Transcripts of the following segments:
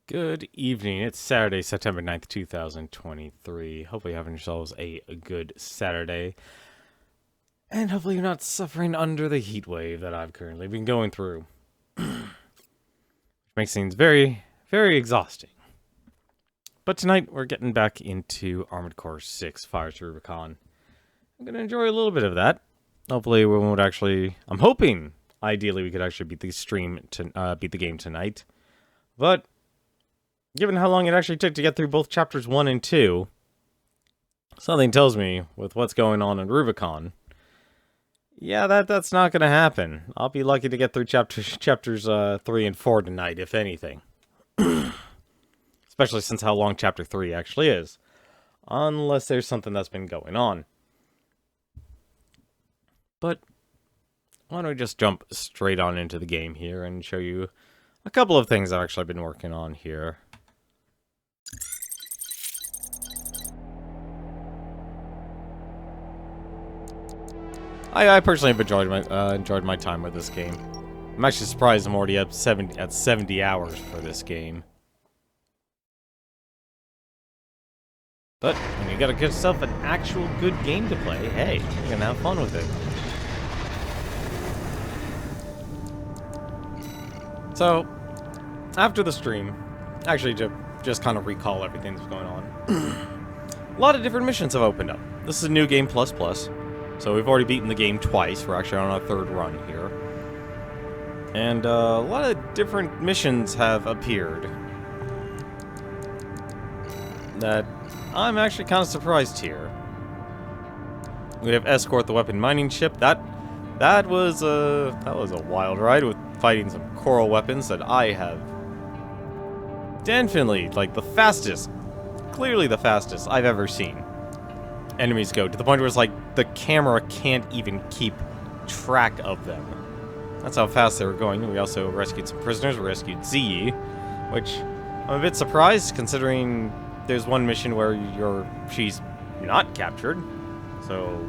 Good evening. It's Saturday, September 9th, 2023. Hopefully you're having yourselves a good Saturday. And hopefully you're not suffering under the heat wave that I've currently been going through. Which makes things very, very exhausting. But tonight we're getting back into Armored Core 6 Fires to Rubicon. I'm going to enjoy a little bit of that. Hopefully we won't actually... I'm hoping, ideally, we could actually beat the game tonight. But... given how long it actually took to get through both chapters 1 and 2, something tells me, with what's going on in Rubicon, yeah, that's not going to happen. I'll be lucky to get through chapters 3 and 4 tonight, if anything. Especially since how long chapter 3 actually is. Unless there's something that's been going on. But, why don't we just jump straight on into the game here and show you a couple of things I've actually been working on here. I personally have enjoyed my time with this game. I'm actually surprised I'm already at 70 hours for this game. But when you gotta get yourself an actual good game to play, hey, you're gonna have fun with it. So, after the stream, actually to just kind of recall everything that's going on, a lot of different missions have opened up. This is a new game plus. So we've already beaten the game twice. We're actually on our third run here. And a lot of different missions have appeared that I'm actually kind of surprised here. We have escort the weapon mining ship. That was a wild ride with fighting some coral weapons that I have definitely, like, clearly the fastest I've ever seen enemies go, to the point where it's like the camera can't even keep track of them. That's how fast they were going. We also rescued some prisoners. We rescued Ziyi, which I'm a bit surprised considering there's one mission where she's not captured. So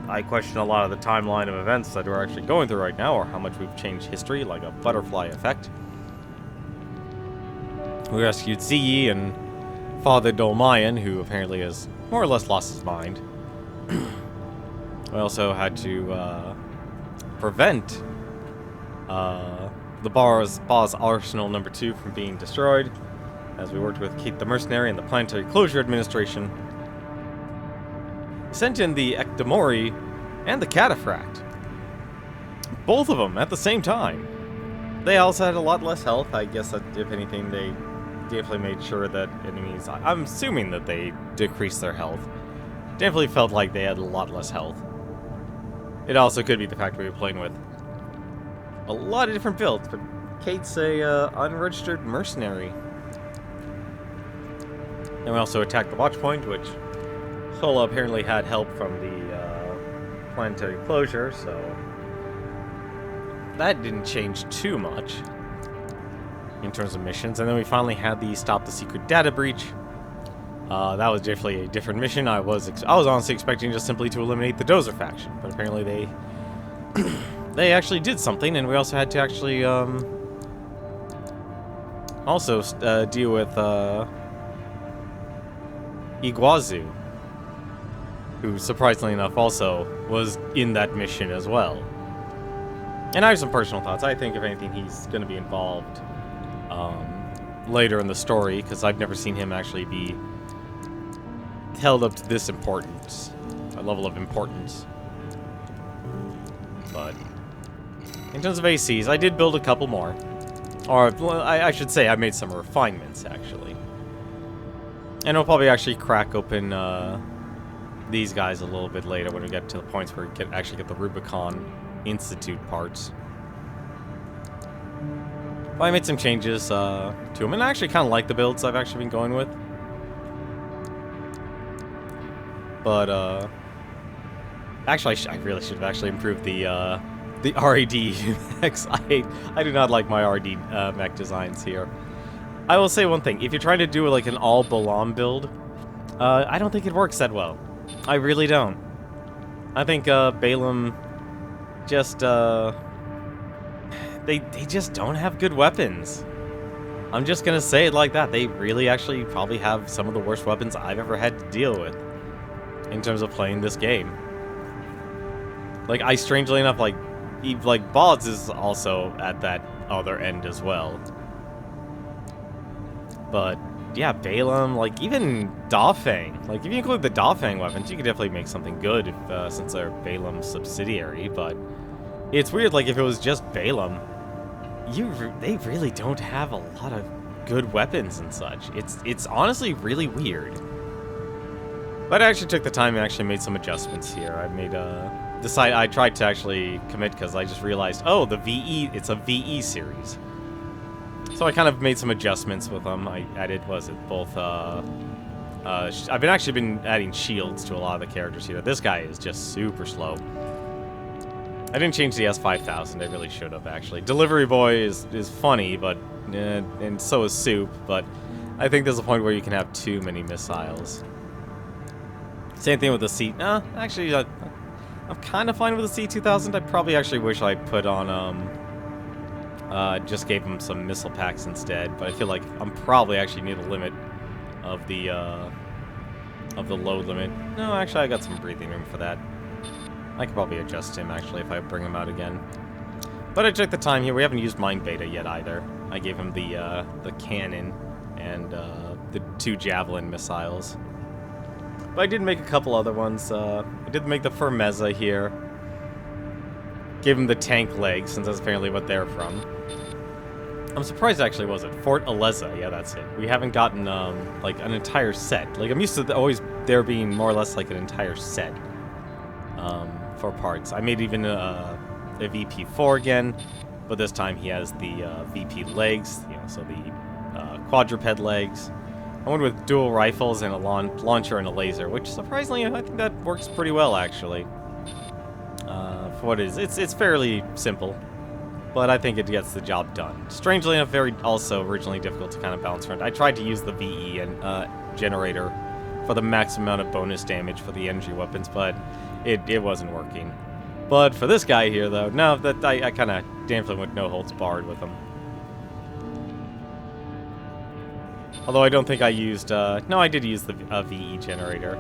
I question a lot of the timeline of events that we're actually going through right now, or how much we've changed history, like a butterfly effect. We rescued Ziyi and Father Dolmayan, who apparently has more or less lost his mind. We also had to prevent the Ba's Arsenal number 2 from being destroyed, as we worked with Kate the Mercenary and the Planetary Closure Administration. We sent in the Ekdamori and the Cataphract. Both of them at the same time. They also had a lot less health. I guess that, if anything, they definitely made sure that enemies... I'm assuming that they decreased their health. Definitely felt like they had a lot less health. It also could be the fact we were playing with a lot of different builds, but Kate's a unregistered mercenary. And we also attacked the watch point, which Sola apparently had help from the planetary closure, so that didn't change too much in terms of missions. And then we finally had the Stop the Secret Data Breach. That was definitely a different mission. I was honestly expecting just simply to eliminate the Dozer faction, but apparently they actually did something, and we also had to actually deal with Iguazu, who surprisingly enough also was in that mission as well. And I have some personal thoughts. I think if anything he's going to be involved later in the story, because I've never seen him actually be held up to this importance, a level of importance. But in terms of ACs, I did build a couple more. Or, I should say, I made some refinements, actually. And we'll probably actually crack open these guys a little bit later when we get to the points where we can actually get the Rubicon Institute parts. But I made some changes to them, and I actually kind of like the builds I've actually been going with. But, actually, I really should have actually improved the RAD mechs. I do not like my RD mech designs here. I will say one thing. If you're trying to do, like, an all-Balam build, I don't think it works that well. I really don't. I think, Balaam just, they just don't have good weapons. I'm just gonna say it like that. They really actually probably have some of the worst weapons I've ever had to deal with in terms of playing this game. Like, I strangely enough, like Bods is also at that other end as well. But yeah, Balaam, like even Dafeng, like if you include the Dafeng weapons, you could definitely make something good if, since they're Balaam's subsidiary. But it's weird, like if it was just Balaam, they really don't have a lot of good weapons and such. It's honestly really weird. But I actually took the time and actually made some adjustments here. I made I tried to actually commit because I just realized, oh, the VE, it's a VE series. So I kind of made some adjustments with them. I added, both, I've actually been adding shields to a lot of the characters here. This guy is just super slow. I didn't change the S5000. I really should have, actually. Delivery Boy is funny, but, and so is Soup, but I think there's a point where you can have too many missiles. Same thing with the C. Actually, I'm kind of fine with the C2000. I probably actually wish I put on, just gave him some missile packs instead, but I feel like I'm probably actually near the limit of the load limit. No, actually, I got some breathing room for that. I could probably adjust him, actually, if I bring him out again. But I took the time here. We haven't used Mind Beta yet, either. I gave him the cannon and the 2 Javelin missiles. But I did make a couple other ones. I did make the Firmeza here. Gave him the tank legs, since that's apparently what they're from. I'm surprised, actually, was it? Fort Aleza, yeah, that's it. We haven't gotten, like, an entire set. Like, I'm used to always there being more or less like an entire set, for parts. I made even a VP4 again, but this time he has the, VP legs, you know, so the, quadruped legs. I went with dual rifles and a launcher and a laser, which, surprisingly, I think that works pretty well, actually. For what it is, it's fairly simple, but I think it gets the job done. Strangely enough, also originally difficult to kind of balance around. I tried to use the VE and generator for the max amount of bonus damage for the energy weapons, but it wasn't working. But for this guy here, though, no, that I kind of definitely went no holds barred with him. Although I don't think I used, no, I did use the VE generator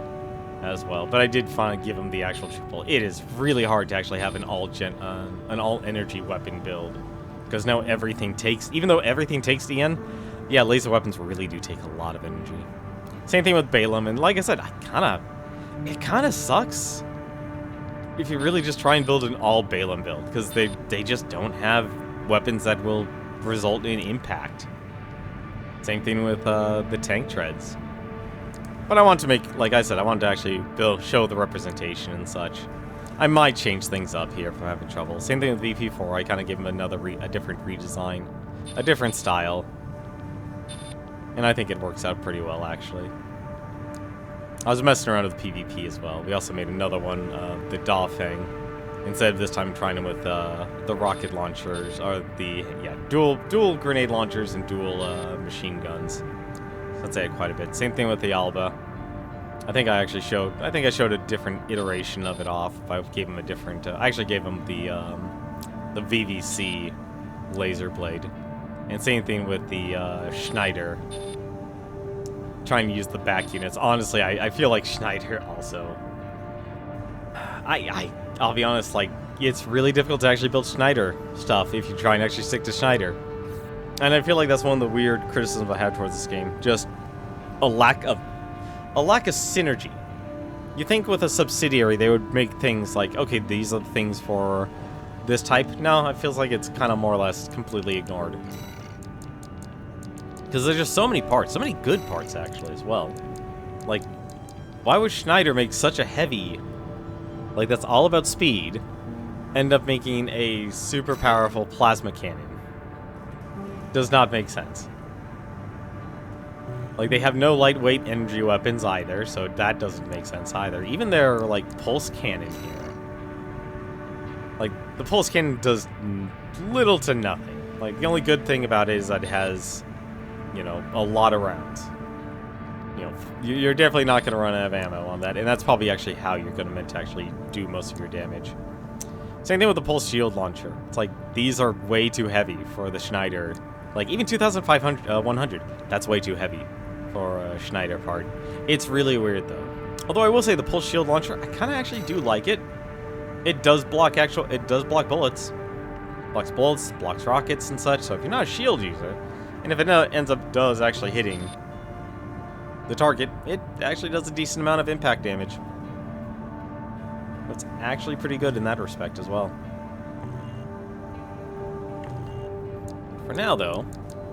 as well, but I did finally give him the actual triple. It is really hard to actually have an all energy weapon build, because now everything takes, even though everything takes DN, yeah, laser weapons really do take a lot of energy. Same thing with Balaam, and like I said, it kind of sucks if you really just try and build an all Balaam build, because they just don't have weapons that will result in impact. Same thing with the tank treads. But I want to make, like I said, I want to actually show the representation and such. I might change things up here if I'm having trouble. Same thing with VP4. I kind of give him a different redesign, a different style. And I think it works out pretty well, actually. I was messing around with PvP as well. We also made another one, the Dafeng. Instead of this time trying him with the rocket launchers, or the, dual grenade launchers and dual machine guns. So that's it quite a bit. Same thing with the Alba. I think I showed a different iteration of it off. I gave him a different, I actually gave him the VVC laser blade. And same thing with the Schneider. Trying to use the back units. Honestly, I feel like Schneider also. I'll be honest, like, it's really difficult to actually build Schneider stuff if you try and actually stick to Schneider. And I feel like that's one of the weird criticisms I have towards this game. Just a lack of synergy. You think with a subsidiary they would make things like, okay, these are the things for this type. No, it feels like it's kind of more or less completely ignored. Because there's just so many parts, so many good parts actually as well. Like, why would Schneider make such a heavy, like that's all about speed, end up making a super powerful plasma cannon? Does not make sense. Like, they have no lightweight energy weapons either, so that doesn't make sense either. Even their, like, pulse cannon here. Like, the pulse cannon does little to nothing. Like, the only good thing about it is that it has, you know, a lot of rounds. You know, you're definitely not going to run out of ammo on that, and that's probably actually how you're going to meant to actually do most of your damage. Same thing with the pulse shield launcher. It's like, these are way too heavy for the Schneider Like, even 2,500, 100, that's way too heavy for a Schneider part. It's really weird, though. Although I will say the pulse shield launcher, I kind of actually do like it. It does block bullets. Blocks bullets, blocks rockets and such, so if you're not a shield user, and if it ends up actually hitting the target, it actually does a decent amount of impact damage. It's actually pretty good in that respect as well. For now, though,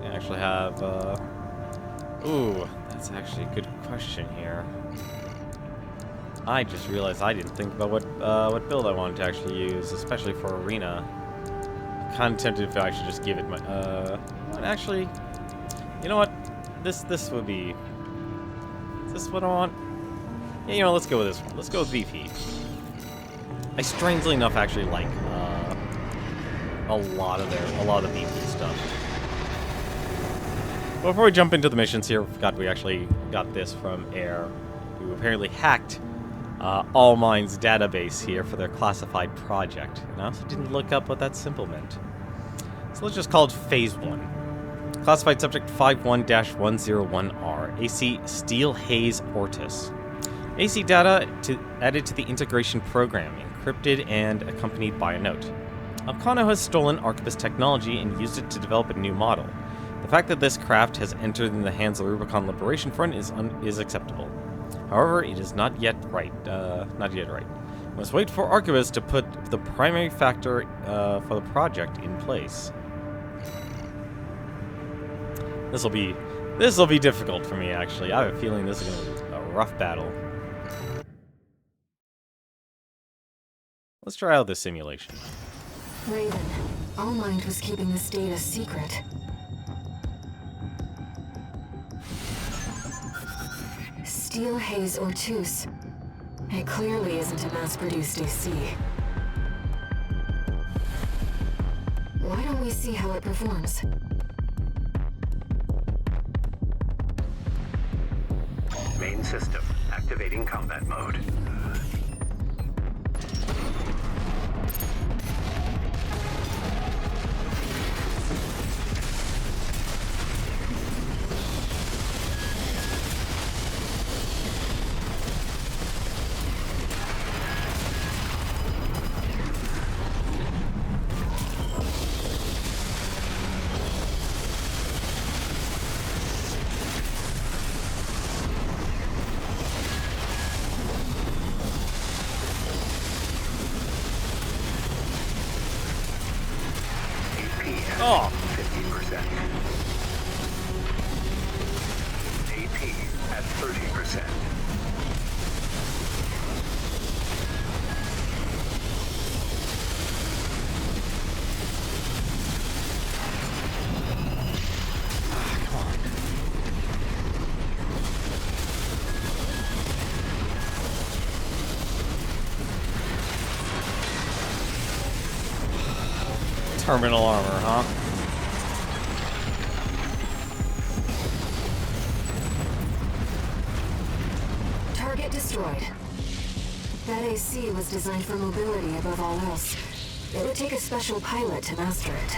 we actually have, ooh, that's actually a good question here. I just realized I didn't think about what build I wanted to actually use, especially for Arena. I'm kind of tempted if I should just give it my, actually, you know what? This would be, is this what I want? Yeah, you know, let's go with this one. Let's go with VP. I strangely enough actually like, a lot of the VP stuff. Before we jump into the missions here, I forgot we actually got this from Air, who apparently hacked All Minds database here for their classified project. And I also didn't look up what that symbol meant. So let's just call it Phase 1. Classified Subject 51-101R, AC Steel Haze Ortis. AC data added to the integration program, encrypted and accompanied by a note. Elcano has stolen Arquebus technology and used it to develop a new model. The fact that this craft has entered in the hands of the Rubicon Liberation Front is acceptable. However, it is not yet right. We must wait for Arquebus to put the primary factor for the project in place. This will be difficult for me, actually. I have a feeling this is going to be a rough battle. Let's try out this simulation. Raven, Allmind was keeping this data secret. Steel Haze Ortus. It clearly isn't a mass-produced AC. Why don't we see how it performs? Main system, activating combat mode. Oh. 50%. AP at 30%. Come on. Terminal armor, huh? Target destroyed. That AC was designed for mobility above all else. It would take a special pilot to master it.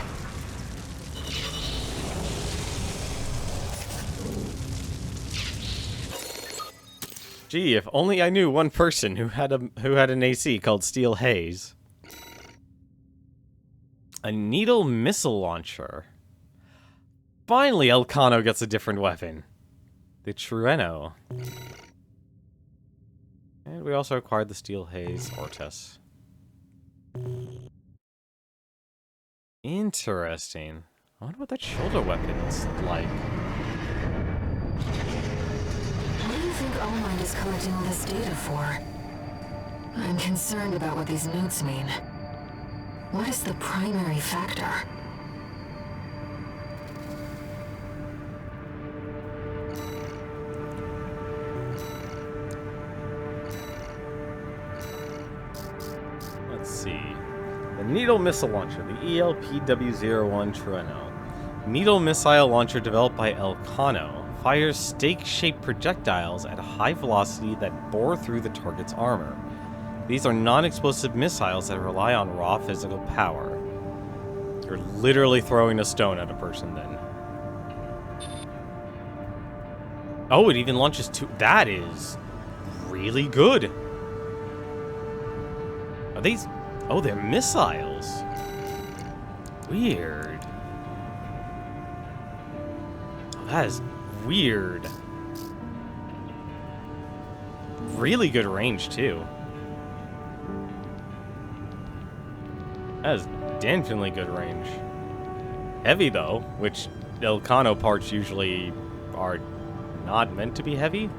Gee, if only I knew one person who had an AC called Steel Haze. A needle missile launcher. Finally, Elcano gets a different weapon. The Trueno. And we also acquired the Steel Haze Ortus. Interesting. I wonder what that shoulder weapon is like. What do you think Allmind is collecting all this data for? I'm concerned about what these notes mean. What is the primary factor? Let's see. The Needle Missile Launcher, the ELPW-01 Trueno. Needle Missile Launcher developed by Elcano. Fires stake-shaped projectiles at a high velocity that bore through the target's armor. These are non-explosive missiles that rely on raw physical power. You're literally throwing a stone at a person then. Oh, it even launches two. That is really good. Are these? Oh, they're missiles. Weird. Oh, that is weird. Really good range, too. That is definitely good range. Heavy, though, which Elcano parts usually are not meant to be heavy.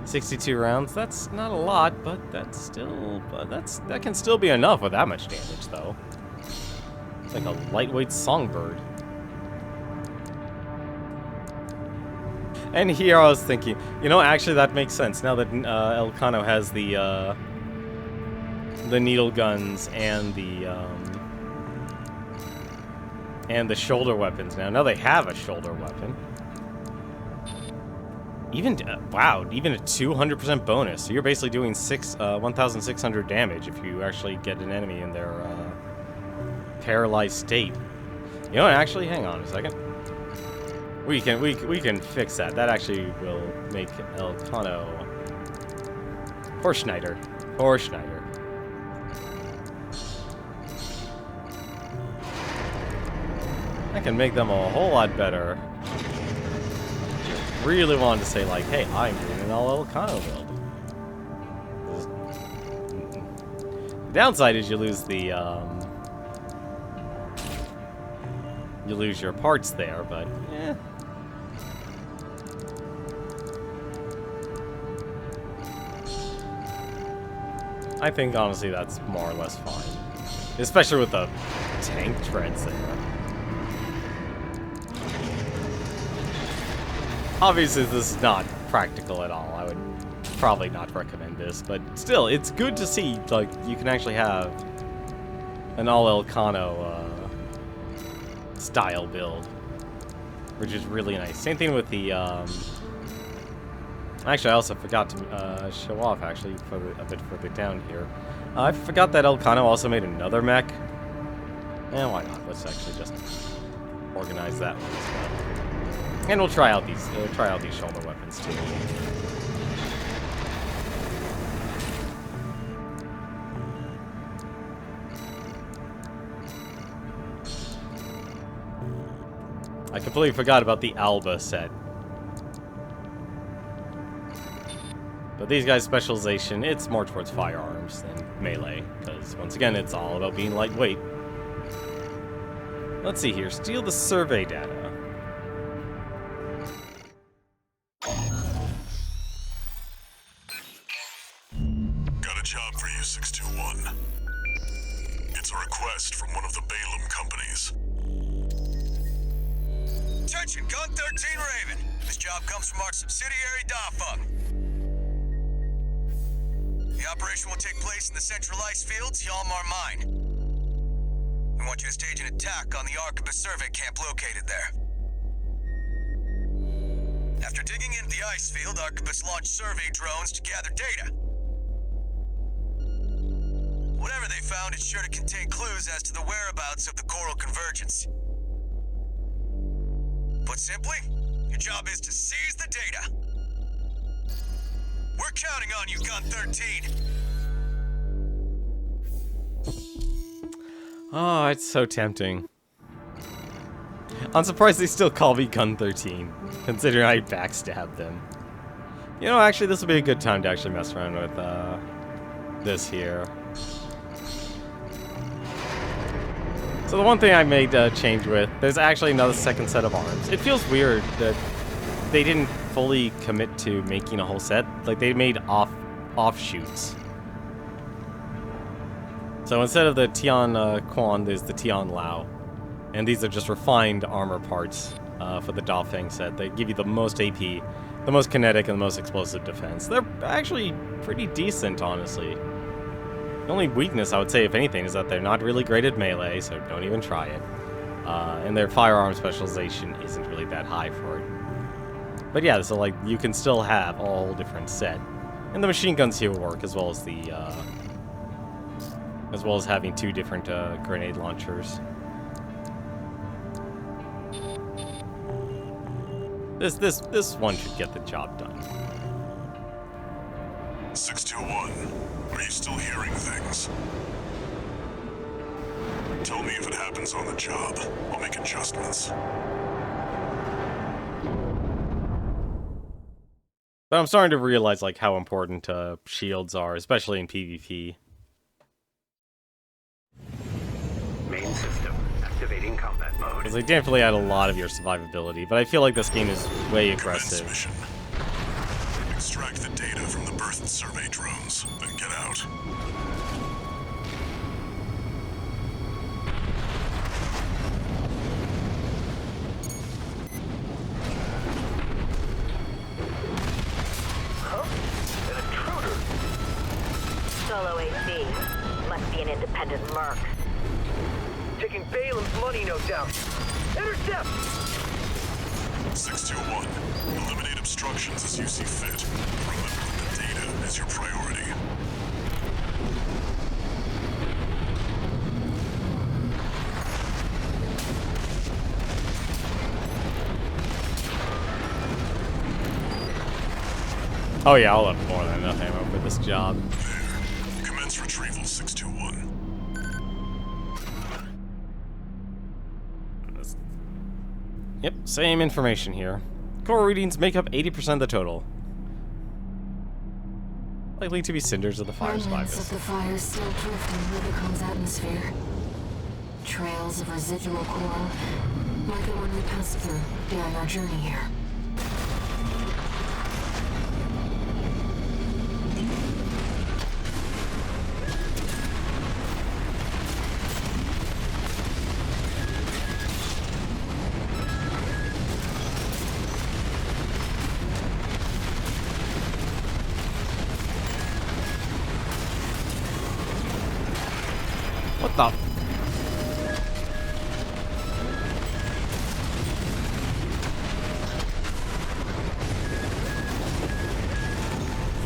62 rounds, that's not a lot, but that's still, that can still be enough with that much damage, though. It's like a lightweight songbird. And here I was thinking, you know, actually that makes sense now that Elcano has the needle guns and the shoulder weapons now. Now they have a shoulder weapon. Even, wow, even a 200% bonus. So you're basically doing 1,600 damage if you actually get an enemy in their paralyzed state. You know what, actually, hang on a second. We can fix that. That actually will make Elcano or Schneider. I can make them a whole lot better. Really wanted to say, like, hey, I'm doing an all Elcano build. The downside is you lose the, you lose your parts there, but, eh. I think, honestly, that's more or less fine. Especially with the tank treads there. Obviously, this is not practical at all. I would probably not recommend this, but still, it's good to see, like, you can actually have an all Elcano style build, which is really nice. Same thing with the, actually, I also forgot to show off, actually, a bit further down here. I forgot that Elcano also made another mech. Eh, why not? Let's actually just organize that one as well. And we'll try out these shoulder weapons too. I completely forgot about the Alba set. But these guys' specialization, it's more towards firearms than melee, because once again, it's all about being lightweight. Let's see here. Steal the survey data. Got a job for you, 621. It's a request from one of the Balaam companies. Attention, Gun 13 Raven. This job comes from our subsidiary, Dafeng. The operation will take place in the central ice fields, Yalmar Mine. We want you to stage an attack on the Arquebus survey camp located there. After digging into the ice field, Arquebus launched survey drones to gather data. Whatever they found is sure to contain clues as to the whereabouts of the Coral Convergence. Put simply, your job is to seize the data. We're counting on you, Gun 13. Oh, it's so tempting. I'm surprised they still call me Gun 13, considering I backstabbed them. You know, actually, this will be a good time to actually mess around with this here. So the one thing I made a change with, there's actually another second set of arms. It feels weird that they didn't fully commit to making a whole set. Like, they made offshoots. So instead of the Tian Quan, there's the Tian Lao. And these are just refined armor parts for the Dafeng set. They give you the most AP, the most kinetic, and the most explosive defense. They're actually pretty decent, honestly. The only weakness, I would say, if anything, is that they're not really great at melee, so don't even try it. And their firearm specialization isn't really that high for it. But yeah, so like, you can still have a whole different set. And the machine guns here will work, as well as the, as well as having two different grenade launchers. This one should get the job done. 621, are you still hearing things? Tell me if it happens on the job. I'll make adjustments. But I'm starting to realize like how important shields are, especially in PvP. Main system activating combat mode. Because they definitely add a lot of your survivability, but I feel like this game is way Commence aggressive. mission. Extract the data from the birth survey drones, then get out. An intruder. Solo AC. Must be an independent merc. Taking Balam's money, no doubt. Intercept! 621, eliminate obstructions as you see fit. Remember that the data is your priority. Oh yeah, I'll have more than enough ammo for this job. There. Commence retrieval, 621. Yep, same information here. Core readings make up 80% of the total. Likely to be cinders of the fire Remnants survivors. of the fire still drift in Rubicon's atmosphere. Trails of residual coral, like the one we passed through during our journey here. What the?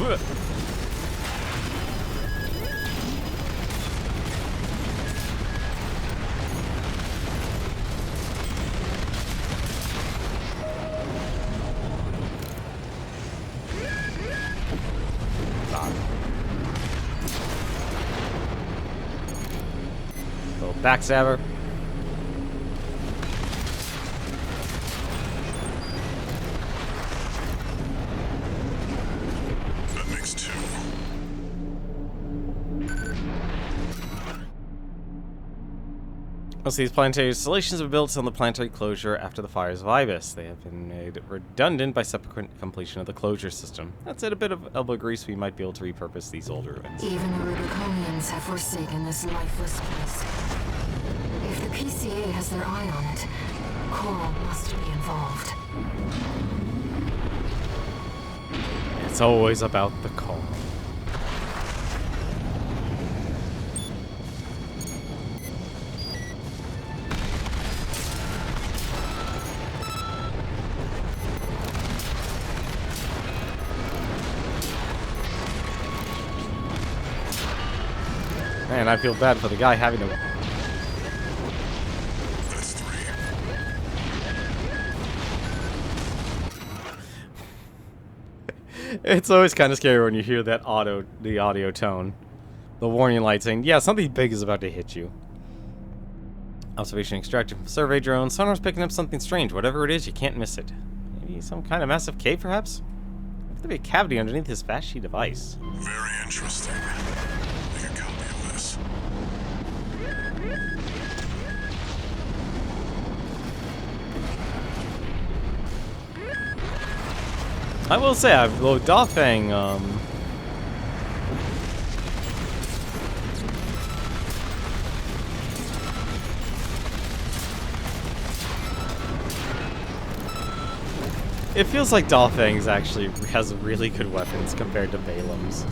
Ugh. Little backstabber. That makes two. Most of these planetary installations were built on the planetary closure after the fires of Ibis. They have been made redundant by subsequent completion of the closure system. That's it, a bit of elbow grease, we might be able to repurpose these old ruins. Even the Rubiconians have forsaken this lifeless place. If the PCA has their eye on it, Coral must be involved. It's always about the call. Man, I feel bad for the guy having to... That's three. It's always kind of scary when you hear that the audio tone. The warning light saying, yeah, something big is about to hit you. Observation extracted from survey drone. Sonar's picking up something strange. Whatever it is, you can't miss it. Maybe some kind of massive cave, perhaps? Could there be a cavity underneath this vast sheet of ice? Very interesting. Make a copy of this. I will say, well, Dafeng, it feels like Dafeng's actually has really good weapons compared to Balam's.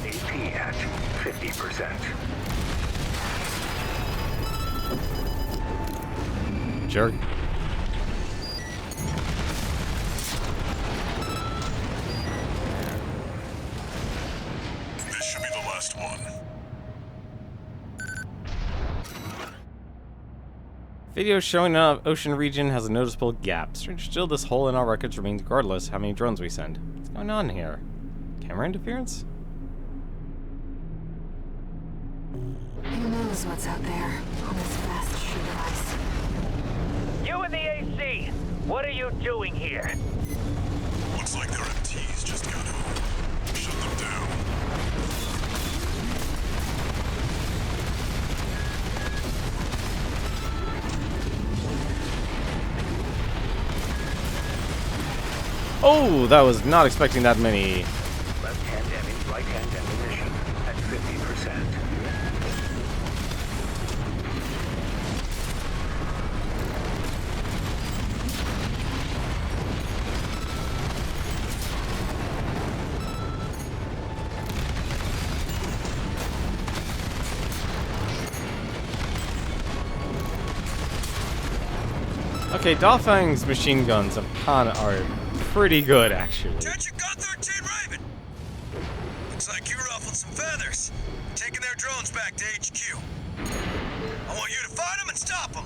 AP at 50%. Jerk. last one. Video showing an ocean region has a noticeable gap. Strange still, this hole in our records remains regardless how many drones we send. What's going on here? Camera interference? Who knows what's out there on this vast sheet of ice? You in the AC! What are you doing here? Looks like their MTs just got home. Shut them down. Oh, that was not expecting that many. Left-hand right-hand ammunition at 50%. Okay, Dolphing's machine guns are pretty good, actually. Attention, Gun 13 Raven! Looks like you ruffled some feathers. Taking their drones back to HQ. I want you to find them and stop them.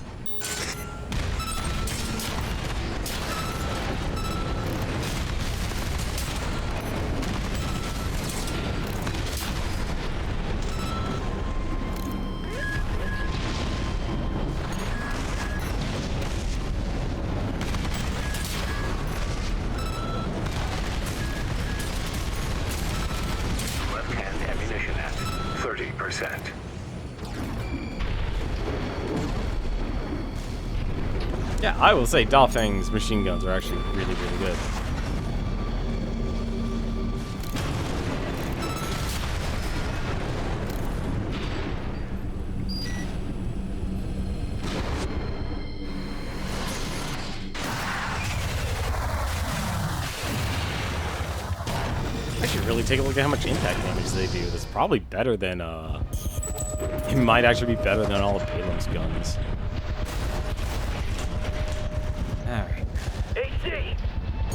Left-hand ammunition at 30%. Yeah, I will say Dolphing's machine guns are actually really, really good. I should really take a look at how much impact damage they do. That's probably better than, it might actually be better than all of Balaam's guns. Alright. AC!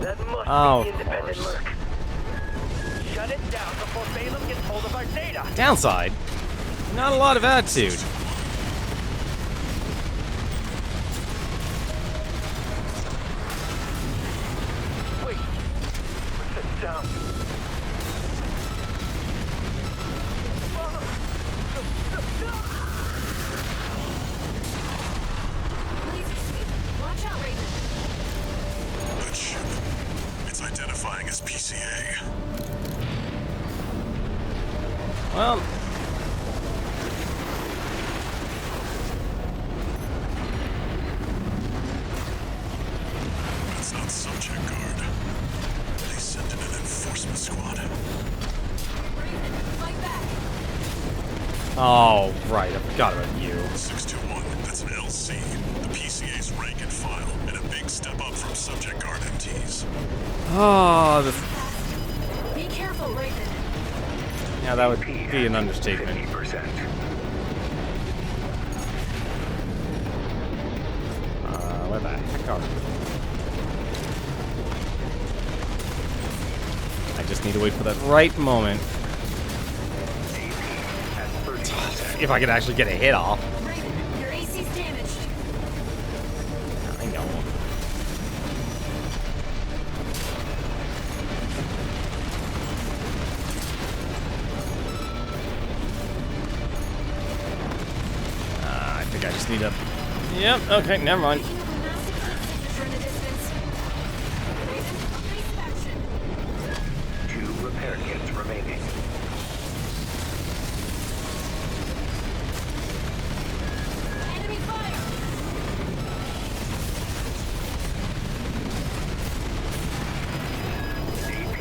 That must Oh, be of independent course. Merc. Shut it down before Balaam gets hold of our data! Downside, not a lot of attitude. Wait! What's that sound? Watch out, Raven. That ship. It's identifying as PCA. Well, That's not subject guard. They sent in an enforcement squad. Raven, fight back. oh, right, I forgot about you. 621, that's an LC. The PCA's rank and file, and a big step up from subject guard MTs. Oh, Be careful, Raven. yeah, that would be an understatement. 50%. Where the heck are we? I just need to wait for that right moment. At 30%. If I could actually get a hit off. Raven, your AC's damaged. I know. I think I just need to... Yep, okay, never mind. Picking up a massive heat signature in the distance. Raven, face action. 2 repair kits remaining. Enemy fire. AP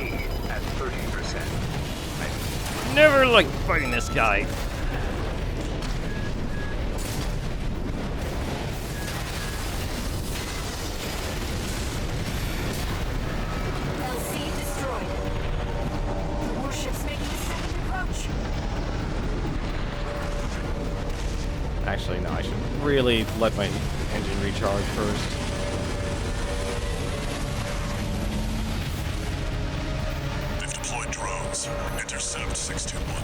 at 30%. Never liked fighting this guy. LC destroyed. The warship's making a second approach. Actually, no, I should really let my engine recharge first. They've deployed drones. Intercept 621.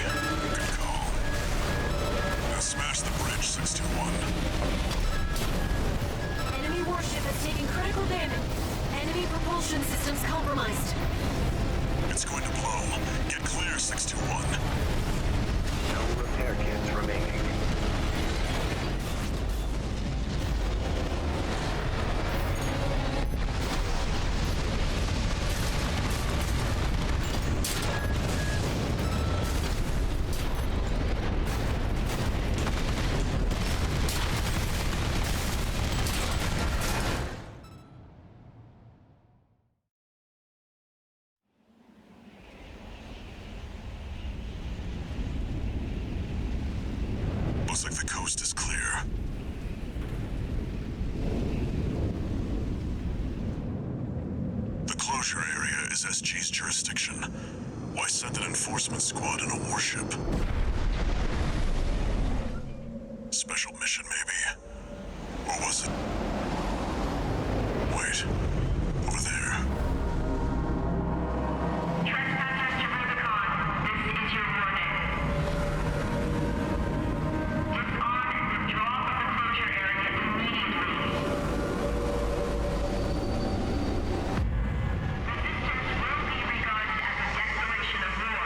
Good call. Now smash the bridge, 621. Enemy warship is taking critical damage. Enemy propulsion systems compromised. It's going to blow. Get clear, 621. No repair kits remaining. Looks like the coast is clear. The closure area is SG's jurisdiction. Why send an enforcement squad in a warship? Special mission, maybe? Or was it? Wait. Over there. Trespassers to Rubicon, this is your warning. Disarm and withdraw from the closure area immediately. Resistance will be regarded as a declaration of war,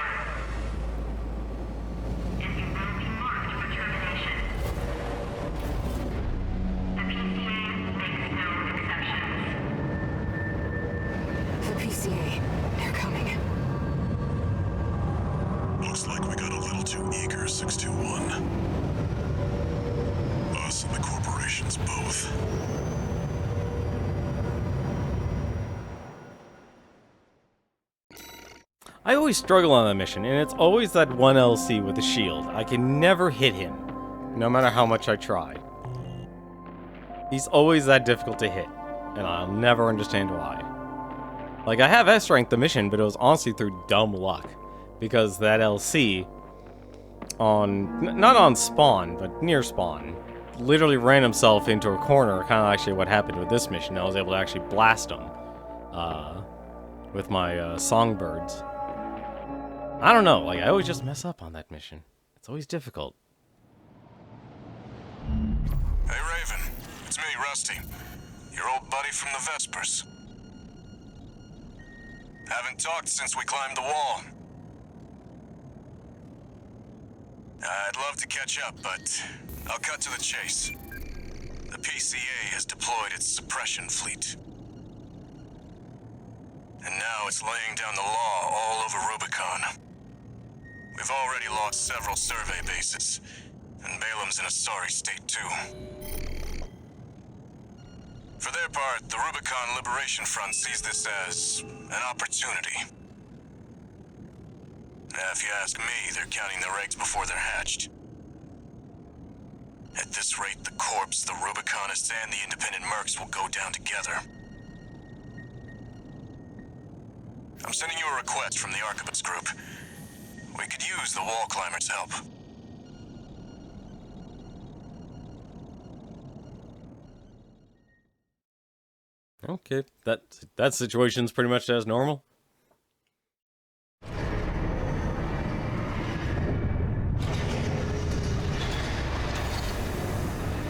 and you will be marked for termination. The PCA makes no exceptions. The PCA, they're coming. Looks like we got a little too eager, 621. Us and the corporations both. I always struggle on that mission, and it's always that one LC with the shield. I can never hit him, no matter how much I try. He's always that difficult to hit, and I'll never understand why. Like, I have S-ranked the mission, but it was honestly through dumb luck. Because that LC, not on spawn, but near spawn, literally ran himself into a corner, kind of actually what happened with this mission. I was able to actually blast him with my songbirds. I don't know, like, I always just mess up on that mission. It's always difficult. Hey, Raven. It's me, Rusty. Your old buddy from the Vespers. Haven't talked since we climbed the wall. I'd love to catch up, but I'll cut to the chase. The PCA has deployed its suppression fleet. And now it's laying down the law all over Rubicon. We've already lost several survey bases, and Balam's in a sorry state too. For their part, the Rubicon Liberation Front sees this as an opportunity. If you ask me, they're counting their eggs before they're hatched. At this rate, the Corps, the Rubiconists, and the independent mercs will go down together. I'm sending you a request from the Archibald's group. We could use the wall climbers' help. Okay, that situation's pretty much as normal.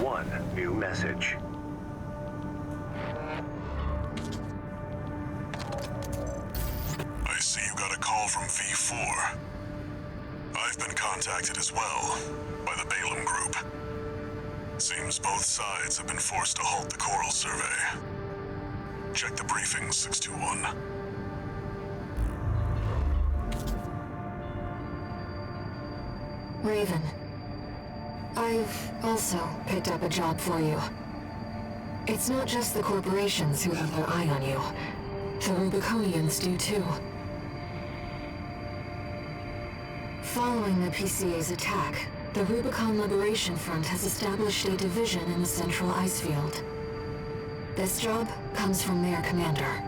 One new message. I see you got a call from V4. I've been contacted as well by the Balam group. Seems both sides have been forced to halt the coral survey. Check the briefing, 621. Raven, I've also picked up a job for you. It's not just the corporations who have their eye on you. The Rubiconians do too. Following the PCA's attack, the Rubicon Liberation Front has established a division in the Central Ice Field. This job comes from their commander.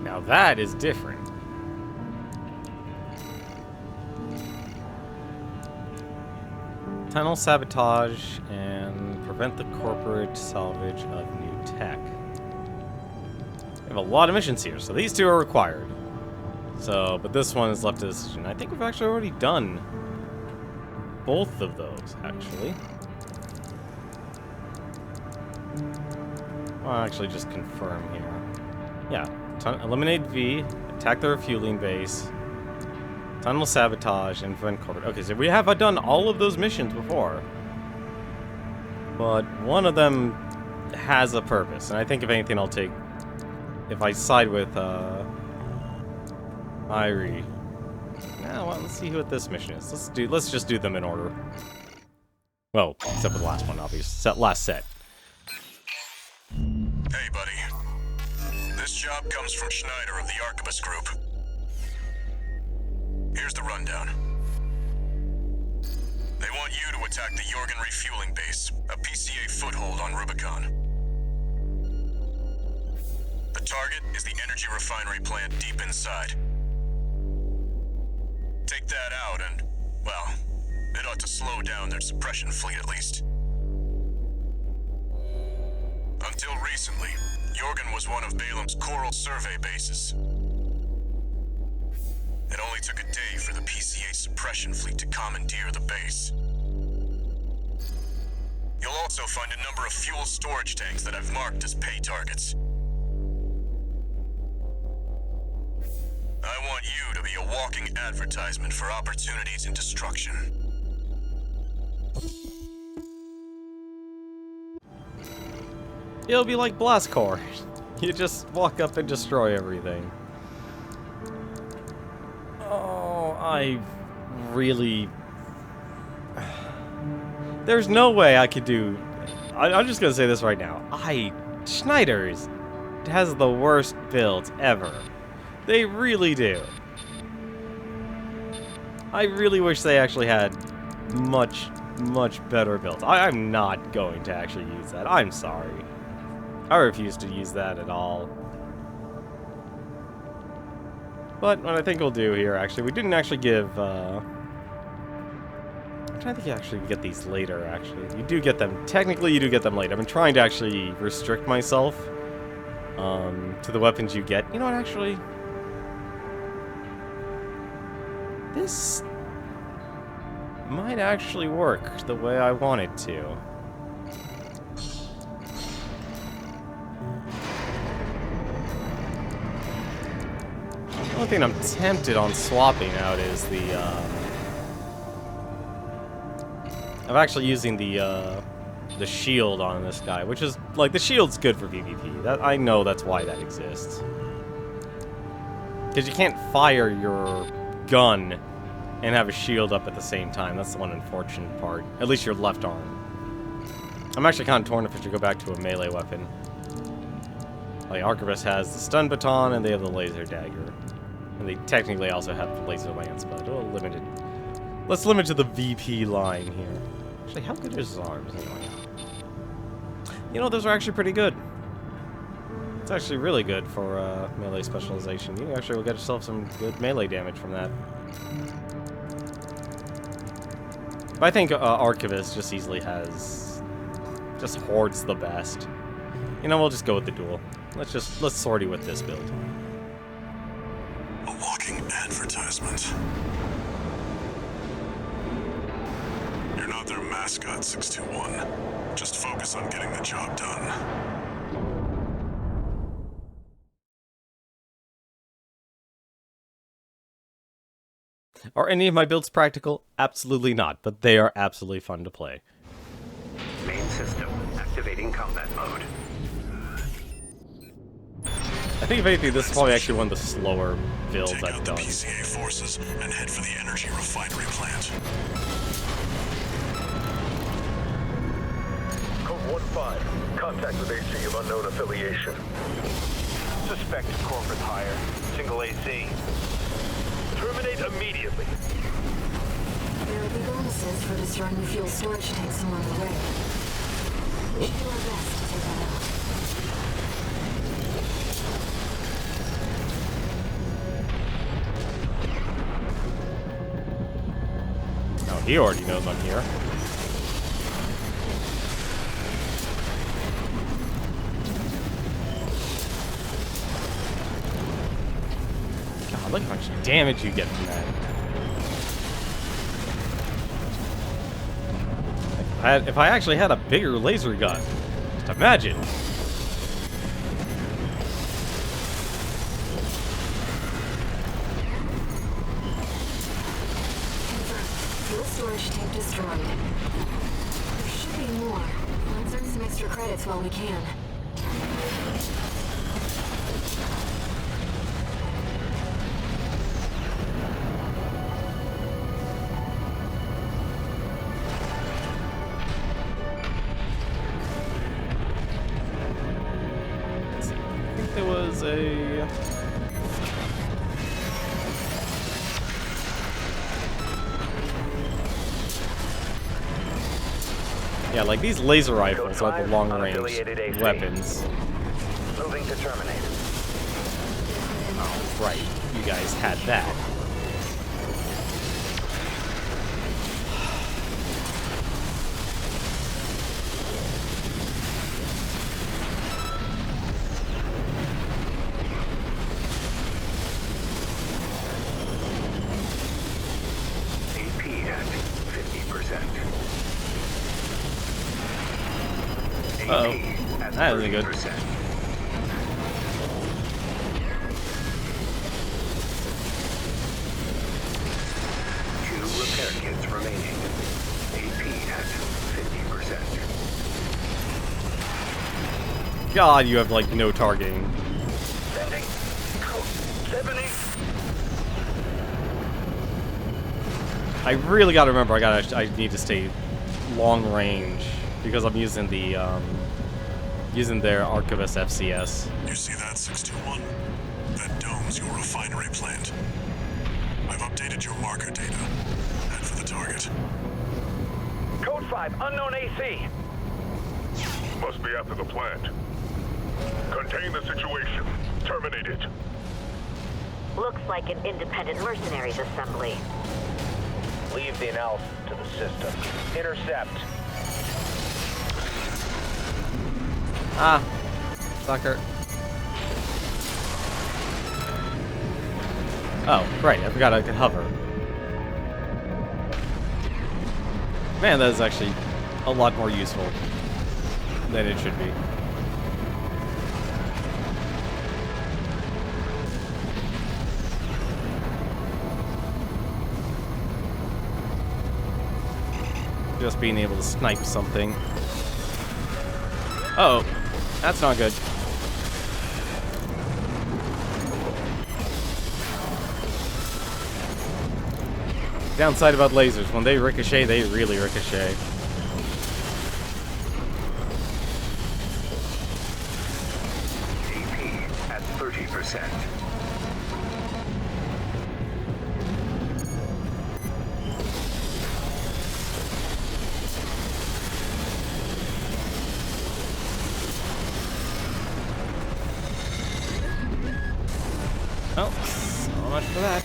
Now that is different. Tunnel sabotage and prevent the corporate salvage of new tech. We have a lot of missions here, so these two are required. So, but this one is left to decision. I think we've actually already done both of those, actually. I'll actually just confirm here. Yeah, eliminate V, attack the refueling base, tunnel sabotage, and prevent corporate. Okay, so we have done all of those missions before. But one of them has a purpose, and I think if anything I'll take... If I side with, Irie. Now, well, let's see what this mission is. Let's just do them in order. Well, except for the last one, obviously. Last set. Hey, buddy. This job comes from Schneider of the Archibus Group. Here's the rundown. They want you to attack the Jorgen refueling base, a PCA foothold on Rubicon. The target is the energy refinery plant deep inside. Take that out and, well, it ought to slow down their suppression fleet at least. Until recently, Jorgen was one of Balam's Coral survey bases. It only took a day for the PCA suppression fleet to commandeer the base. You'll also find a number of fuel storage tanks that I've marked as pay targets. I want you to be a walking advertisement for opportunities in destruction. It'll be like Blast Corps. You just walk up and destroy everything. Oh, I really... There's no way I could do... I'm just gonna say this right now. Schneider's has the worst builds ever. They really do. I really wish they actually had much better builds. I'm not going to actually use that. I'm sorry. I refuse to use that at all. But what I think we'll do here, actually, we didn't actually give, I'm trying to think you actually get these later, actually. You do get them, technically you do get them later. I've been trying to actually restrict myself, to the weapons you get. You know what, actually? This might actually work the way I want it to. The only thing I'm tempted on swapping out is the, I'm actually using the shield on this guy, which is, like, the shield's good for PvP. I know that's why that exists. Because you can't fire your gun and have a shield up at the same time. That's the one unfortunate part. At least your left arm. I'm actually kind of torn if I should go back to a melee weapon. Like, Archibus has the stun baton, and they have the laser dagger. And they technically also have the laser lance, but limited. Let's limit to the VP line here. Actually, how good is his arms, anyway? You know, those are actually pretty good. It's actually really good for melee specialization. You actually will get yourself some good melee damage from that. But I think Archivist just easily just hoards the best. You know, we'll just go with the duel. Let's sortie with this build. A walking advertisement. You're not their mascot, 621. Just focus on getting the job done. Are any of my builds practical? Absolutely not, but they are absolutely fun to play. Main system activating combat mode. I think if anything, this is probably actually one of the slower builds Take I've out the done. PCA forces and head for the energy refinery plant. Code 1-5. Contact with AC of unknown affiliation. Suspected corporate hire. Single AC. Terminate immediately. There will be bonuses for destroying the fuel storage tanks along the way. We should do our best to take that out. Oh, he already knows I'm here. look how much damage you get from that. If I actually had a bigger laser gun, just imagine. Fuel storage tank destroyed. There should be more. Let's earn some extra credits while we can. I think there was a... Yeah, like these laser rifles are the long-range weapons. Moving to terminate. Oh, right. You guys had that. AP at 50%. Uh-oh. That isn't good. Two repair kits remaining. AP at 50%. God, you have, like, no targeting. Sending. Code 70. I really gotta remember I need to stay long range because I'm using the using their Archivist FCS. You see that, 621? That dome's your refinery plant. I've updated your marker data. Head for the target. Code 5, unknown AC. Must be after the plant. Contain the situation. Terminate it. Looks like an independent mercenaries assembly. Leave the analysis to the system. Intercept. Ah, sucker. Oh, right, I forgot I could hover. Man, that is actually a lot more useful than it should be. Just being able to snipe something. Uh-oh, that's not good. Downside about lasers, when they ricochet, they really ricochet. AP at 30%. Oh, so much for that.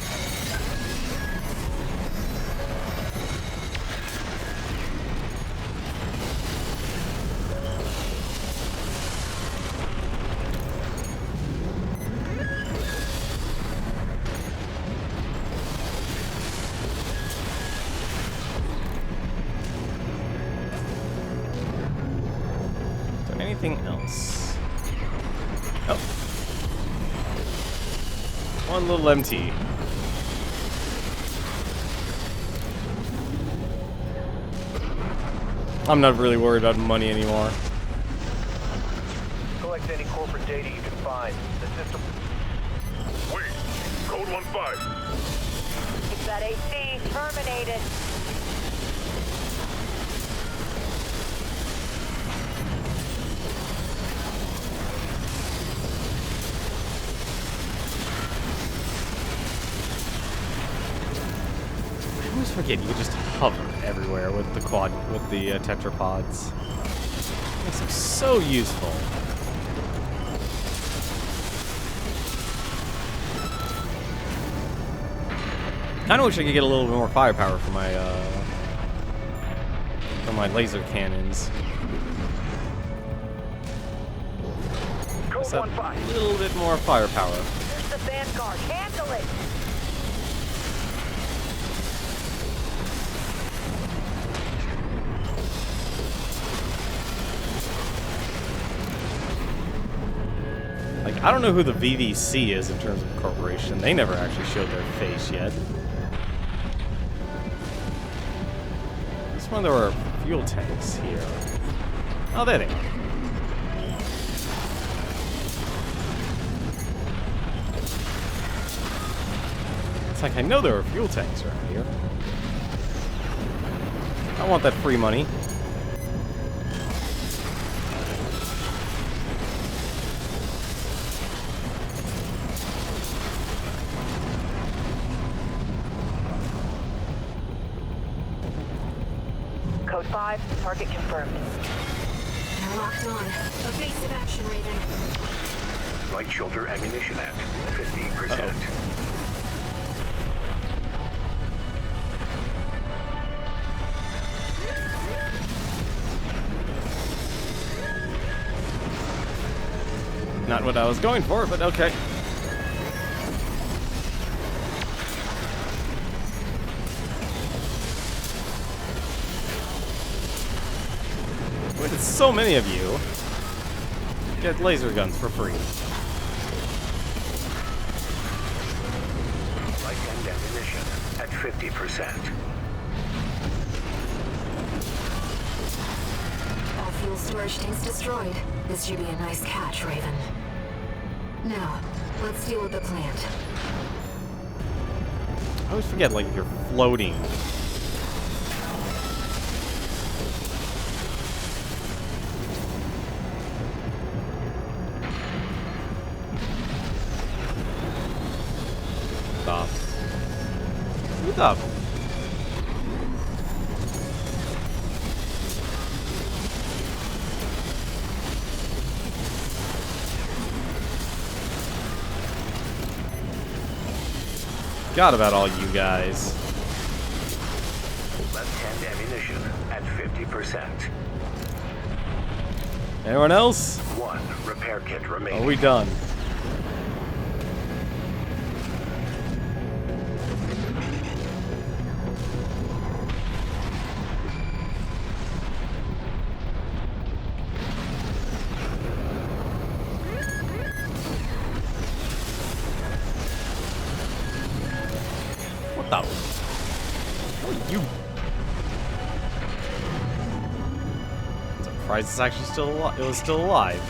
Is there anything else? Oh. One little MT. I'm not really worried about money anymore. Collect any corporate data you can find. The system. Wait. Code 1-5. Keep that AC terminated. I always forget you can just hover everywhere with the tetrapods. Makes them so useful. Kinda wish I could get a little bit more firepower for my laser cannons. Code Just a 1-5. little bit more firepower. Here's the Vanguard. Handle it. I don't know who the VVC is in terms of corporation. They never actually showed their face yet. This one there were fuel tanks here. Oh, there they are. It's like I know there are fuel tanks around here. I want that free money. Code 5, target confirmed. They're locked on. Evasive action, Raven. Light shoulder ammunition at 50%. Not what I was going for, but okay. With so many of you, get laser guns for free. Light and ammunition at 50%. All fuel storage tanks destroyed. This should be a nice catch, Raven. Now, let's deal with the plant. I always forget, like, if you're floating. Stop. What's up? Forgot about all you guys. Left-hand ammunition at 50%. Anyone else? 1 repair kit remaining. Are we done? What the? What are you? I'm surprised it's actually still alive. It was still alive.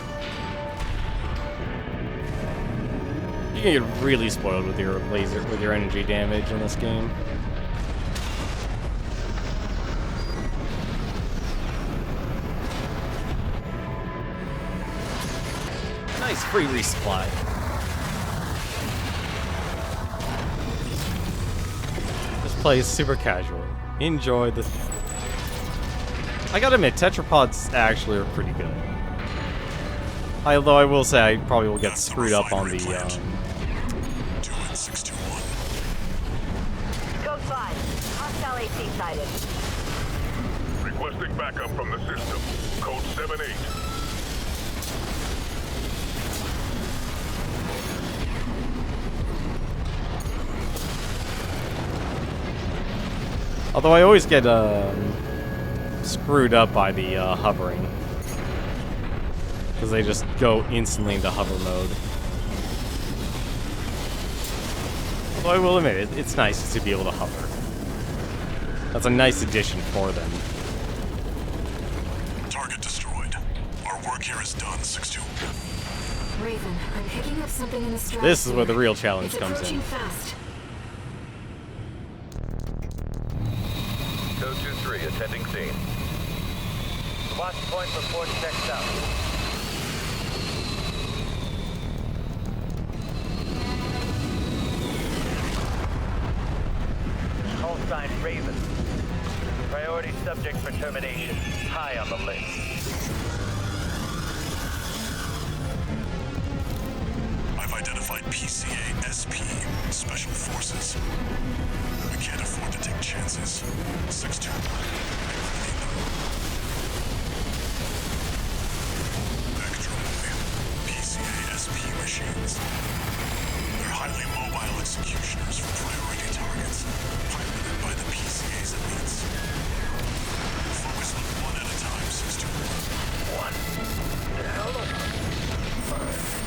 You can get really spoiled with your laser, with your energy damage in this game. Nice free resupply. This play is super casual. Enjoy this. I gotta admit, tetrapods actually are pretty good. Although I will say I probably will get screwed up on the 2 and 621. Code 5, hostile AC sighted. Requesting backup from the system. Code 7-8. Although I always get screwed up by the hovering. Because they just go instantly into hover mode. Although I will admit, it's nice to be able to hover. That's a nice addition for them. Target destroyed. Our work here is done, 6-2. Raven, I'm picking up something in the stratosphere. This is where the real challenge It's comes in. approaching fast. Code 2-3, attending scene. Watch point report checked out. Call sign Raven. Priority subject for termination. High on the list. I've identified PCA SP, Special Forces. We can't afford to take chances. 6-2. PCA SP machines. They're highly mobile executioners for priority targets, piloted by the PCA's elites. Focus on one at a time, 6-2. One. The hell? 5.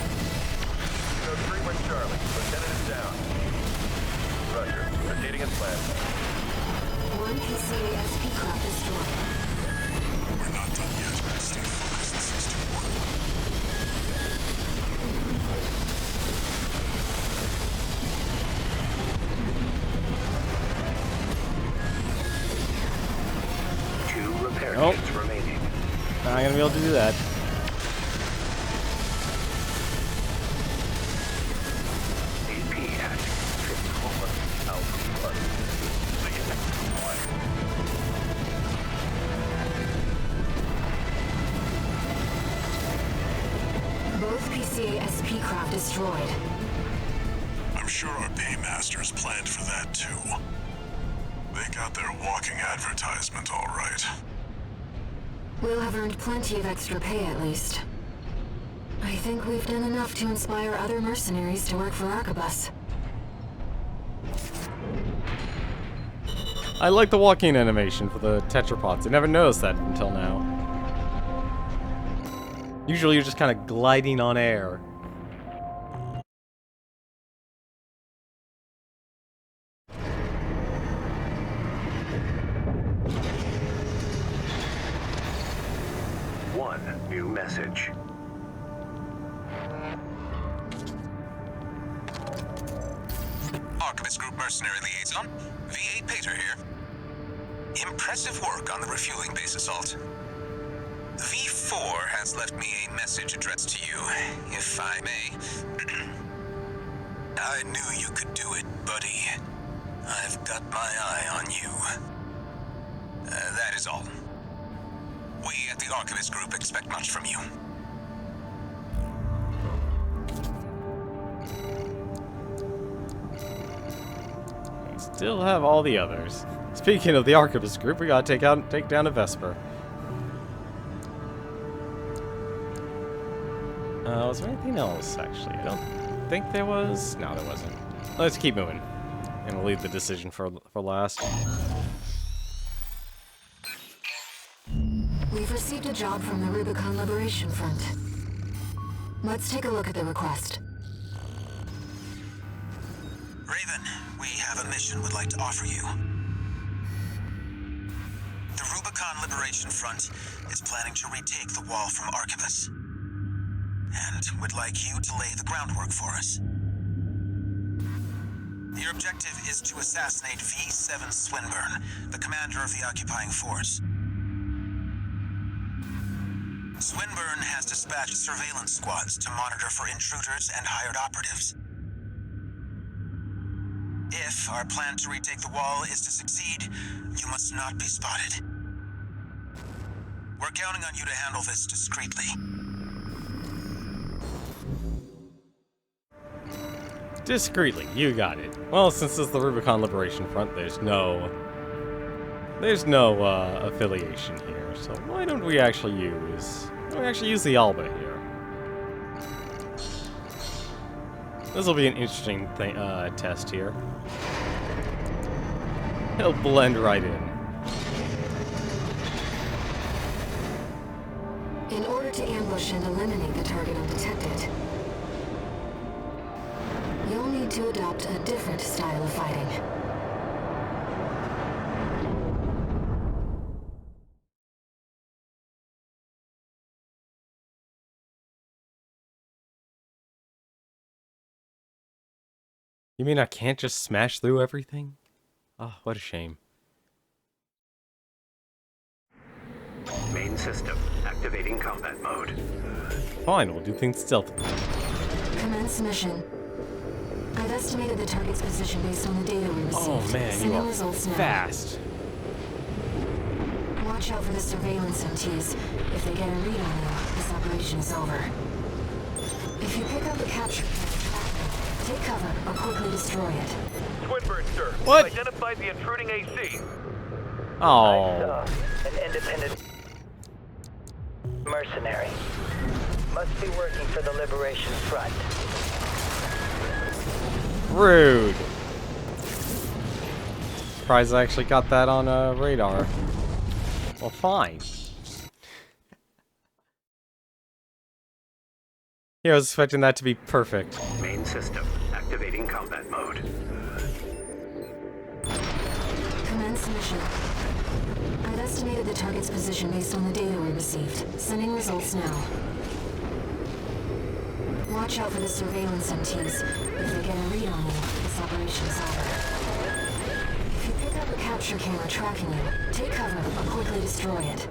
be able to do that. AP at 54 Alpha Plus. Both PCA SP craft destroyed. I'm sure our paymasters planned for that too. They got their walking advertisement all right. We'll have earned plenty of extra pay at least. I think we've done enough to inspire other mercenaries to work for Arquebus. I like the walking animation for the tetrapods. I never noticed that until now. Usually you're just kind of gliding on air. One new message. Archivist Group Mercenary Liaison, V8 Pater here. Impressive work on the refueling base assault. V4 has left me a message addressed to you, if I may. I knew you could do it, buddy. I've got my eye on you. That is all. We at the Archivist Group expect much from you. Still have all the others. Speaking of the Archivist Group, we gotta take down a Vesper. Was there anything else, actually? I don't think there was. No, there wasn't. Let's keep moving. And we'll leave the decision for last. We've received a job from the Rubicon Liberation Front. Let's take a look at the request. Raven, we have a mission we'd like to offer you. The Rubicon Liberation Front is planning to retake the wall from Arquebus. And would like you to lay the groundwork for us. Your objective is to assassinate V7 Swinburne, the commander of the occupying force. Swinburne has dispatched surveillance squads to monitor for intruders and hired operatives. If our plan to retake the wall is to succeed, you must not be spotted. We're counting on you to handle this discreetly. Discreetly, you got it. Well, since it's the Rubicon Liberation Front, there's no affiliation here. So why don't we actually use the Alba here? This will be an interesting thing, test here. He'll blend right in. In order to ambush and eliminate the target undetected, you'll need to adopt a different style of fighting. You mean I can't just smash through everything? Oh, what a shame. Main system activating combat mode. Fine, we'll do things stealthily. Commence mission. I've estimated the target's position based on the data we received. Oh man, you Sending are results now. fast. Watch out for the surveillance MTs. If they get a read on you, this operation is over. If you pick up the capture point, take cover or quickly destroy it. Swinburne, sir. What? Identified the intruding AC. Oh. An independent mercenary. Must be working for the Liberation Front. Rude. Surprised I actually got that on radar. Well, fine. Yeah, I was expecting that to be perfect. Main system activating combat mode. Commence mission. I've estimated the target's position based on the data we received. Sending results now. Watch out for the surveillance MTs. If they get a read on you, this operation is over. If you pick up a capture camera tracking you, take cover or quickly destroy it.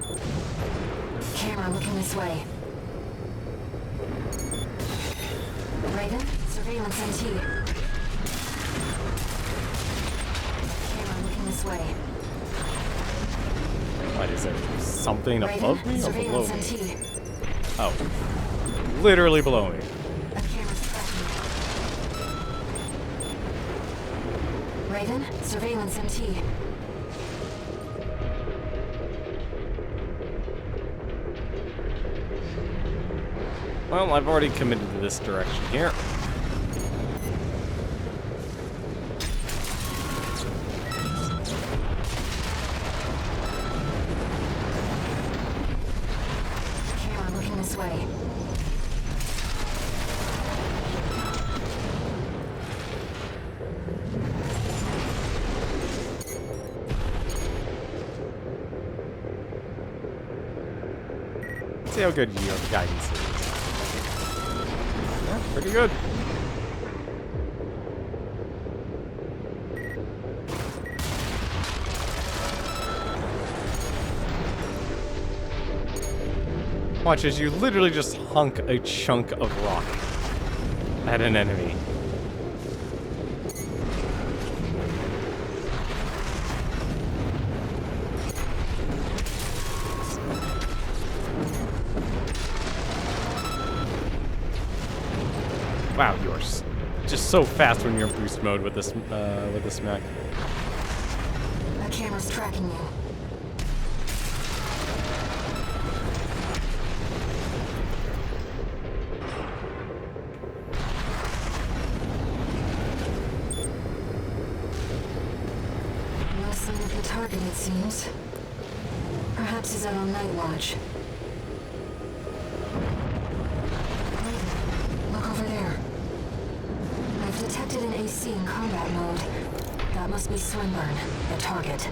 camera looking this way. Raven, surveillance MT. Camera looking this way. What is there? Something Raven, above me or below surveillance me? MT. Oh. Literally below me. A camera's tracking you. Raven, surveillance MT. Well, I've already committed to this direction here. Camera looking this way. See how good your guidance is. Yeah, pretty good. Watch as you literally just hunk a chunk of rock at an enemy. Wow, you're just so fast when you're in boost mode with this mech. A camera's tracking you. No sign of the target, it seems. Perhaps he's out on night watch. Raven, look over there. I've detected an AC in combat mode. That must be Swinburne, the target.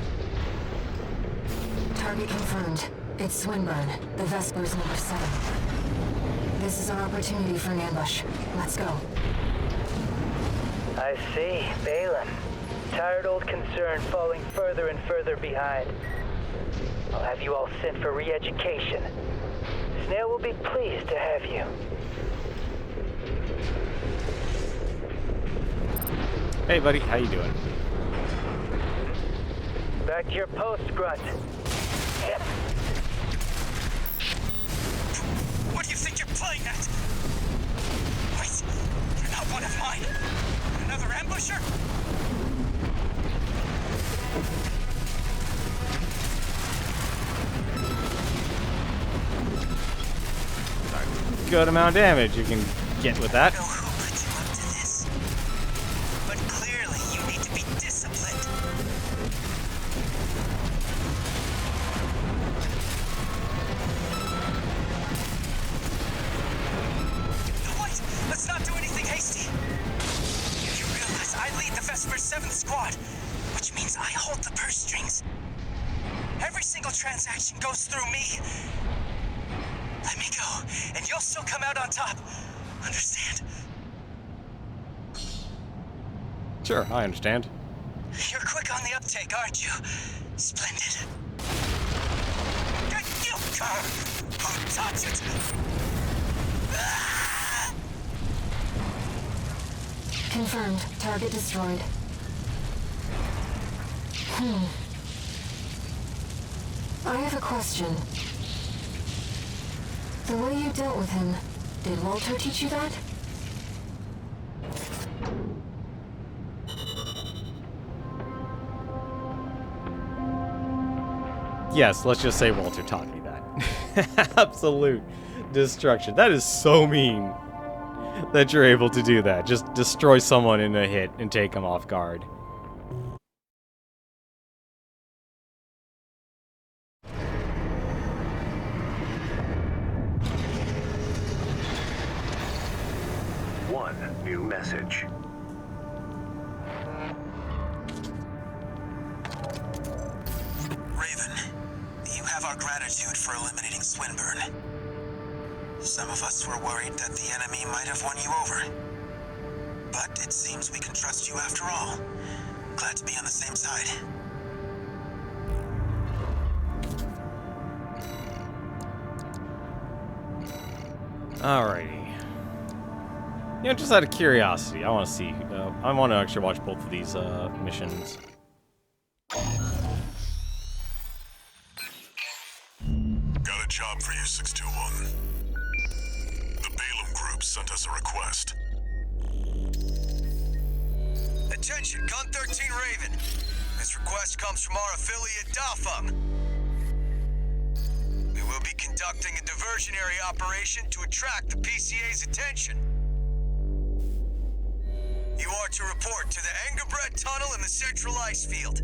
Target confirmed. It's Swinburne, the Vespers number 7. This is our opportunity for an ambush. Let's go. I see. Balaam. Tired old concern falling further and further behind. I'll have you all sent for re-education. Snail will be pleased to have you. Hey, buddy, how you doing? Back to your post, Grunt. Yep. What do you think you're playing at? Wait, you're not one of mine. Another ambusher? Good amount of damage you can get with that. I don't know who put you up to this, but clearly you need to be disciplined. No, wait, let's not do anything hasty. You realize I lead the Vesper 7th Squad, which means I hold the purse strings. Every single transaction goes through me. Let me go, and you'll still come out on top. Understand? Sure, I understand. You're quick on the uptake, aren't you? Splendid. You who taught you to... Ah! Confirmed. Target destroyed. I have a question. The way you dealt with him, did Walter teach you that? Yes, let's just say Walter taught me that. Absolute destruction. That is so mean that you're able to do that. Just destroy someone in a hit and take them off guard. New message. Raven, you have our gratitude for eliminating Swinburne. Some of us were worried that the enemy might have won you over. But it seems we can trust you after all. Glad to be on the same side. Alrighty. You know, just out of curiosity, I want to see. I want to actually watch both of these missions. Got a job for you, 621. The Balaam Group sent us a request. Attention, Gun 13 Raven. This request comes from our affiliate Dafeng. We will be conducting a diversionary operation to attract the PCA's attention. You are to report to the Engelbrecht Tunnel in the Central Ice Field.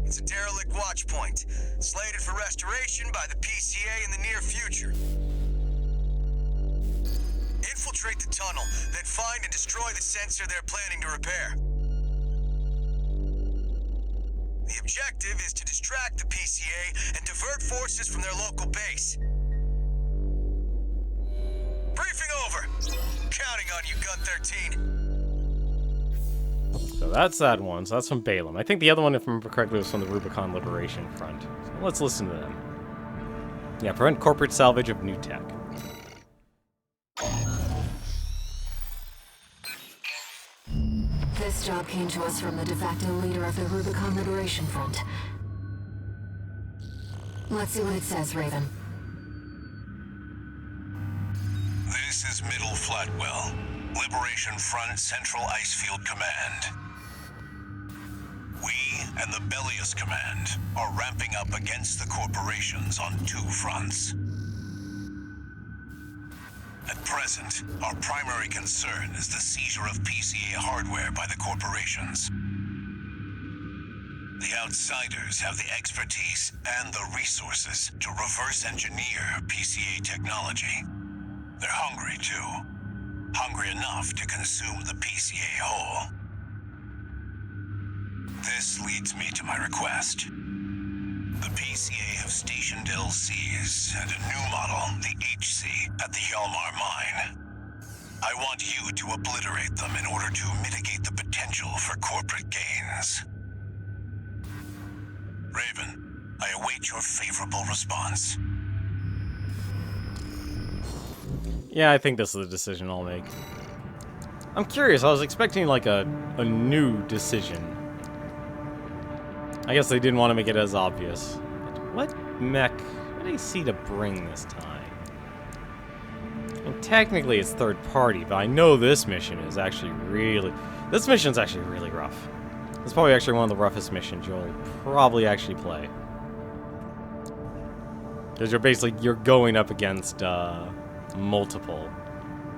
It's a derelict watch point, slated for restoration by the PCA in the near future. Infiltrate the tunnel, then find and destroy the sensor they're planning to repair. The objective is to distract the PCA and divert forces from their local base. Briefing over. Counting on you, Gun 13. So that's that one. So that's from Balaam. I think the other one, if I remember correctly, was from the Rubicon Liberation Front. So let's listen to them. Yeah, prevent corporate salvage of new tech. This job came to us from the de facto leader of the Rubicon Liberation Front. Let's see what it says, Raven. This is Middle Flatwell, Liberation Front Central Icefield Command. We and the Bellius Command are ramping up against the corporations on two fronts. At present, our primary concern is the seizure of PCA hardware by the corporations. The outsiders have the expertise and the resources to reverse engineer PCA technology. They're hungry, too. Hungry enough to consume the PCA whole. This leads me to my request. The PCA have stationed LCs and a new model, the HC, at the Hjalmar mine. I want you to obliterate them in order to mitigate the potential for corporate gains. Raven, I await your favorable response. Yeah, I think this is the decision I'll make. I'm curious. I was expecting like a new decision. I guess they didn't want to make it as obvious. But what mech would they see to bring this time? And technically it's third party, but I know this mission is actually really... This mission's actually really rough. It's probably actually one of the roughest missions you'll probably actually play. Because you're going up against multiple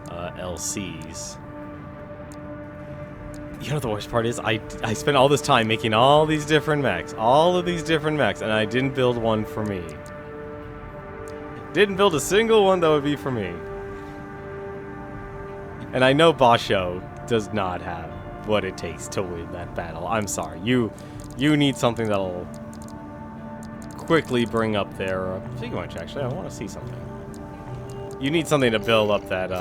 LCs. You know the worst part is, I spent all this time making all these different mechs, and I didn't build one for me. Didn't build a single one that would be for me. And I know Basho does not have what it takes to win that battle. I'm sorry. You need something that'll quickly bring up their... Sequence, actually, I want to see something. You need something to build up that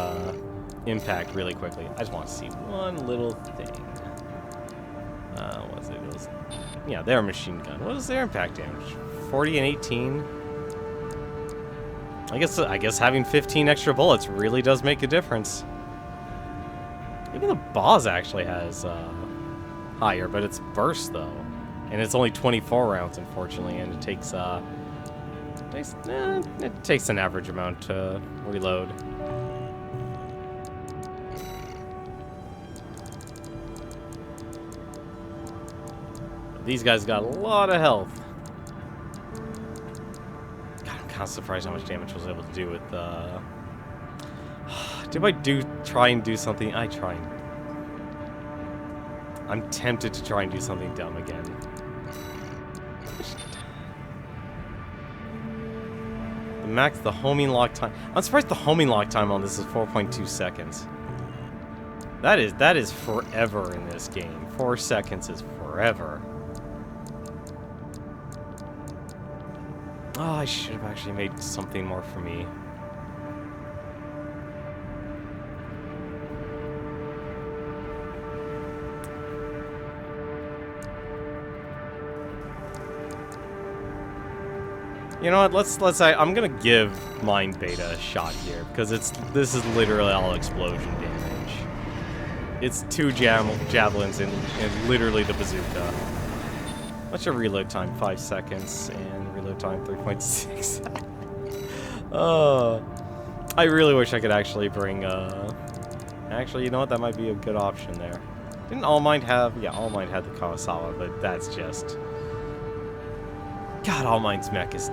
impact really quickly. I just want to see one little thing. What is it? Yeah, their machine gun. What is their impact damage? 40 and 18? I guess having 15 extra bullets really does make a difference. Even the boss actually has higher, but it's burst though. And it's only 24 rounds, unfortunately, and it takes it takes an average amount to reload. These guys got a lot of health. God, I'm kind of surprised how much damage I was able to do with did I try and do something? I'm tempted to try and do something dumb again. The homing lock time. I'm surprised the homing lock time on this is 4.2 seconds. That is forever in this game. 4 seconds is forever. Oh, I should have actually made something more for me. You know what? I'm gonna give Mind Beta a shot here because this is literally all explosion damage. It's 2 javelins and literally the bazooka. What's your reload time? 5 seconds and reload time 3.6. I really wish I could actually bring. Actually, you know what? That might be a good option there. Didn't All Might have? Yeah, All Might had the Kawasawa, but that's just. God, All Might's mech is.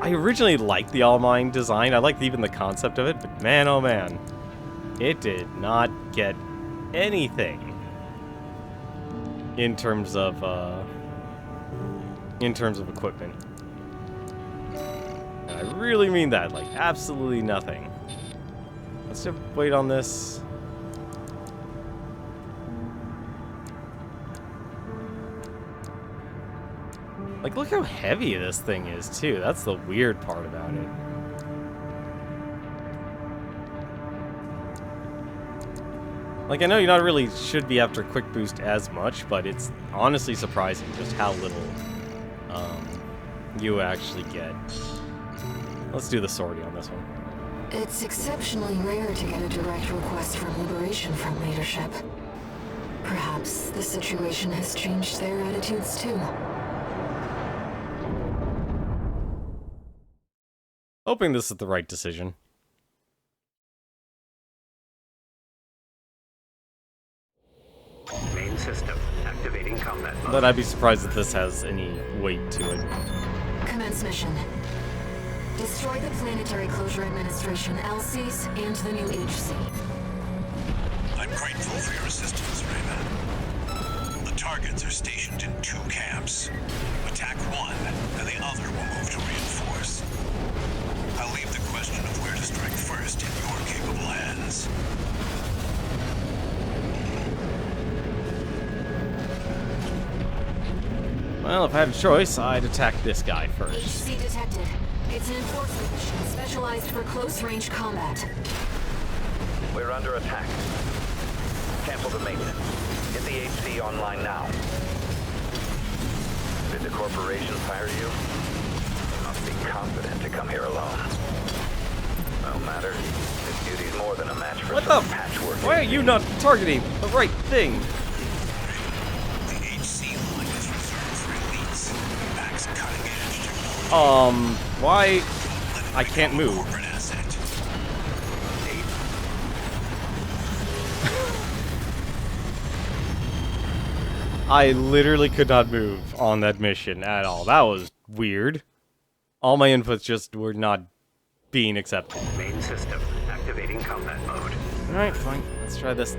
I originally liked the All Might design. I liked even the concept of it, but man, oh man, it did not get anything in terms of equipment. And I really mean that, like absolutely nothing. Let's just wait on this. Like, look how heavy this thing is, too. That's the weird part about it. Like, I know you not really should be after Quick Boost as much, but it's honestly surprising just how little you actually get. Let's do the sortie on this one. It's exceptionally rare to get a direct request from Liberation Front leadership. Perhaps the situation has changed their attitudes, too. Hoping this is the right decision. Main system activating combat mode. But I'd be surprised if this has any weight to it. Commence mission. Destroy the Planetary Closure Administration LCs and the new HC. I'm grateful for your assistance, Raven. The targets are stationed in 2 camps. Attack one, and the other will move to reinforce. I'll leave the question of where to strike first in your capable hands. Well, if I had a choice, I'd attack this guy first. HC detected. It's an enforcement mission specialized for close-range combat. We're under attack. Cancel the maintenance. Get the HC online now. Did the corporation fire you? You must be confident to come here alone. No matter. This duty's more than a match for some patchwork. Why are you not targeting the right thing? The HC line is reserved for elites. Max cutting-edge technology. Why? I can't move. Corporate asset. I literally could not move on that mission at all. That was weird. All my inputs just were not being accepted. Main system activating combat mode. Alright, fine. Let's try this.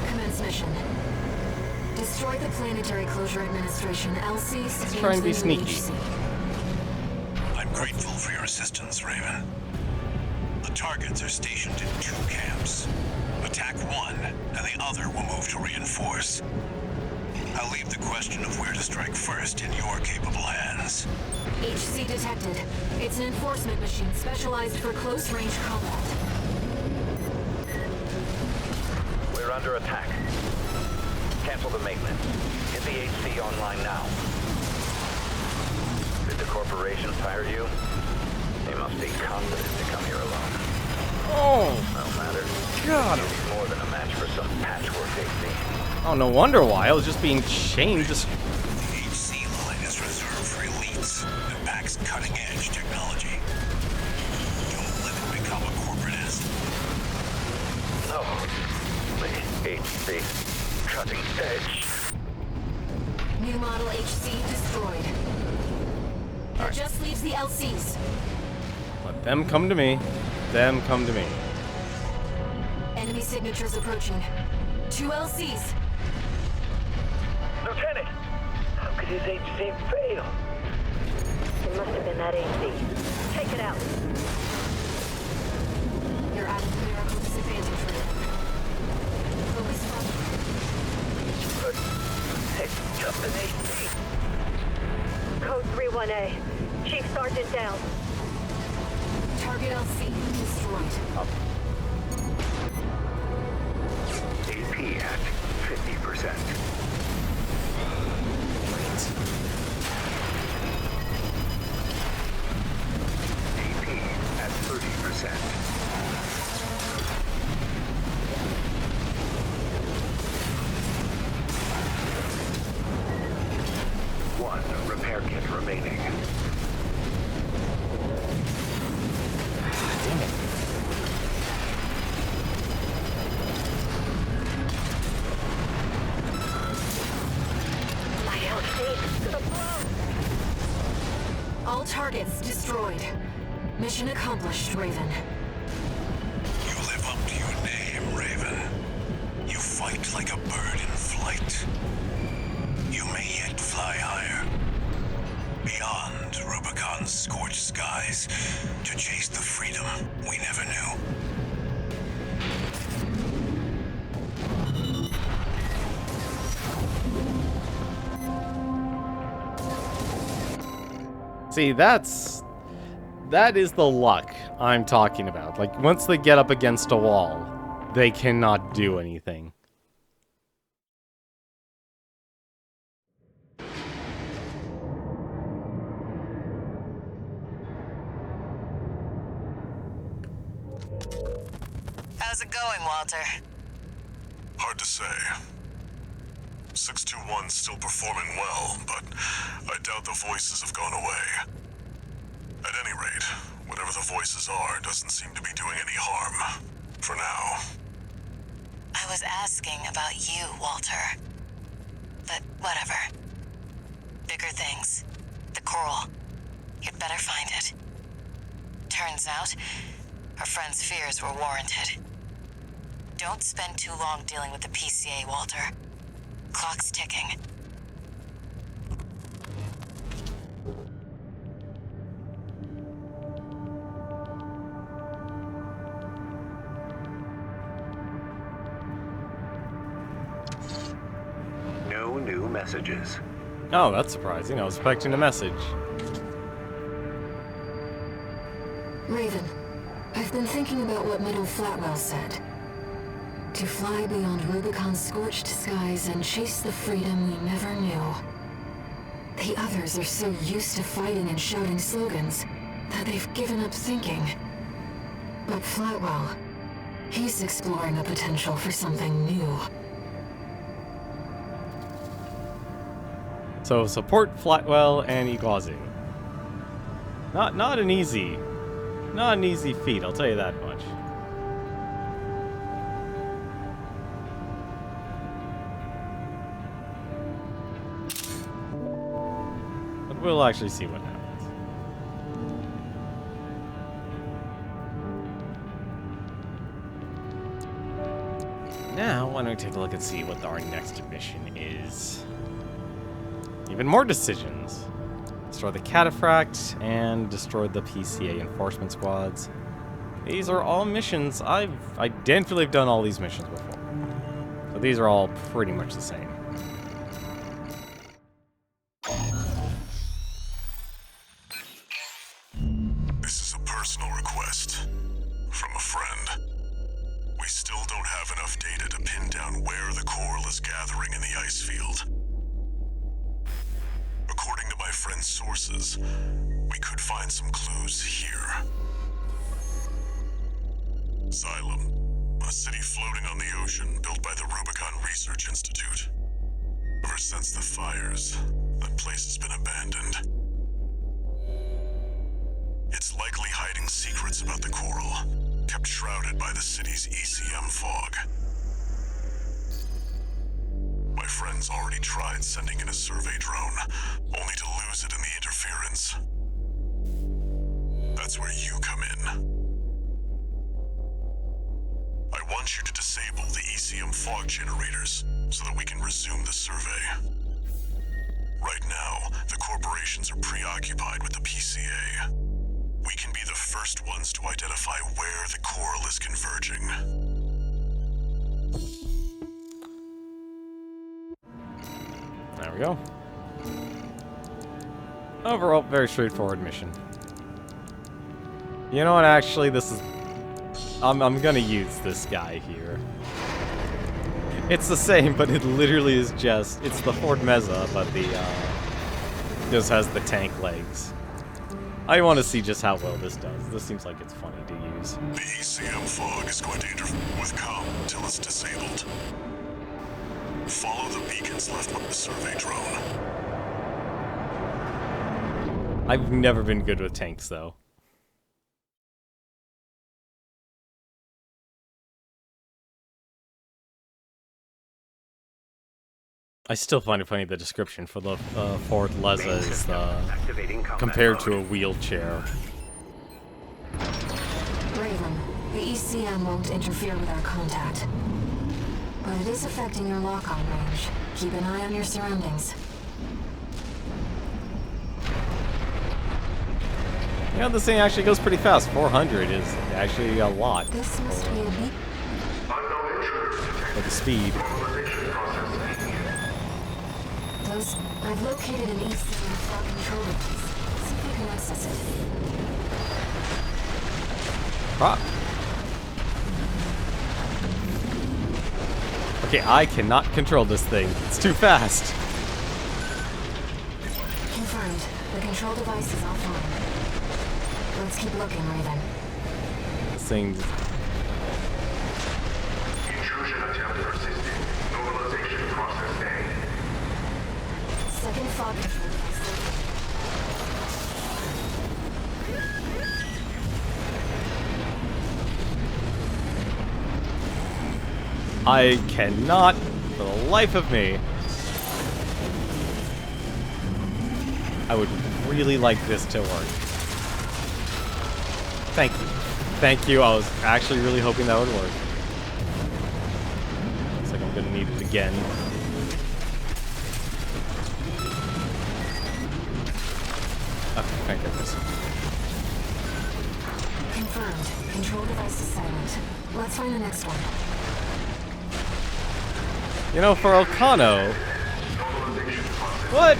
Commence mission. Destroy the Planetary Closure Administration LCs. Let's try and be sneaky. I'm grateful for your assistance, Raven. The targets are stationed in 2 camps. Attack one, and the other will move to reinforce. I'll leave the question of where to strike first in your capable hands. HC detected. It's an enforcement machine specialized for close-range combat. We're under attack. Cancel the maintenance. Get the HC online now. Did the corporation fire you? You must be confident to come here alone. Oh, No matter. God. It's more than a match for some patchwork HC. Oh, no wonder why. I was just being shamed. Just The HC line is reserved for elites and packs cutting-edge technology. Don't let it become a corporate asset. No. The HC. Cutting edge. New model HC destroyed. That just leaves the LCs. let them come to me. Them come to me. Enemy signatures approaching. 2 LCs. Lieutenant! How could his HC fail? It must have been that AC. Take it out. You're at a numerical disadvantage right now. Focus on. It's just an HC. Code 31A. Chief Sergeant down. Target LC destroyed. AP at 50%. targets destroyed. Mission accomplished, Raven. You live up to your name, Raven. You fight like a bird in flight. You may yet fly higher. Beyond Rubicon's scorched skies, to chase the freedom we never knew. See, that is the luck I'm talking about. Like, once they get up against a wall, they cannot do anything. How's it going, Walter? Hard to say. 621's still performing well, but I doubt the voices have gone away. At any rate, whatever the voices are doesn't seem to be doing any harm. For now. I was asking about you, Walter. But whatever. Bigger things. The coral. You'd better find it. Turns out, our friend's fears were warranted. Don't spend too long dealing with the PCA, Walter. Clock's ticking. No new messages. Oh, that's surprising. I was expecting a message. Raven, I've been thinking about what Middle Flatwell said. To fly beyond Rubicon's scorched skies and chase the freedom we never knew. The others are so used to fighting and shouting slogans that they've given up thinking. But Flatwell, he's exploring the potential for something new. So support Flatwell and Iguazu. Not an easy feat, I'll tell you that much. But we'll actually see what happens. Now, why don't we take a look and see what our next mission is. Even more decisions. Destroy the Cataphract and destroy the PCA enforcement squads. These are all missions. I don't feel I've done all these missions before. So these are all pretty much the same. This is a personal request from a friend. We still don't have enough data to pin down where the coral is gathering in the ice field. According to my friend's sources, we could find some clues here. Xylem, a city floating on the ocean built by the Rubicon Research Institute. Ever since the fires, that place has been abandoned. It's likely hiding secrets about the coral, kept shrouded by the city's ECM fog. My friend's already tried sending in a survey drone, only to lose it in the interference. That's where you come in. I want you to disable the ECM fog generators so that we can resume the survey. Right now, the corporations are preoccupied with the PCA. We can be the first ones to identify where the coral is converging. There we go. Overall, very straightforward mission. You know what, actually, this is... I'm gonna use this guy here. It's the same, but it literally is just... It's the Ford Meza, but the, just has the tank legs. I want to see just how well this does. This seems like it's funny to use. The ECM fog is going to interfere with comm until it's disabled. Follow the beacons left by the survey drone. I've never been good with tanks, though. I still find it funny the description for the Ford Leza is Activating combat compared mode. to a wheelchair. Raven, the ECM won't interfere with our contact. But it is affecting your lock-on range. Keep an eye on your surroundings. You know, this thing actually goes pretty fast. 400 is actually a lot This must be a beat. for the speed. I've located an ECM fog control device. See if you can access it. Okay, I cannot control this thing. It's too fast. Confirmed. The control device is offline. Let's keep looking, Raven. This thing. Intrusion attempt persisting. Normalization process A. Second fog control device located. I cannot, for the life of me. I would really like this to work. Thank you. Thank you. I was actually really hoping that would work. Looks like I'm gonna need it again. Okay, thank goodness. Confirmed. Control device is silent. Let's find the next one. You know, for Elcano... What?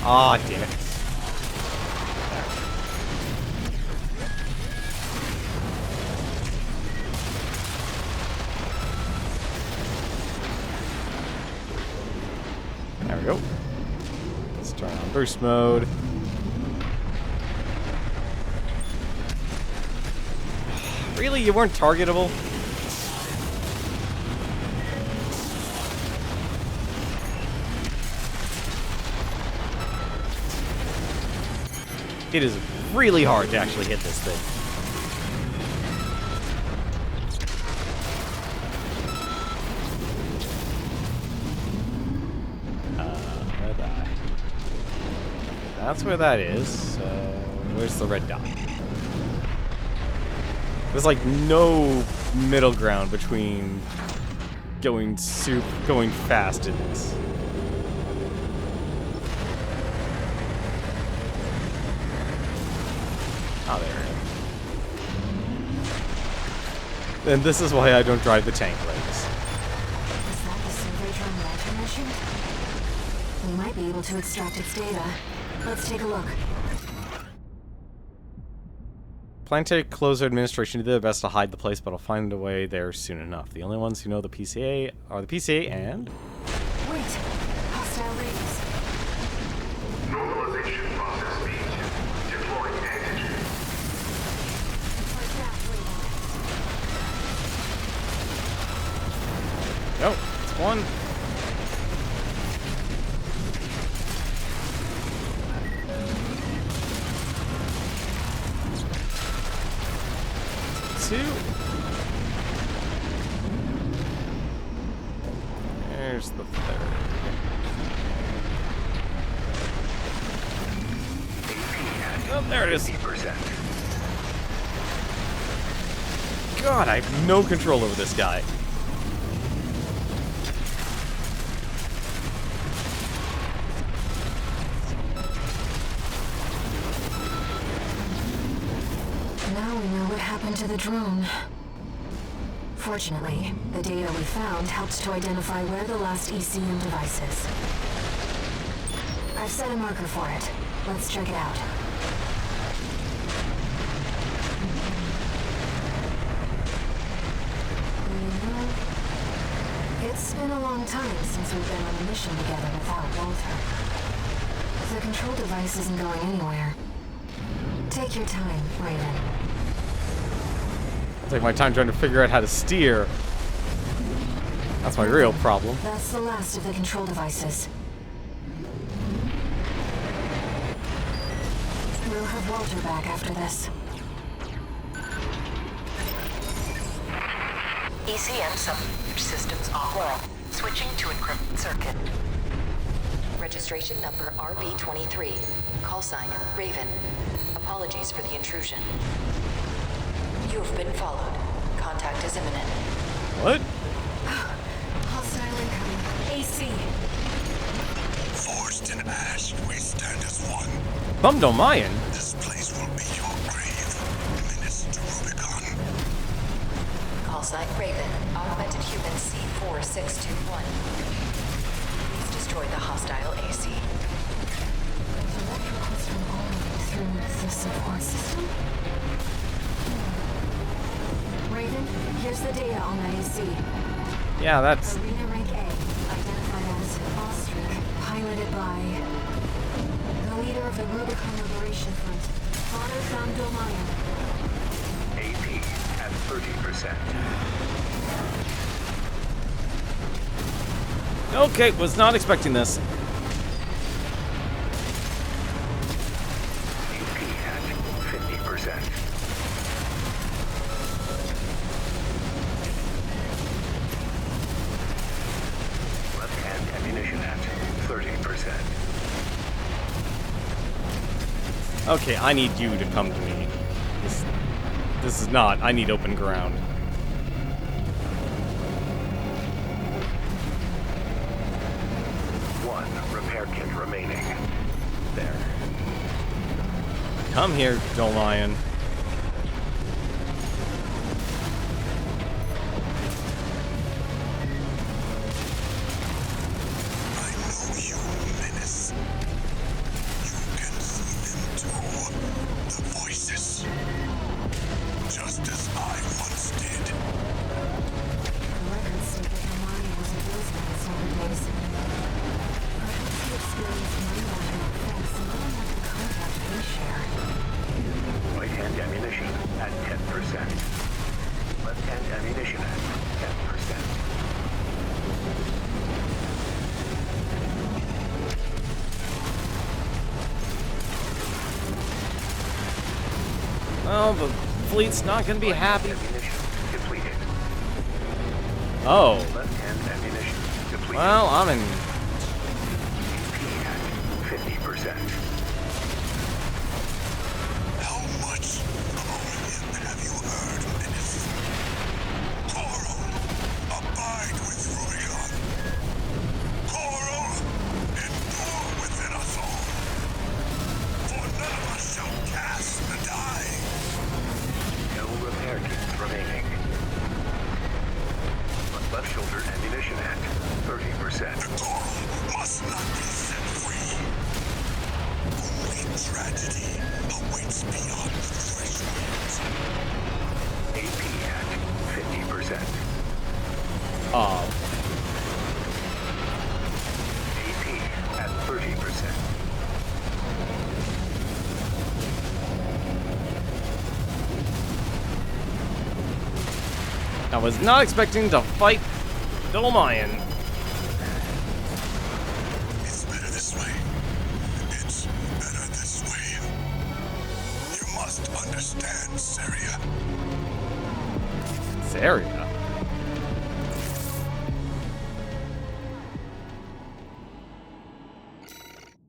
Aw, damn it. There we go. Let's turn on burst mode. Really? You weren't targetable? It is really hard to actually hit this thing. Where'd I? That's where that is. So, where's the red dot? There's like no middle ground between going fast in this. Oh, there it is. And this is why I don't drive the tank legs. Is that the Surveytron Lantern mission? We might be able to extract its data. Let's take a look. Planetary Closer Administration did their best to hide the place, but I'll find a way there soon enough. The only ones who know the PCA are the PCA and... Wait! Hostile radius. Normalization process B. Deploying antigen. Like that, Raven. Nope, it's one. Two. There's the third. Oh, there it is. 50%. God, I have no control over this guy. Now we know what happened to the drone. Fortunately, the data we found helped to identify where the last ECM device is. I've set a marker for it. Let's check it out. It's been a long time since we've been on a mission together without Walter. The control device isn't going anywhere. Take your time, Raven. I'll take my time trying to figure out how to steer. That's my real problem. That's the last of the control devices. We'll have Walter back after this. ECM systems offline. Switching to encrypted circuit. Registration number RB23. Call sign Raven. Apologies for the intrusion. You have been followed. Contact is imminent. What? Hostile incoming. AC. Forged in ash, we stand as one. Bumdo Mayan? This place will be your grave. Menace to Rubicon. Call sign Raven. Augmented human C4621. Please destroy the hostile AC. Electrical system all the way through the support system? Raven, here's the data on that AC. Yeah, that's... Arena Rank A, identified as Ostrich, piloted by the leader of the Rubicon Liberation Front, Father Famdo Mayan. AP at 30%. Okay, was not expecting this. AP at 50%. Left-hand ammunition at 30%. Okay, I need you to come to me. This is not. I need open ground. One repair kit remaining. There. Come here, Dolion. I know you, Menace. You can see them too. The voices. Just as I once did. The records state that Mayan was a businessman in several days. Perhaps he experienced mind-altering effects and didn't have the contact we share. Right-hand ammunition at 10%. Left-hand ammunition at 10%. Well, the fleet's not gonna be happy. Ammunition depleted. Oh. Left-hand ammunition depleted. Well, I'm in... AP at 50%. How much of him have you heard, Menace? Coral, abide with Rubicon. Coral, endure within us all. For none of us shall cast the die. No repair kits remaining. Left shoulder ammunition at 30%. The Coral must not be set free. Only tragedy awaits beyond the thresholds. AP at 50%. AP at 30%. I was not expecting to fight Dolmayan. It's better this way. It's better this way. You must understand, Saria. Saria?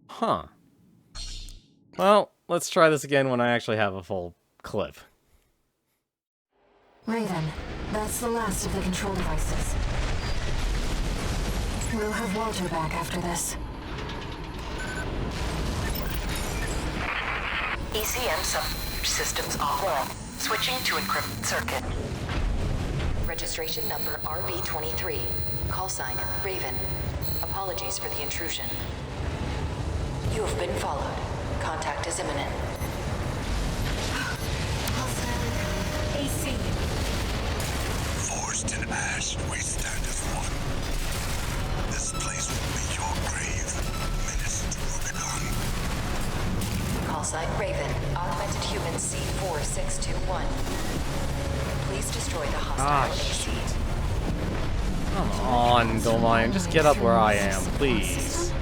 Huh. Well, let's try this again when I actually have a full clip. Raven, that's the last of the control devices. We'll have Walter back after this. ECM systems offline. Switching to encrypted circuit. Registration number RB23. Call sign Raven. Apologies for the intrusion. You have been followed. Contact is imminent. AC. Forged in ash, we stand as one. This place will be your grave. Menace to Rubicon. Call sign Raven. Augmented human C4621. Please destroy the hostile AC. Come on, Dolmayan, just get up where I am, please.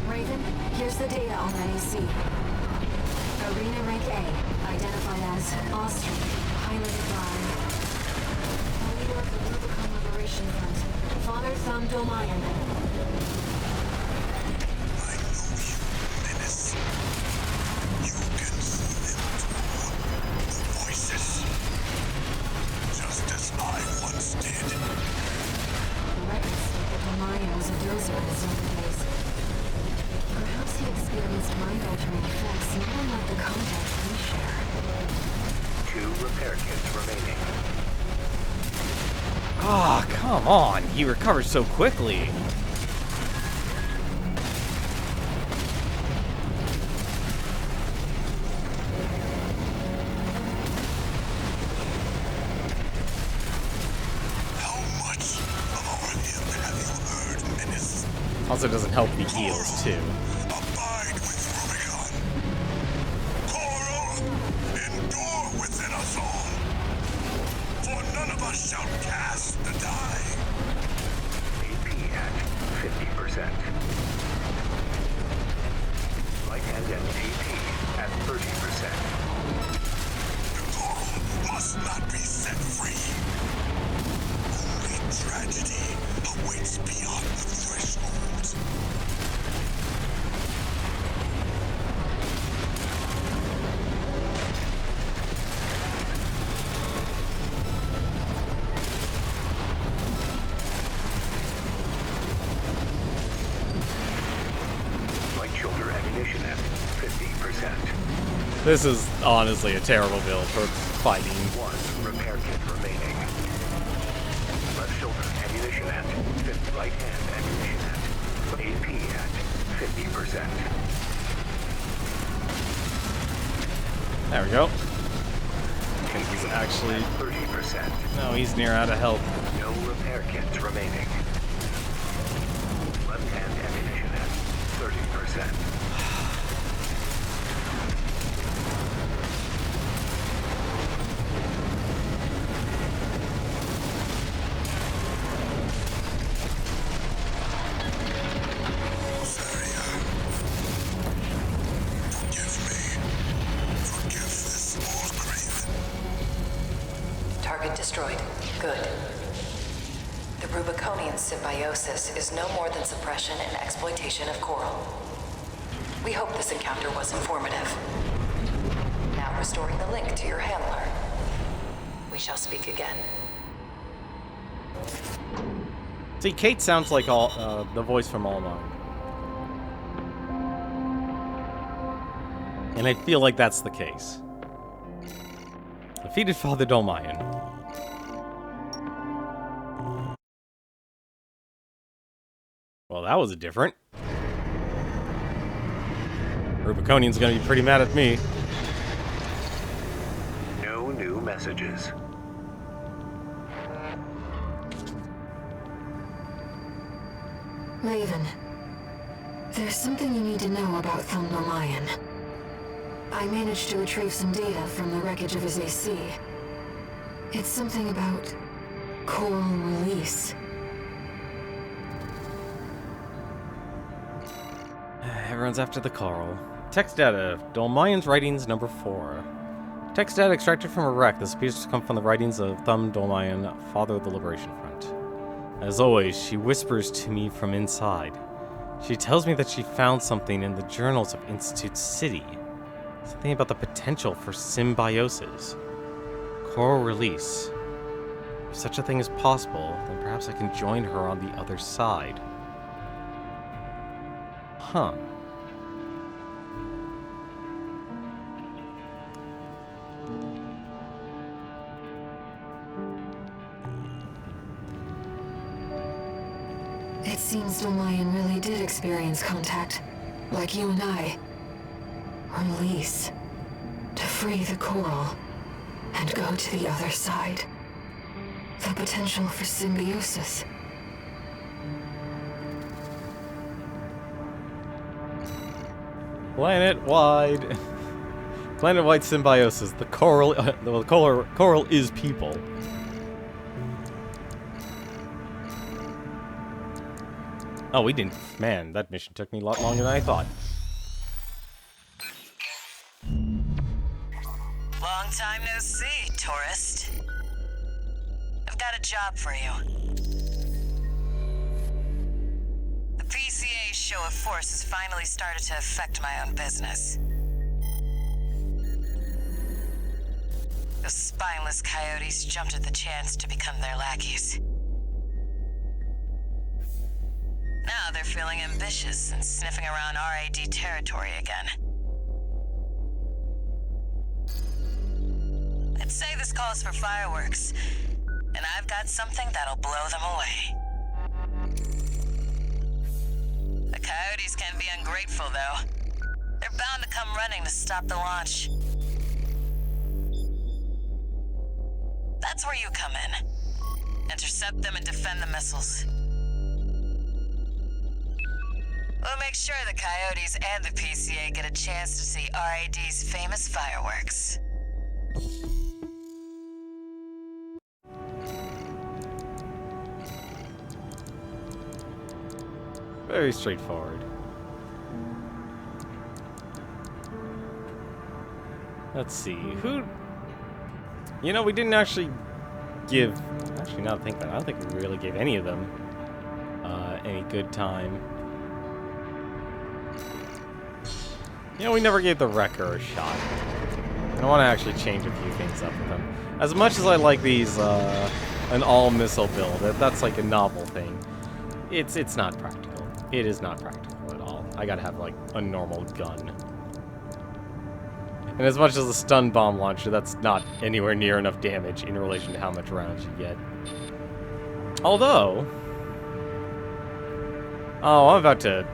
Raven, Here's the data on that AC. Arena rank A, identified as Austrian, piloted by the leader of the Rubicon Liberation Front, Father Thumb Domayan. I know you, Menace. You can see them too. The voices. Just as I once did. The records state that Domayan was a dozer in his younger days. Perhaps he experienced mind-altering effects not unlike the contacts we share. 2 repair kits remaining. Ah, come on. He recovers so quickly. How much of our him have you heard, Menace? Also doesn't help the heals, too. Abide with Rubicon. Coral, endure within us all. For none of us shall cast the die. AP at 50%. Light hand and AP at 30%. The coral must not be set free. Only tragedy awaits beyond the threshold. Light shoulder ammunition at 50%. This is honestly a terrible build for fighting. 1 repair kit remaining. Left shoulder ammunition at 50. Right hand ammunition at AP at 50%. There we go. He's actually- 30%. No, he's near out of health. No repair kits remaining. Left hand ammunition at 30%. Forgive me. Forgive this old craven. Target destroyed. Good. The Rubiconian symbiosis is no more than suppression and exploitation of coral. We hope this encounter was informative. Now restoring the link to your handler. We shall speak again. See, Kate sounds like the voice from All Mine. And I feel like that's the case. Defeated Father Domayan. Well, that was different. Rubiconian's gonna be pretty mad at me. No new messages. Raven, there's something you need to know about Thumb Domayan. I managed to retrieve some data from the wreckage of his AC. It's something about coral release. Everyone's after the coral. Text data. Dolmayan's writings number 4. Text data extracted from a wreck. This appears to come from the writings of Thumb Domayan, Father of the Liberation Front. As always, she whispers to me from inside. She tells me that she found something in the journals of Institute City. Something about the potential for symbiosis. Coral release. If such a thing is possible, then perhaps I can join her on the other side. Huh. It seems Domayan really did experience contact, like you and I. Release. To free the coral, and go to the other side. The potential for symbiosis. Planet-wide. Planet-wide symbiosis. The coral is people. Oh, we didn't. Man, that mission took me a lot longer than I thought. tourist. I've got a job for you. The PCA's show of force has finally started to affect my own business. Those spineless coyotes jumped at the chance to become their lackeys. Now they're feeling ambitious and sniffing around RAD territory again. I'd say this calls for fireworks, and I've got something that'll blow them away. The coyotes can be ungrateful, though. They're bound to come running to stop the launch. That's where you come in. Intercept them and defend the missiles. We'll make sure the coyotes and the PCA get a chance to see RAD's famous fireworks. Very straightforward. Let's see, who... You know, we didn't actually give... Actually, now that I think about it, I don't think we really gave any of them any good time. You know, we never gave the Wrecker a shot. I want to actually change a few things up with them. As much as I like these, an all-missile build, that's like a novel thing. It's not practical. It is not practical at all. I gotta have, like, a normal gun. And as much as a stun bomb launcher, that's not anywhere near enough damage in relation to how much rounds you get. Although... Oh, I'm about to...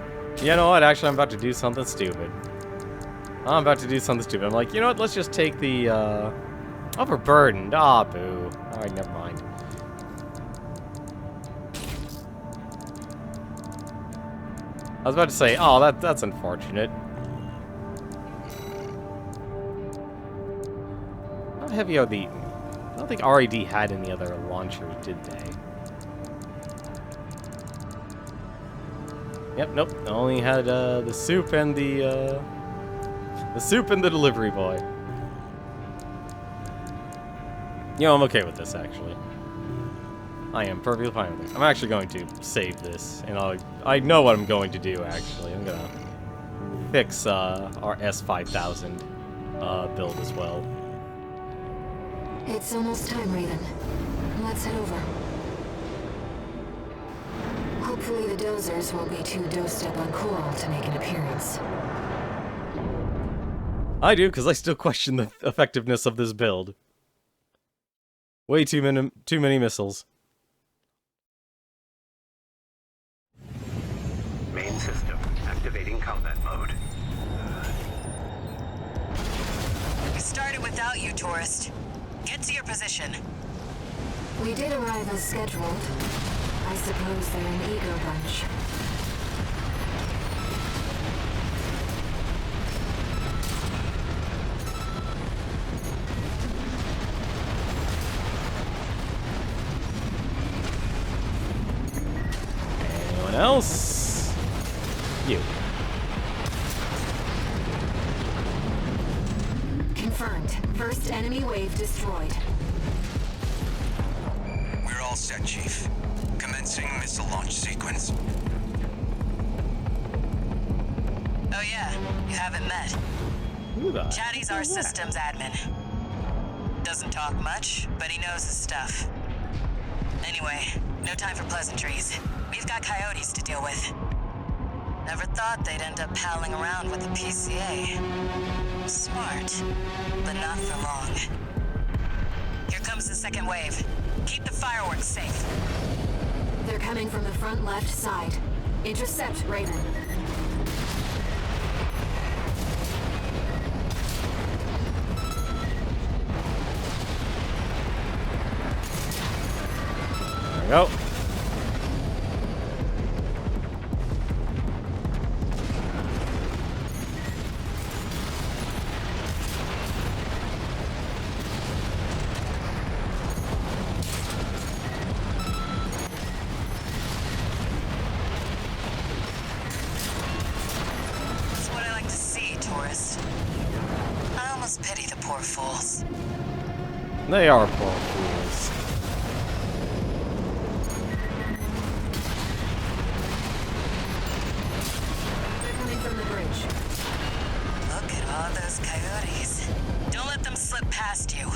You know what? Actually, I'm about to do something stupid. I'm about to do something stupid. I'm like, you know what? Let's just take the, overburdened. Ah, boo. Alright, never mind. I was about to say, oh, that's unfortunate. How heavy are the... I don't think RAD had any other launchers, did they? Yep, nope. They only had, the soup and the soup and the delivery boy. You know, I'm okay with this, actually. I am perfectly fine with this. I'm actually going to save this, and I know what I'm going to do, actually. I'm gonna fix, our S5000, build as well. It's almost time, Raven. Let's head over. Hopefully the dozers won't be too dosed up on coral to make an appearance. I do, because I still question the effectiveness of this build. Way too many missiles. Main system activating combat mode. We started without you, tourist. Get to your position. We did arrive as scheduled. I suppose they're an ego bunch. Anyone else? You. Confirmed. First enemy wave destroyed. We're all set, Chief. Commencing missile launch sequence. Oh yeah, you haven't met. Who the Chatty's our systems admin. Doesn't talk much, but he knows his stuff. Anyway, no time for pleasantries. We've got coyotes to deal with. Never thought they'd end up palling around with the PCA. Smart, but not for long. Here comes the second wave. Keep the fireworks safe. They're coming from the front left side. Intercept, Raven. There we go. That's what I like to see, tourist. I almost pity the poor fools. They are poor fools. They're coming from the bridge. Look at all those coyotes. Don't let them slip past you.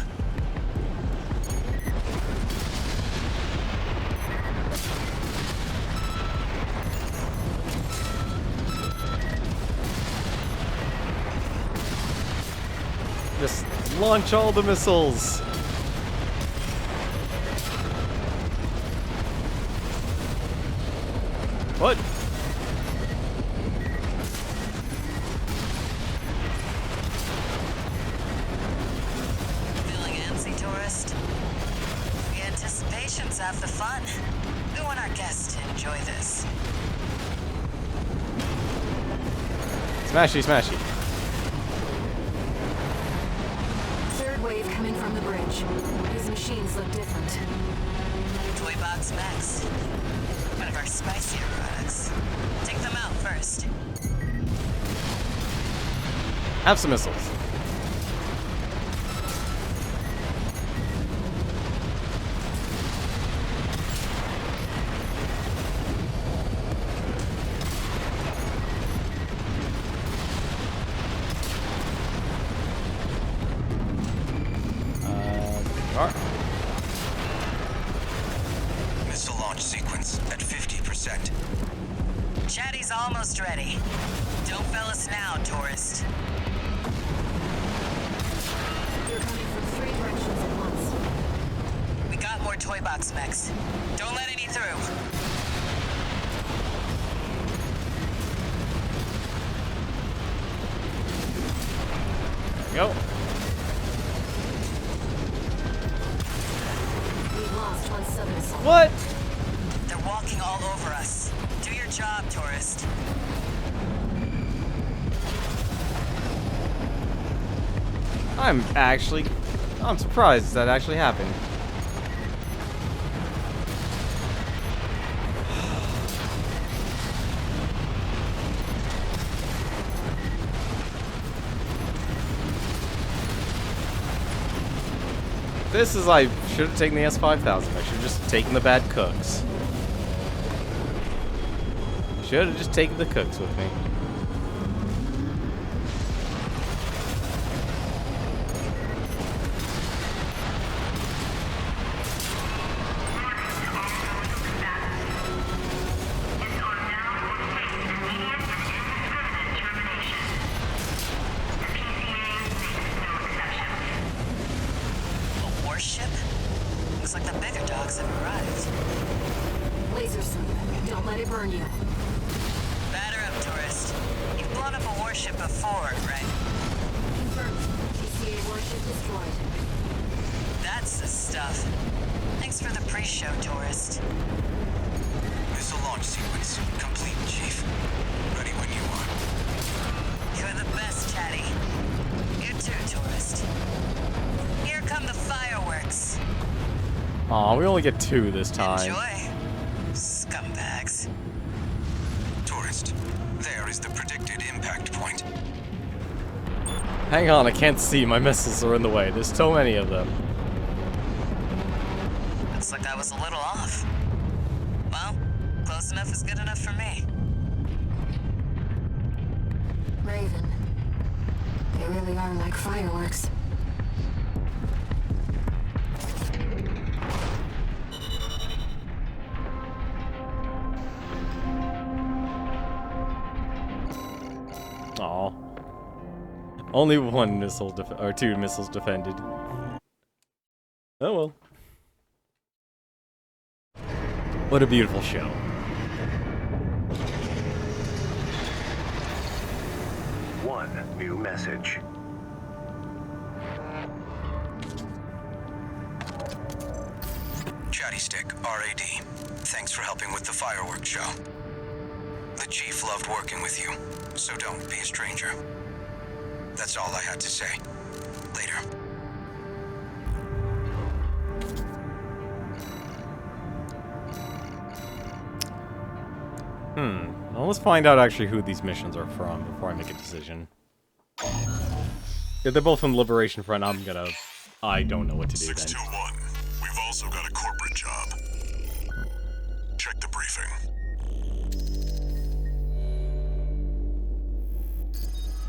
Just launch all the missiles. What? Feeling antsy, tourist? The anticipation's half the fun. We want our guests to enjoy this. Smashy, smashy. Third wave coming from the bridge. These machines look different. Toy Box Max. One of our spicier products. Take them out first. Have some missiles. Missile launch sequence at 50%. Chatty's almost ready. Don't fail us now, tourist. They're coming from 3 directions at once. We got more Toy Box Mechs. Don't let any through. Go. We've lost one sub-missile. What? They're walking all over us. Do your job, tourist. I'm surprised that actually happened. I should have taken the S5000. I should have just taken the bad cooks. Should have just taken the cooks with me. A warship? Looks like the bigger dogs have arrived. Laser sweep. Don't let it burn you. Batter up, tourist. You've blown up a warship before, right? Confirmed. PCA warship destroyed. That's the stuff. Thanks for the pre-show, tourist. Missile launch sequence complete, Chief. Ready when you are. You're the best, Chatty. You too, tourist. Here come the fireworks. Aw, we only get 2 this time. Enjoy, scumbags. Tourist, there is the predicted impact point. Hang on, I can't see. My missiles are in the way. There's so many of them. Looks like I was a little off. Well, close enough is good enough for me. Raven. They really are like fireworks. Aw. Only 1 missile or 2 missiles defended. Oh well. What a beautiful show. One new message. Chatty Stick, RAD. Thanks for helping with the fireworks show. The Chief loved working with you, so don't be a stranger. That's all I had to say. Later. Well, let's find out actually who these missions are from before I make a decision. If they're both from the Liberation Front, I'm gonna I don't know what to do then. 621, we've also got a corporate job. Check the briefing.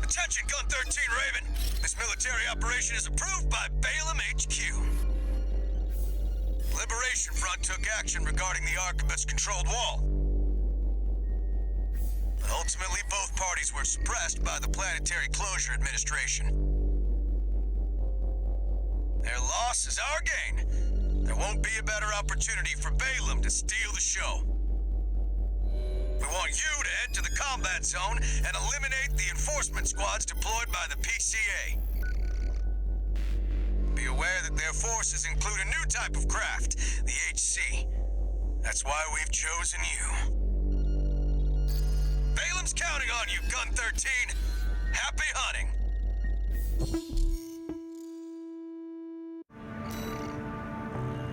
Attention, Gun 13 Raven. This military operation is approved by Balaam HQ. Liberation Front took action regarding the Arquebus-controlled wall. But ultimately, both parties were suppressed by the Planetary Closure Administration. Their loss is our gain. There won't be a better opportunity for Balaam to steal the show. We want you to head to the combat zone and eliminate the enforcement squads deployed by the PCA. Be aware that their forces include a new type of craft, the HC. That's why we've chosen you. Balaam's counting on you, Gun 13. Happy hunting.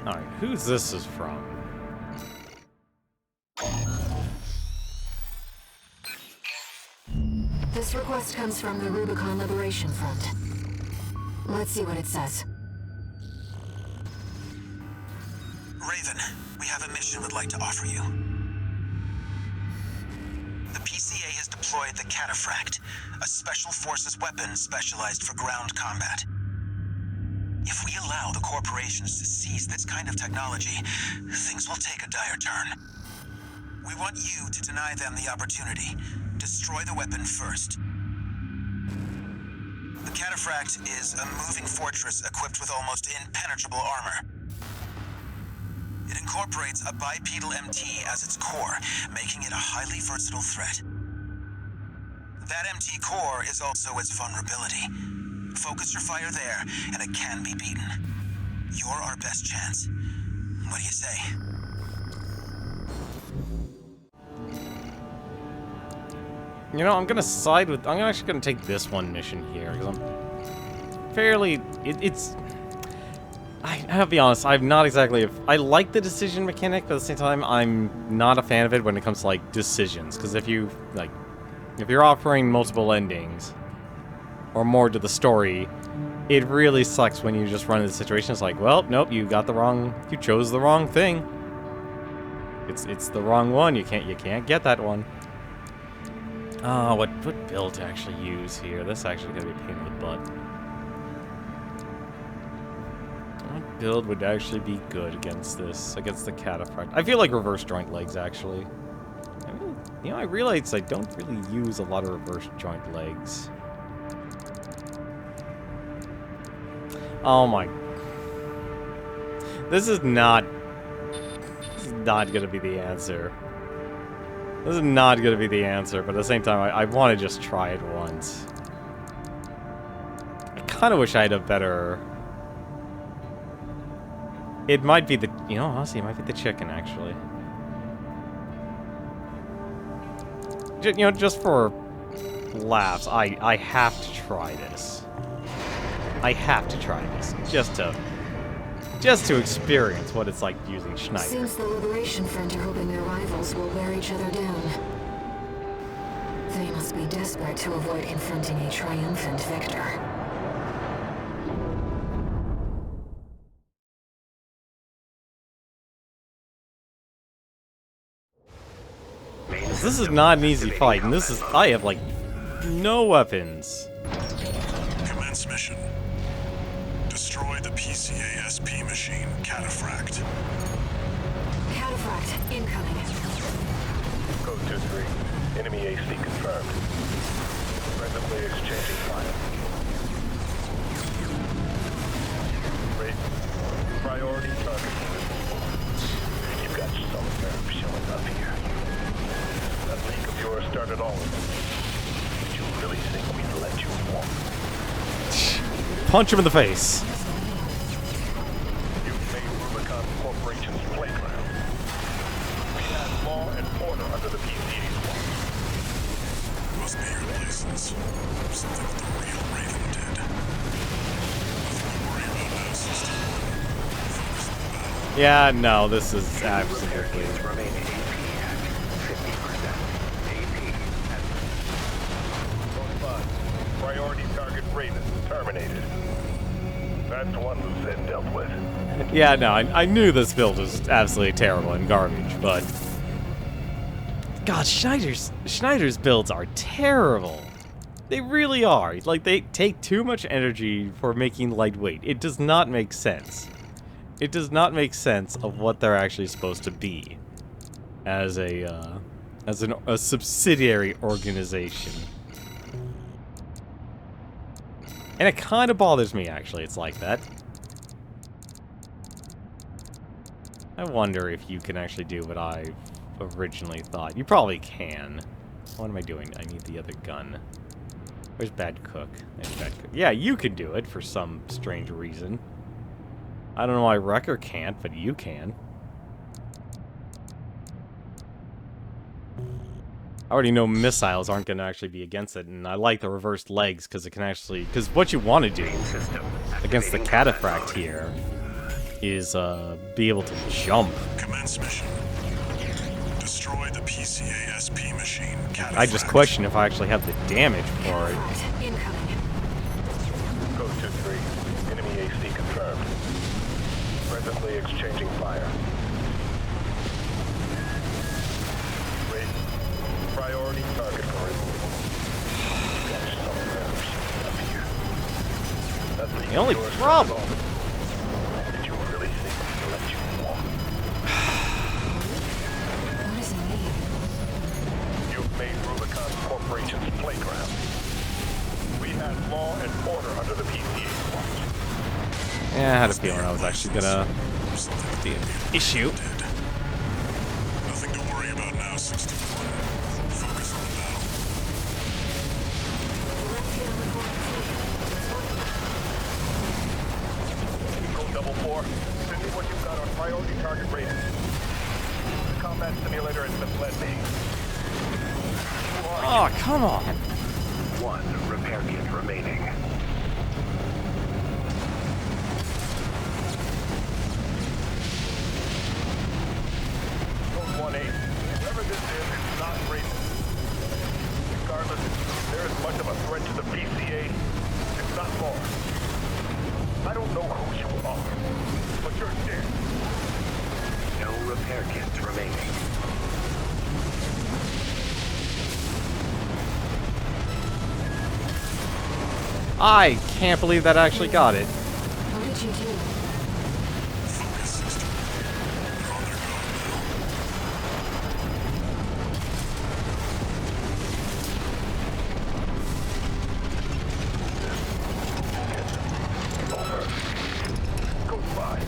Alright, who's this is from? This request comes from the Rubicon Liberation Front. Let's see what it says. Raven, we have a mission we'd like to offer you. The PCA has deployed the Cataphract, a special forces weapon specialized for ground combat. If we allow the corporations to seize this kind of technology, things will take a dire turn. We want you to deny them the opportunity. Destroy the weapon first. The Cataphract is a moving fortress equipped with almost impenetrable armor. It incorporates a bipedal MT as its core, making it a highly versatile threat. That MT core is also its vulnerability. Focus your fire there, and it can be beaten. You're our best chance. What do you say? You know, I'm gonna side with... I'm actually gonna take this one mission here, because I'm fairly... It's... I have to be honest, I'm not exactly... I like the decision mechanic, but at the same time, I'm not a fan of it when it comes to, like, decisions. Because if you, like... If you're offering multiple endings, or more to the story, it really sucks when you just run into situations like, well, nope, you got the wrong... You chose the wrong thing. It's the wrong one. You can't get that one. What build to actually use here? This is actually gonna be a pain in the butt. What build would actually be good against this? Against the Cataphract? I feel like reverse joint legs, actually. I mean, you know, I realize I don't really use a lot of reverse joint legs. Oh my... This is not gonna be the answer. This is not going to be the answer, but at the same time, I want to just try it once. I kind of wish I had a better... It might be the... You know, honestly, it might be the chicken, actually. You know, just for laughs, I have to try this. I have to try this, just to experience what it's like using Schneider. Seems the Liberation Front are hoping their rivals will wear each other down. They must be desperate to avoid confronting a triumphant victor. This is not an easy fight, and this is... I have, like, no weapons. Commence mission. Destroy the PCA SP machine, Cataphract. Cataphract, incoming. Code 2-3. Enemy AC confirmed. Presently exchanging fire. Raven, priority target. You've got some nerve showing up here. That leak of yours started all of it. Did you really think we'd let you walk? Punch him in the face. You've made Rubicon Corporation's playground. We have law and order under the PCA's watch. Must be your license. Something that the real Raven did. Nothing to worry about now, Sister. Focus on the battle. Yeah, no, this is absolutely... Priority target Raven terminated. That's one Yeah, no, I knew this build was absolutely terrible and garbage, but... God, Schneider's builds are terrible. They really are. Like, they take too much energy for making lightweight. It does not make sense. It does not make sense of what they're actually supposed to be as a subsidiary organization. And it kind of bothers me, actually. It's like that. I wonder if you can actually do what I originally thought. You probably can. What am I doing? I need the other gun. Where's Bad Cook? There's Bad Cook. Yeah, you can do it for some strange reason. I don't know why Wrecker can't, but you can. I already know missiles aren't going to actually be against it, and I like the reversed legs because it can actually... Because what you want to do against the cataphract here is be able to jump. Commence mission. Destroy the PCA-SP machine. Cataphract. I just question if I actually have the damage for it. Incoming. Code 2-3. Enemy AC confirmed. Presently exchanging fire. Wait. Priority target for removal. Got some nerves up here. That's The only problem... Did you really think we let you walk? What does it mean? You've made Rubicon Corporation's playground. We had law and order under the PCA's watch. Yeah, I had a feeling I was actually gonna be an issue. Nothing to worry about now, 61. Focus on the battle. Echo 4, send me what you've got on priority target rating. The combat simulator has misled me. Oh, come on. One repair kit remaining. Code 1-8. Whoever this is not racist. Regardless, they're as much of a threat to the PCA, if not more. I don't know who you are, but you're dead. No repair kits remaining. I can't believe that I actually got it. What did you do? Focus, 61. They're on their guard now. Over. Code 5.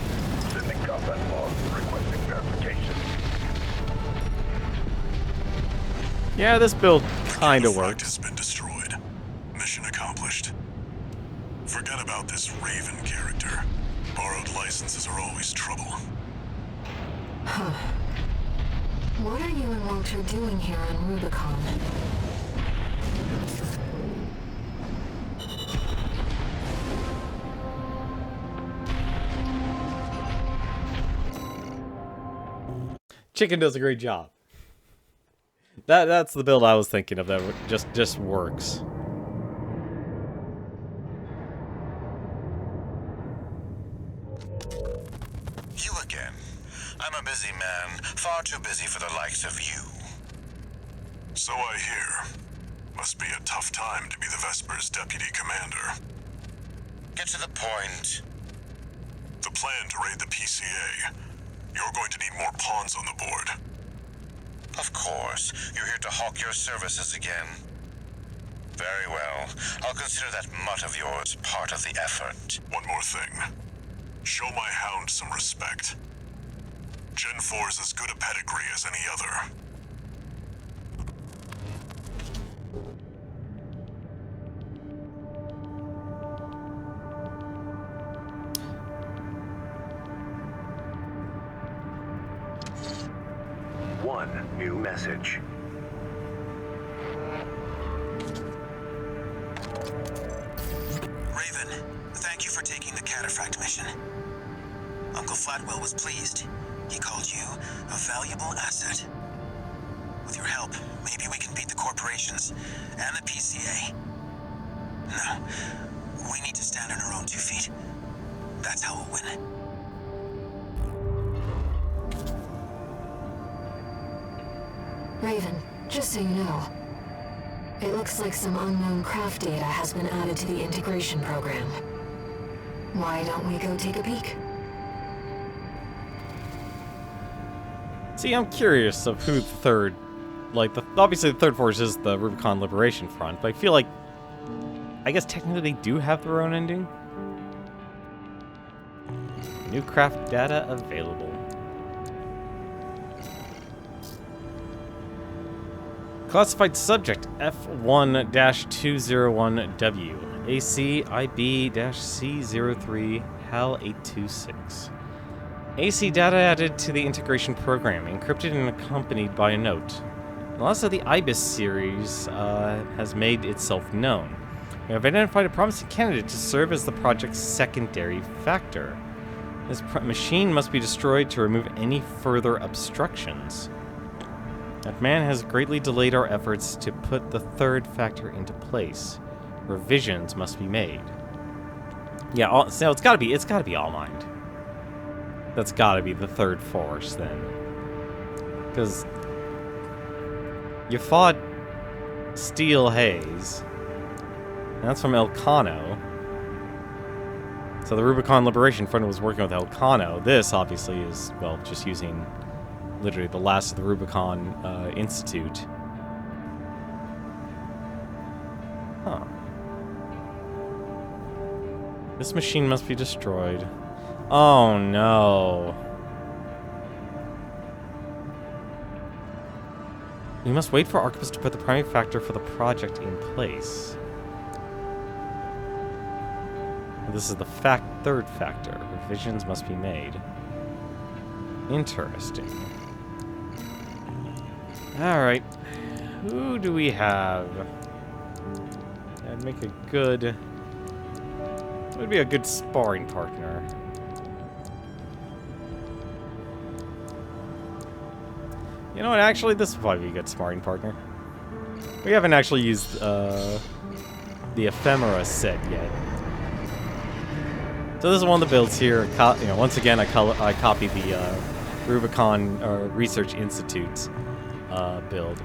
Sending combat log requesting verification. Yeah, this build kinda Cataphract works. has been destroyed. Mission accomplished. Forget about this Raven character. Borrowed licenses are always trouble. What are you and Walter doing here on Rubicon? Chicken does a great job. That's the build I was thinking of that just works. You again. I'm a busy man, far too busy for the likes of you. So I hear. Must be a tough time to be the Vesper's deputy commander. Get to the point. The plan to raid the PCA. You're going to need more pawns on the board. Of course, you're here to hawk your services again. Very well. I'll consider that mutt of yours part of the effort. One more thing. Show my hound some respect. Gen 4 is as good a pedigree as any other. One new message. Raven, thank you for taking the Cataphract mission. Uncle Flatwell was pleased. He called you a valuable asset. With your help, maybe we can beat the corporations and the PCA. No, we need to stand on our own 2 feet. That's how we'll win. Raven, just so you know, it looks like some unknown craft data has been added to the integration program. Why don't we go take a peek? See, I'm curious of who the third, like, obviously the third force is the Rubicon Liberation Front, but I feel like, I guess technically they do have their own ending. New craft data available. Classified subject F1-201W, ACIB-C03, HAL 826. AC data added to the integration program, encrypted and accompanied by a note. The loss of the IBIS series has made itself known. We have identified a promising candidate to serve as the project's secondary factor. This machine must be destroyed to remove any further obstructions. That man has greatly delayed our efforts to put the third factor into place. Revisions must be made. Yeah, so it's gotta be All Mind. That's gotta be the third force, then. Because you fought Steel Haze. And that's from Elcano. So the Rubicon Liberation Front was working with Elcano. This, obviously, is, well, just using literally the last of the Rubicon Institute. Huh. This machine must be destroyed. Oh no. We must wait for Arquebus to put the primary factor for the project in place. This is the third factor. Revisions must be made. Interesting. Alright. Who do we have? That'd make a good... would be a good sparring partner. You know what, actually, this would probably be a good sparring partner. We haven't actually used the Ephemera set yet. So this is one of the builds here. Once again, I copied the Rubicon Research Institute's build.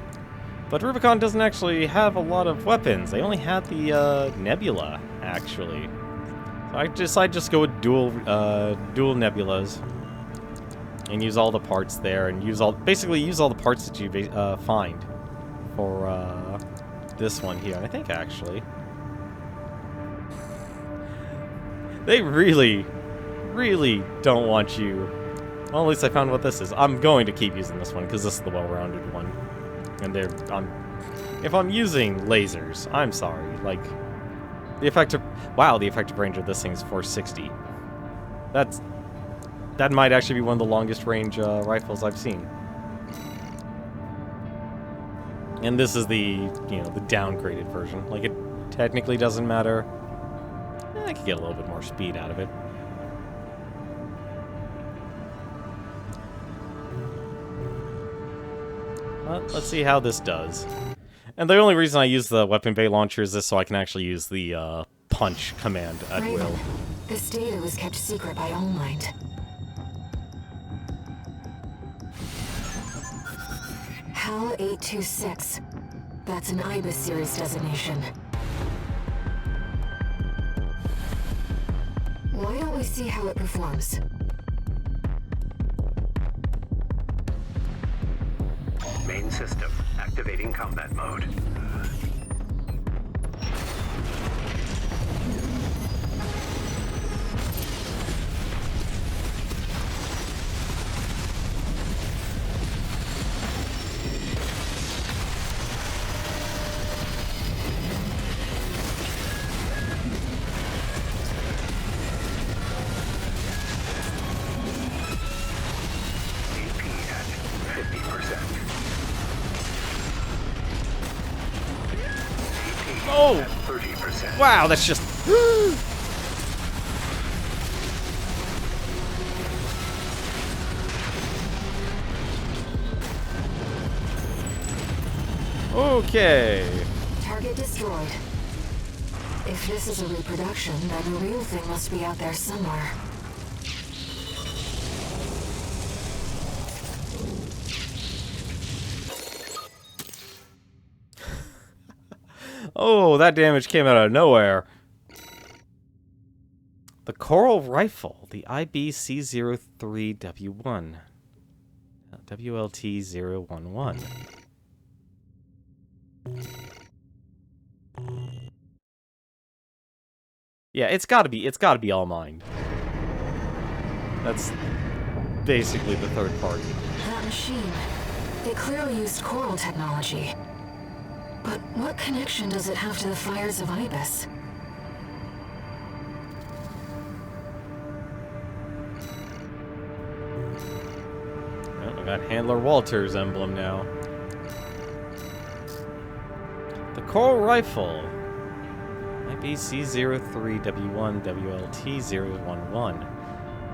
But Rubicon doesn't actually have a lot of weapons. They only had the Nebula, actually. So I just go with dual Nebulas. And use all the parts there, and basically use all the parts that you find for this one here. And I think actually they really, really don't want you. Well, at least I found what this is. I'm going to keep using this one because this is the well-rounded one. And if I'm using lasers, I'm sorry. Like the effective range of this thing is 460. That might actually be one of the longest range rifles I've seen. And this is the downgraded version. Like, it technically doesn't matter. I could get a little bit more speed out of it. But let's see how this does. And the only reason I use the weapon bay launcher is this so I can actually use the punch command at will. This data was kept secret by All Mind. HAL 826. That's an IBIS series designation. Why don't we see how it performs? Main system activating combat mode. Oh! 30%. Wow, that's just... Okay. Target destroyed. If this is a reproduction, then the real thing must be out there somewhere. Oh, that damage came out of nowhere. The Coral Rifle, the IBC-03W1. WLT-011. Yeah, it's gotta be all mined. That's basically the third party. That machine, it clearly used coral technology. But what connection does it have to the fires of Ibis? Well, we got Handler Walter's emblem now. The Coral Rifle. IBC-03W1 WLT-011.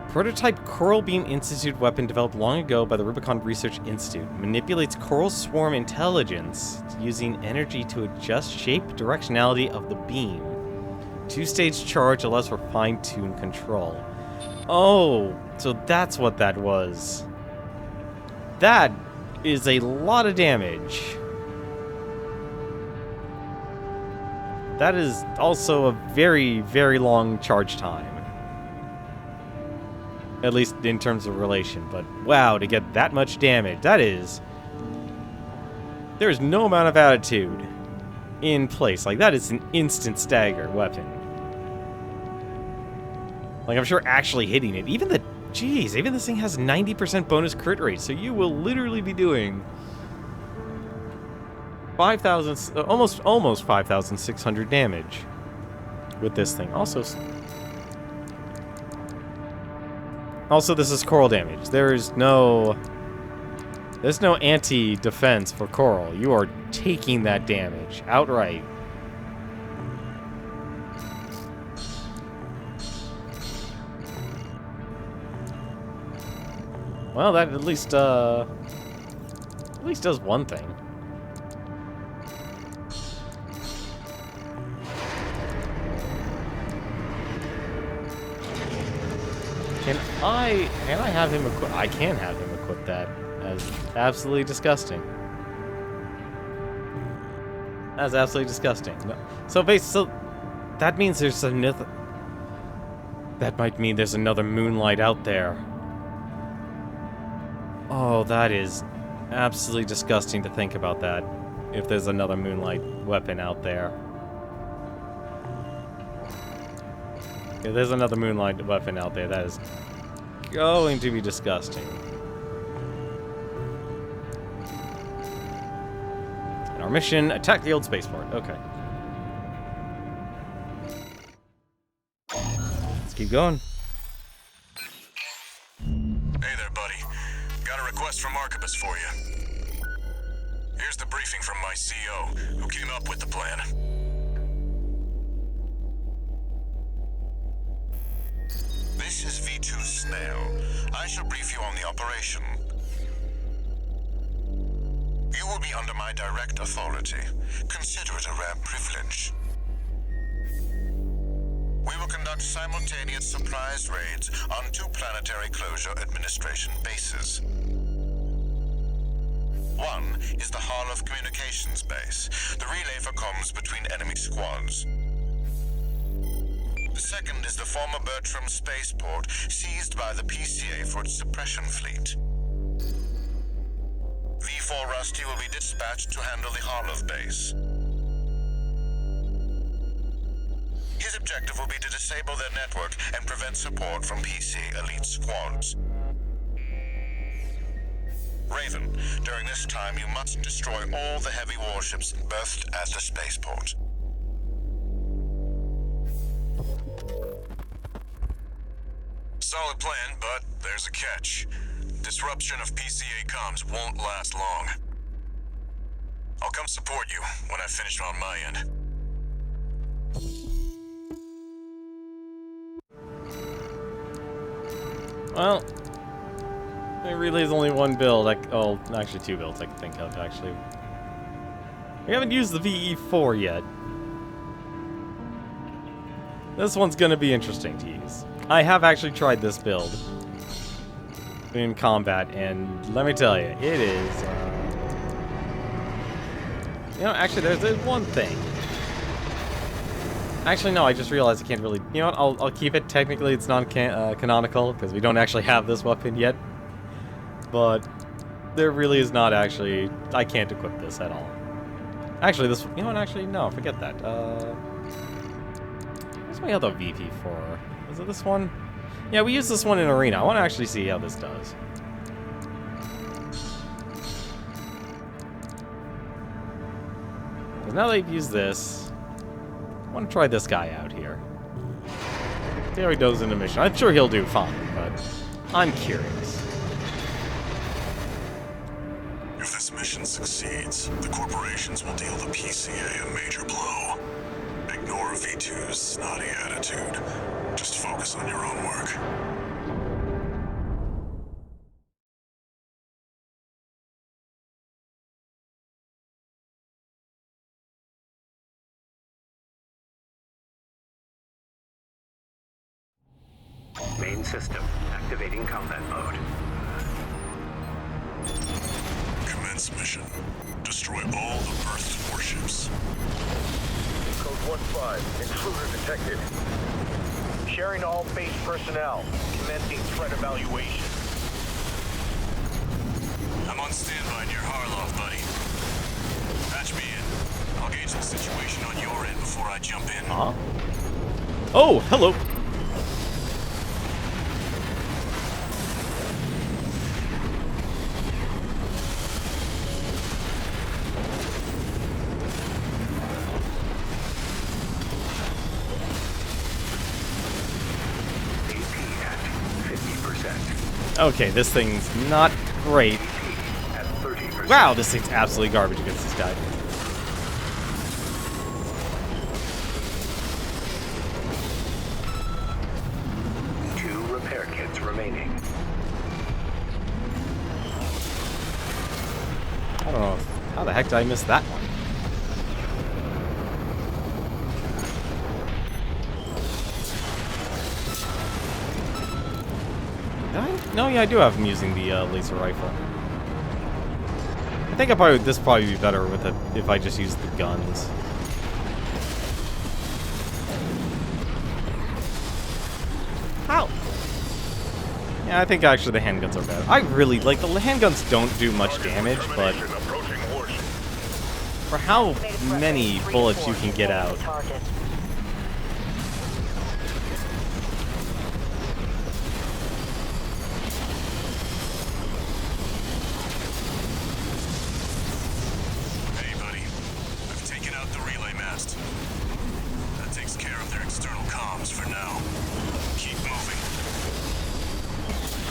Prototype Coral Beam Institute weapon developed long ago by the Rubicon Research Institute. Manipulates coral swarm intelligence using energy to adjust shape directionality of the beam. Two-stage charge allows for fine-tuned control. Oh, so that's what that was. That is a lot of damage. That is also a very, very long charge time. At least in terms of relation, but wow, to get that much damage, that is... There's no amount of attitude in place. Like, that is an instant stagger weapon. Like, I'm sure actually hitting it, even the... Jeez, even this thing has 90% bonus crit rate, so you will literally be doing... 5,000... Almost 5,600 damage with this thing. Also, this is coral damage. There's no anti-defense for coral. You are taking that damage outright. Well, that at least does one thing. Can I have him equip? I can have him equip that. As absolutely disgusting. That's absolutely disgusting. No. So that means there's another. That might mean there's another Moonlight out there. Oh, that is absolutely disgusting to think about that. If there's another Moonlight weapon out there. If there's another Moonlight weapon out there, that is going to be disgusting. And our mission, attack the old spaceport. Okay. Let's keep going. Hey there, buddy. Got a request from Archibus for you. Here's the briefing from my CO, who came up with the plan. This is V2 Snail. I shall brief you on the operation. You will be under my direct authority. Consider it a rare privilege. We will conduct simultaneous surprise raids on 2 planetary closure administration bases. One is the Hall of Communications base, the relay for comms between enemy squads. The second is the former Bertram spaceport, seized by the PCA for its suppression fleet. V4 Rusty will be dispatched to handle the Harlov base. His objective will be to disable their network and prevent support from PCA elite squads. Raven, during this time you must destroy all the heavy warships berthed at the spaceport. Solid plan, but there's a catch. Disruption of PCA comms won't last long. I'll come support you when I've finished on my end. Well, it really is only one build. Oh, actually 2 builds I can think of, actually. We haven't used the VE4 yet. This one's gonna be interesting to use. I have actually tried this build in combat, and let me tell you, it is, you know, actually, there's one thing. Actually, no, I just realized I can't really... You know what, I'll keep it. Technically, it's non-canonical, because we don't actually have this weapon yet. But there really is not actually... I can't equip this at all. Actually, this... You know what, actually, no, forget that. What's my other VP4? Is it this one? Yeah, we use this one in Arena. I want to actually see how this does. Because now that I've used this, I want to try this guy out here. See how he does in the mission. I'm sure he'll do fine, but I'm curious. If this mission succeeds, the corporations will deal the PCA a major blow. Ignore V2's snotty attitude. Just focus on your own work. Main system activating combat mode. Commence mission. Destroy all the berthed warships. Code 1-5, intruder detected. Sharing all base personnel. Commencing threat evaluation. I'm on standby near Harloff, buddy. Patch me in. I'll gauge the situation on your end before I jump in. Huh? Oh, hello. Okay, this thing's not great. Wow, this thing's absolutely garbage against this guy. Two repair kits remaining. I don't know. How the heck did I miss that one? No, yeah, I do have him using the laser rifle. I think this would probably be better with it if I just use the guns. How? Yeah, I think actually the handguns are better. I really like the handguns don't do much damage, but for how many bullets you can get out. That takes care of their external comms for now. Keep moving.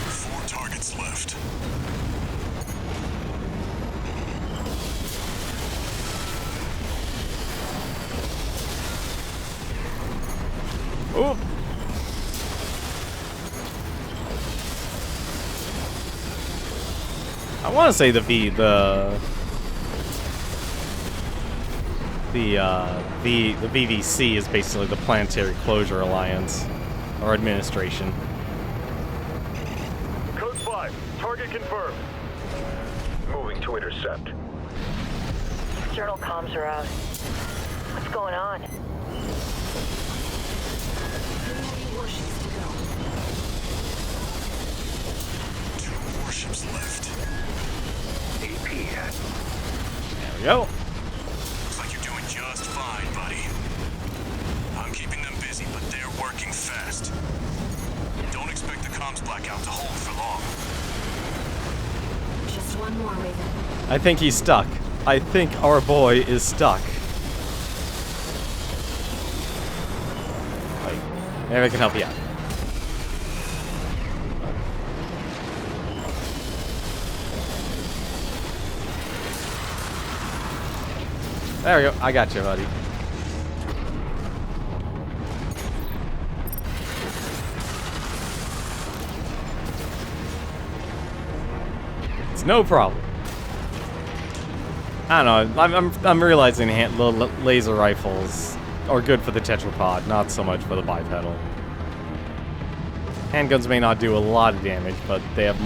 4 targets left. Oh! I want to say the VVC is basically the Planetary Closure Alliance, or administration. Code 5, target confirmed. Moving to intercept. External comms are out. What's going on? Warships to go. 2 warships left. AP at. There we go. Looks like you're doing just fine, buddy. I'm keeping them busy, but they're working fast. Don't expect the comms blackout to hold for long. Just one more, Raven. I think he's stuck. I think our boy is stuck. Like, maybe I can help you out. There we go. I got you, buddy. It's no problem. I don't know. I'm realizing laser rifles are good for the tetrapod, not so much for the bipedal. Handguns may not do a lot of damage, but they have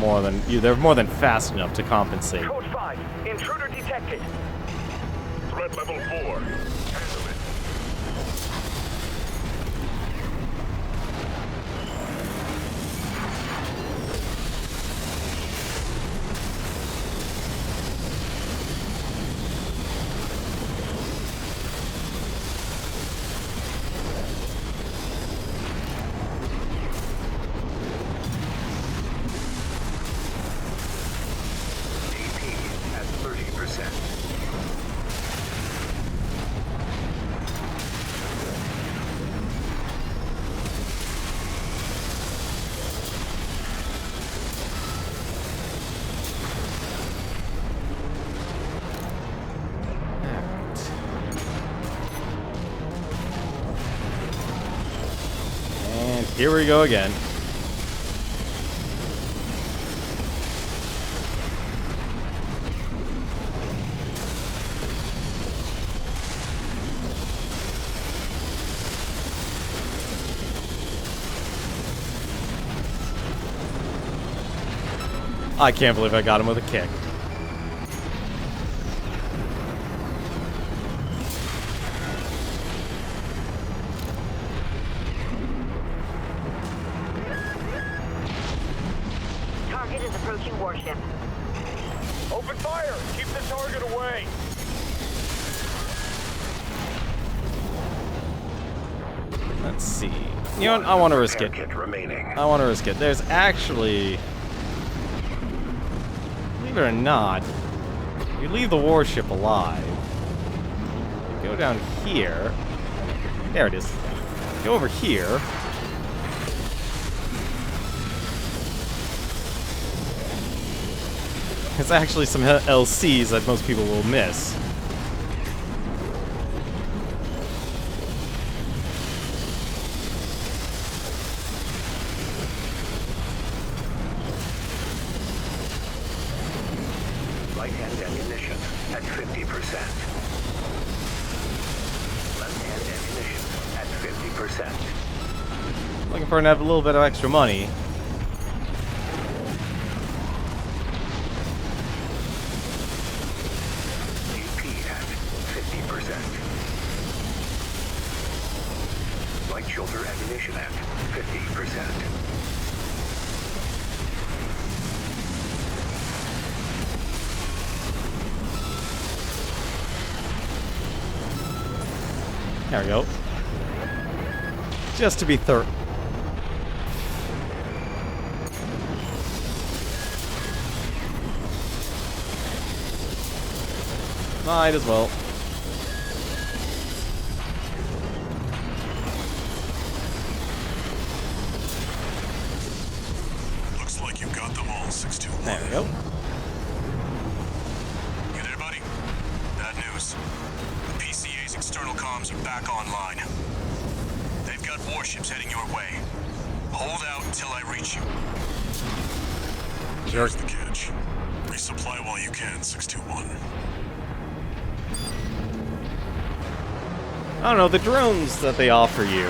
they're more than fast enough to compensate. Code 5, intruder detected. Threat level 4. Handle it. here we go again. I can't believe I got him with a kick. Target is approaching warship. Open fire! Keep the target away! Let's see. You know what? I want to risk it. Kit remaining. I want to risk it. There's actually... Believe it or not, you leave the warship alive. You go down here. There it is. Go over here. It's actually some LCs that most people will miss. Right-hand ammunition at 50%. Left-hand ammunition at 50%. Looking for to have a little bit of extra money. DP at 50%. Right shoulder ammunition at 50%. There we go. Just to be thorough. Might as well. Looks like you got them all, 621. There we go. You there, buddy? Bad news. The PCA's external comms are back online. They've got warships heading your way. Hold out until I reach you. Here's the catch. Resupply while you can, 621. I don't know, the drones that they offer you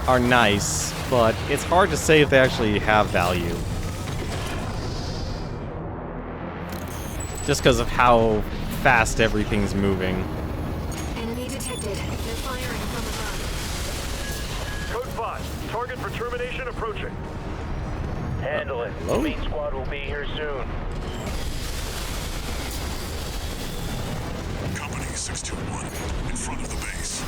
are nice, but it's hard to say if they actually have value. Just because of how fast everything's moving. Enemy detected. They're firing from above. Code 5. Target for termination approaching. Handle it. Hello? The main squad will be here soon. Company 621, in front of the base.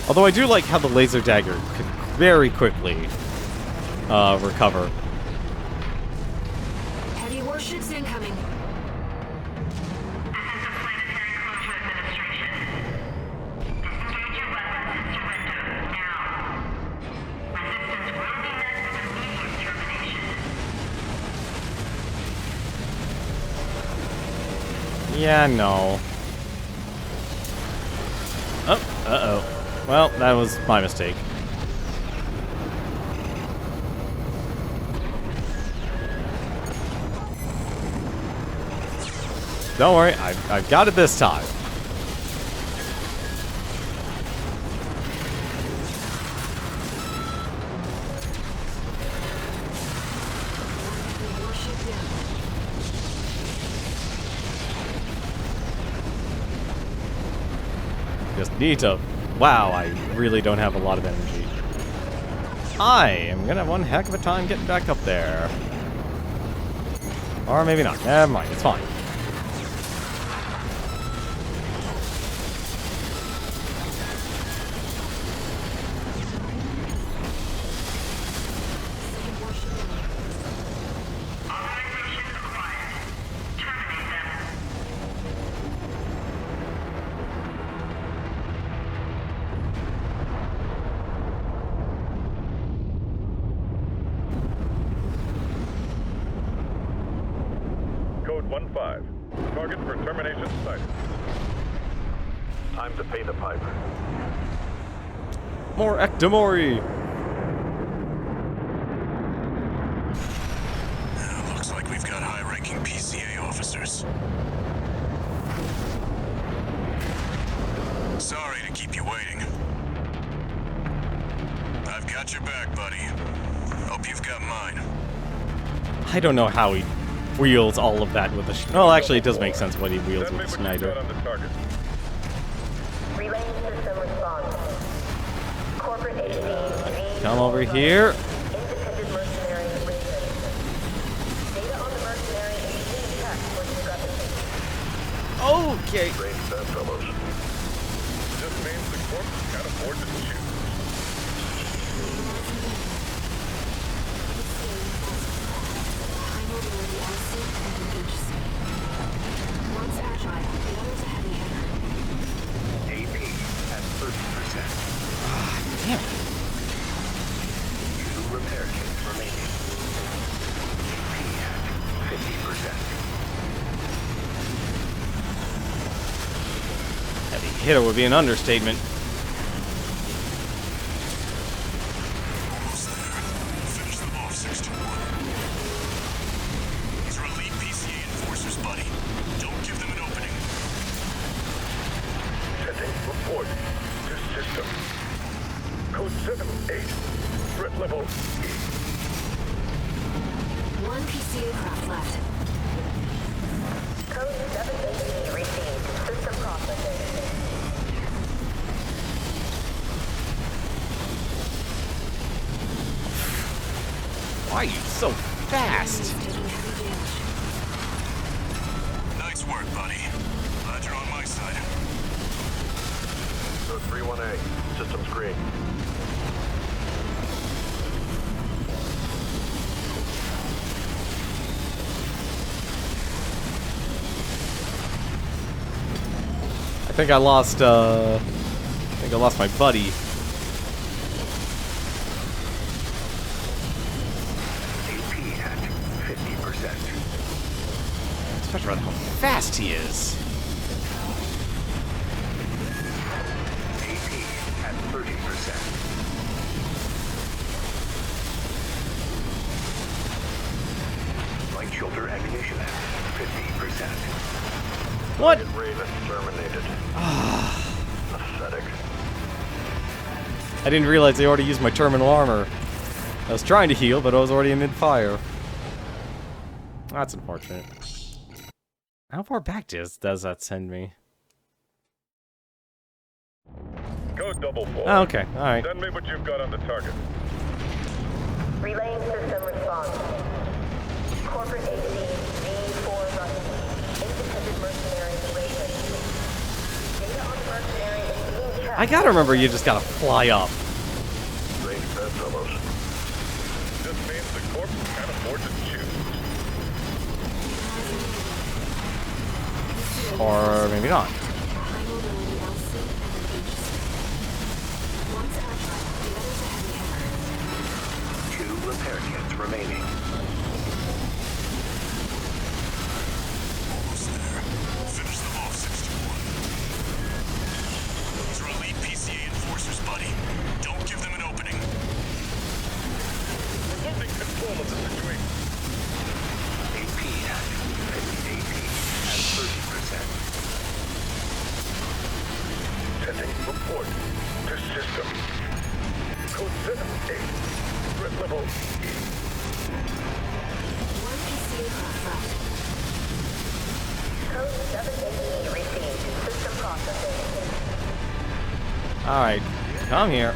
Although I do like how the laser dagger could very quickly recover. Heavy warships incoming. This is the Planetary Closure Administration. Disengage your weapons and surrender now. Resistance will be met with immediate termination. Yeah, no. Oh, uh-oh. Well, that was my mistake. Don't worry, I've got it this time. Warship down. Just need to... Wow, I really don't have a lot of energy. I am gonna have one heck of a time getting back up there. Or maybe not. Never mind, it's fine. Second warship down. Authorization acquired. Terminate them. Code 1-5. Target for termination sighted. Time to pay the piper. More Ectomori! Looks like we've got high-ranking PCA officers. Sorry to keep you waiting. I've got your back, buddy. Hope you've got mine. I don't know how he wields all of that with a... Well, actually, it does make sense what he wields with a Schneider. On the target. Relaying system response. Corporate HD. Come over here. Independent mercenary Raven. Data on the mercenary is being checked for discrepancy. Okay. Range that, fellows. Just means the corp can't afford to shoot. High mobility LC and HC. One's agile, the other's a heavy hitter. AP at 30%. Damn it. 2 repair kits remaining. AP at 50%. Heavy hitter would be an understatement. Almost there. Finish them off, 621. These are elite PCA enforcers, buddy. Don't give them an opening. Sending report to system. Code 78. Threat level E. One PCA craft left. Code 78 received. System processing. Why are you so fast? Taking heavy damage. Nice work, buddy. Glad you're on my side. Code 31A. Systems green. I think I lost my buddy. AP at 50%. Especially with how fast he is. AP at 30%. Light shoulder ammunition at 50%. What? Raven terminated. Pathetic. I didn't realize they already used my terminal armor. I was trying to heal, but I was already mid-fire. That's unfortunate. How far back does that send me? Code double 4. Oh, okay, alright. Send me what you've got on the target. Relaying system response. Corporate HD V4 running. Independent mercenary Raven. Data on the mercenary is being checked. I gotta remember you just gotta fly up. Range that, fellows. This means the corp can't afford to choose. Or maybe not. High mobility LC and HC. One's agile, the other's a heavy hitter. 2 repair kits remaining. Almost there. Finish them off, 621. These are elite PCA enforcers, buddy. Don't give them an opening. We're losing control of the situation. AP at 50 AP at 30%. Sending report to system. Code 78. Threat level E. One PCA craft left. Code 78 received. System processing. Alright, come here.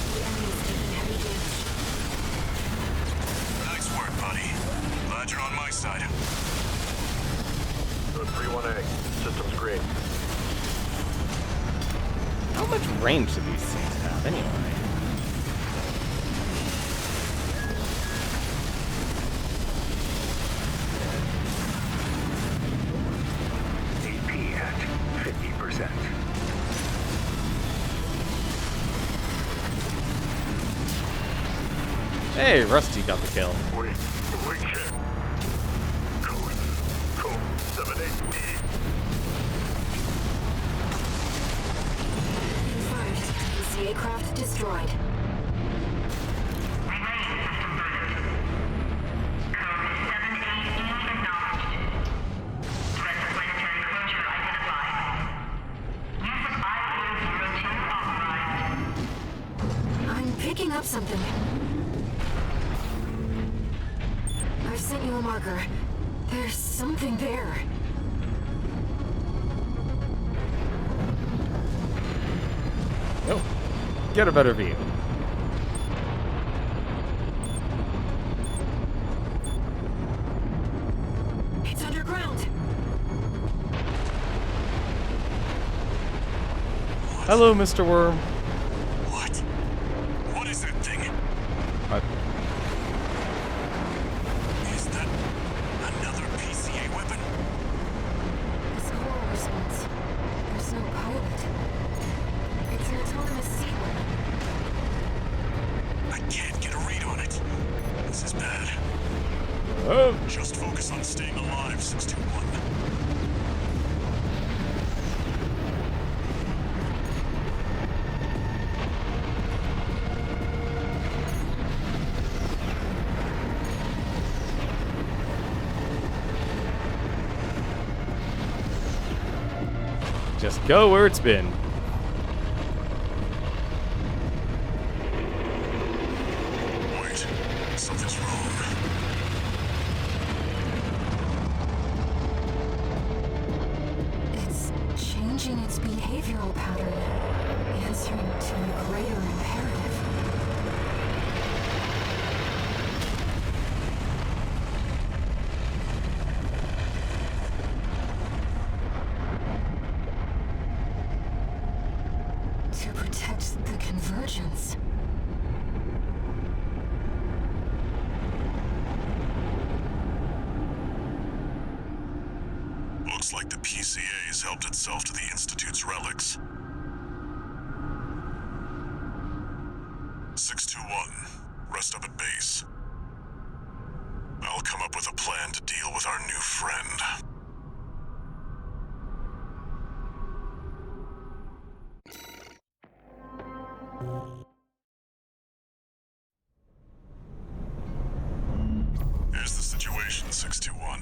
The enemy is taking heavy damage. Nice work, buddy. Glad you're on my side. Code 31A. Systems green. How much range do these things have, anyway? AP at 50%. Hey, Rusty got the kill. We can't. Confirmed. PCA craft destroyed. I'm picking up something. I've sent you a marker. There's something there. Oh, get a better view. It's underground. Hello, Mr. Worm. What? What is that thing? Is that another PCA weapon? This core response. There's no pilot. It's an autonomous sea weapon. I can't get a read on it. This is bad. Oh, Just focus on staying alive, 621. just go where it's been. Wait, something's wrong. It's changing its behavioral pattern, answering to a greater imperative. To protect the convergence. Looks like the PCA has helped itself to the Institute's relics. 621, rest up at base. I'll come up with a plan to deal with our new friend. Here's the situation, 621.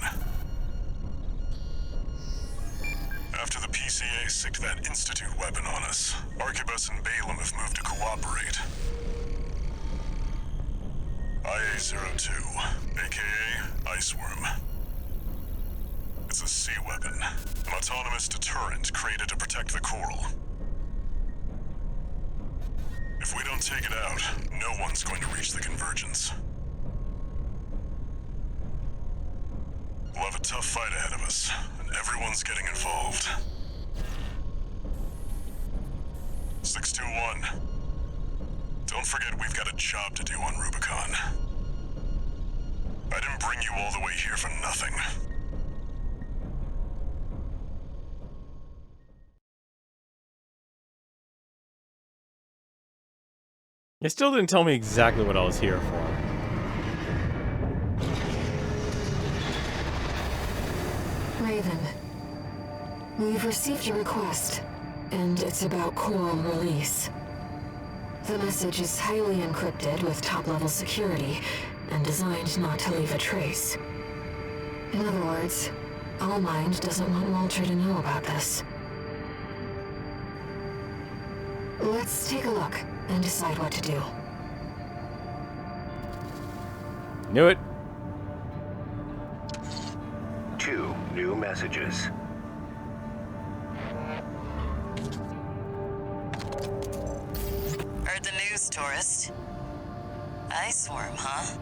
After the PCA sicked that Institute weapon on us, Arquebus and Balaam have moved to cooperate. IA-02, aka Iceworm. It's a sea weapon, an autonomous deterrent created to protect the coral. If we don't take it out, no one's going to reach the convergence. We'll have a tough fight ahead of us, and everyone's getting involved. 621. Don't forget we've got a job to do on Rubicon. I didn't bring you all the way here for nothing. You still didn't tell me exactly what I was here for. Raven, we've received your request, and it's about coral release. The message is highly encrypted with top-level security, and designed not to leave a trace. In other words, Allmind doesn't want Walter to know about this. Let's take a look and decide what to do. Knew it. 2 new messages. Heard the news, tourist. Iceworm, huh?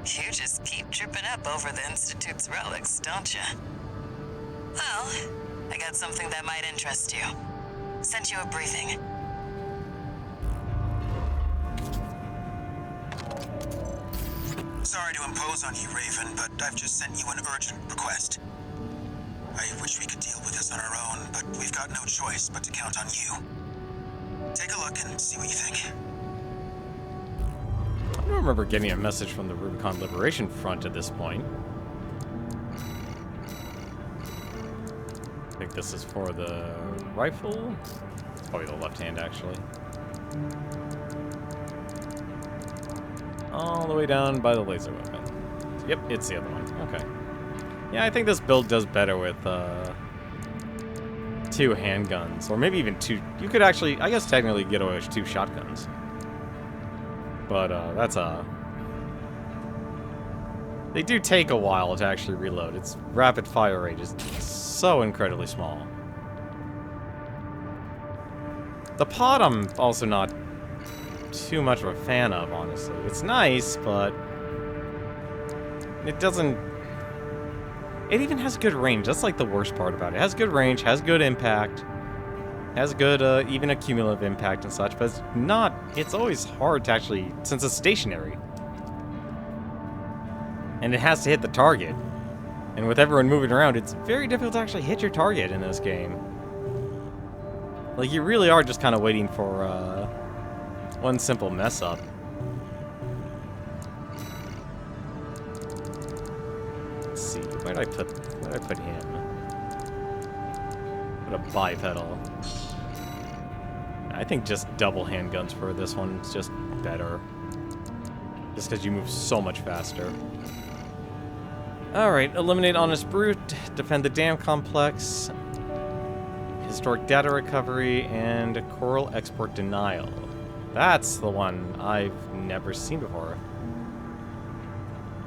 You just keep tripping up over the Institute's relics, don't you? Well, I got something that might interest you. Sent you a briefing. Sorry to impose on you, Raven, but I've just sent you an urgent request. I wish we could deal with this on our own, but we've got no choice but to count on you. Take a look and see what you think. I don't remember getting a message from the Rubicon Liberation Front at this point. think this is for the rifle. Probably the left hand, actually. All the way down by the laser weapon. Yep, it's the other one. Okay. Yeah, I think this build does better with 2 handguns, or maybe even 2. You could actually, I guess, technically get away with 2 shotguns. But that's they do take a while to actually reload. Its rapid fire rate is so incredibly small. The pod I'm also not too much of a fan of, honestly. It's nice, but it doesn't... It even has good range. That's like the worst part about it. It has good range, has good impact, has good even a cumulative impact and such, but it's not... It's always hard to actually... Since it's stationary. And it has to hit the target. And with everyone moving around, it's very difficult to actually hit your target in this game. Like, you really are just kind of waiting for one simple mess up. Let's see, where did I put him? Put a bipedal. I think just double handguns for this one is just better. Just because you move so much faster. Alright, eliminate Honest Brute, defend the dam complex, historic data recovery, and coral export denial. That's the one I've never seen before.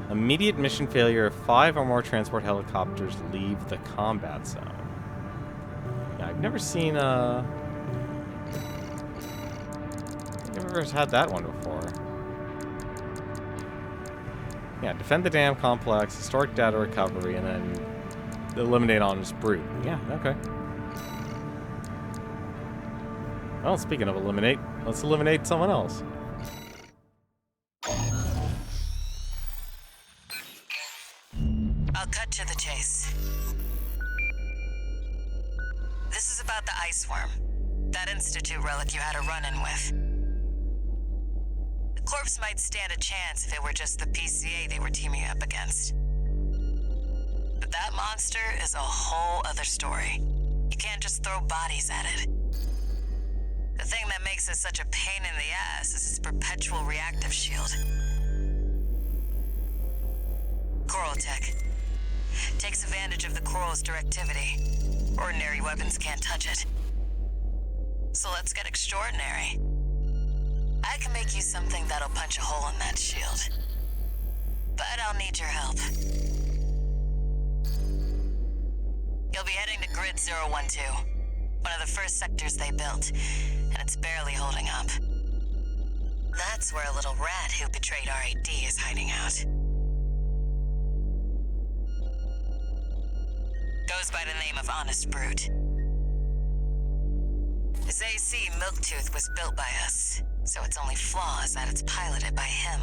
Immediate mission failure if 5 or more transport helicopters leave the combat zone. Yeah, I've never seen I've never had that one before. Yeah, defend the dam complex, historic data recovery, and then eliminate Honest Brute. Yeah, okay. Well, speaking of eliminate, let's eliminate someone else. I'll cut to the chase. This is about the ice worm, that Institute relic you had a run-in with. The corpse might stand a chance if it were just the PCA they were teaming up against. But that monster is a whole other story. You can't just throw bodies at it. The thing that makes it such a pain in the ass is its perpetual reactive shield. Coral tech. Takes advantage of the coral's directivity. Ordinary weapons can't touch it. So let's get extraordinary. I can make you something that'll punch a hole in that shield. But I'll need your help. You'll be heading to Grid 012, one of the first sectors they built, and it's barely holding up. That's where a little rat who betrayed RAD is hiding out. Goes by the name of Honest Brute. His AC Milktooth was built by us, so its only flaw is that it's piloted by him.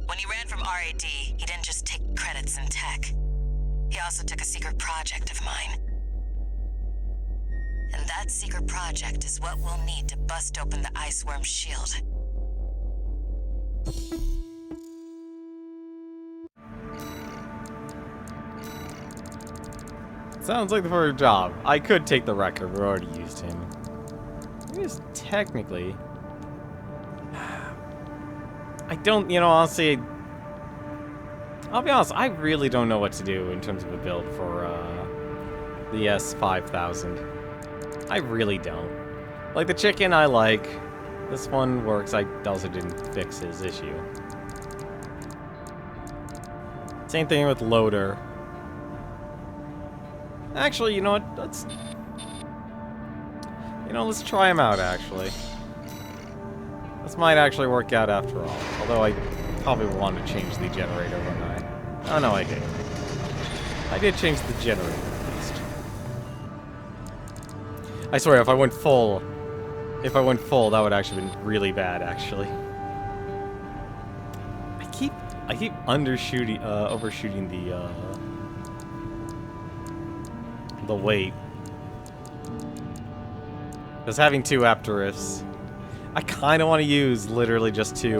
When he ran from RAD, he didn't just take credits in tech. He also took a secret project of mine. And that secret project is what we'll need to bust open the Iceworm's shield. Sounds like the perfect job. I could take the record. We already used him. He is technically... I don't, honestly... I'll be honest, I really don't know what to do in terms of a build for the S5000. I really don't. Like, the chicken I like. This one works. I also didn't fix his issue. Same thing with Loader. Actually, you know what? Let's try him out, actually. This might actually work out after all. Although I probably will want to change the generator, wouldn't I? Oh, no, I did. I did change the generator, at least. I swear, if I went full, that would actually have been really bad, actually. I keep overshooting the weight. Because having 2 Aptorists, I kind of want to use literally just 2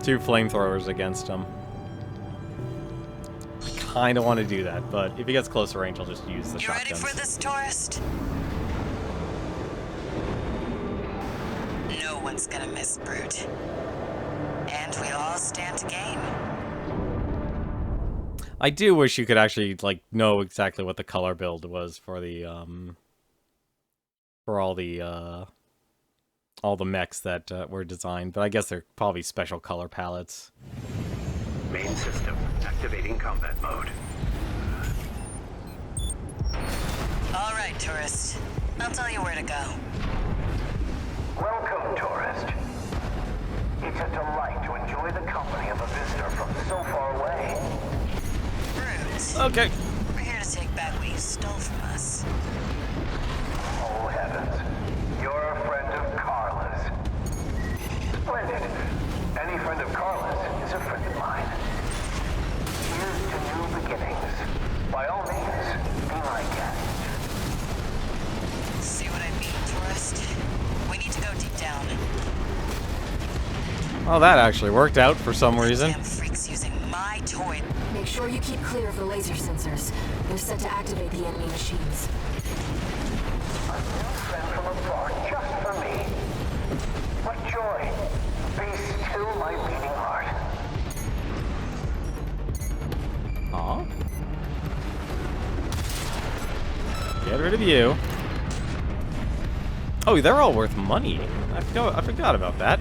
flamethrowers against them. I kind of want to do that, but if he gets closer range, I'll just use the You ready shotguns. for this, tourist? No one's gonna miss Brute. And we all stand to gain. I do wish you could actually, like, know exactly what the color build was for the, for all the mechs that were designed, but I guess they're probably special color palettes. Main system activating combat mode. All right, tourist. I'll tell you where to go. Welcome, tourist. It's a delight to enjoy the company of a visitor from so far away. Brute. Okay. We're here to take back what you stole from us. Oh, heavens. You're a friend of Carla's. Splendid. Any friend of Carla's is a friend of mine. Here's to new beginnings. By all means, be my guest. See what I mean, tourist? We need to go deep down. Well, that actually worked out for some reason. Damn freaks using my toy. Make sure you keep clear of the laser sensors. They're set to activate the enemy machines. A new friend from afar, just for me. What joy. Be still my beating heart. Aw. Get rid of you. Oh, they're all worth money. I forgot about that.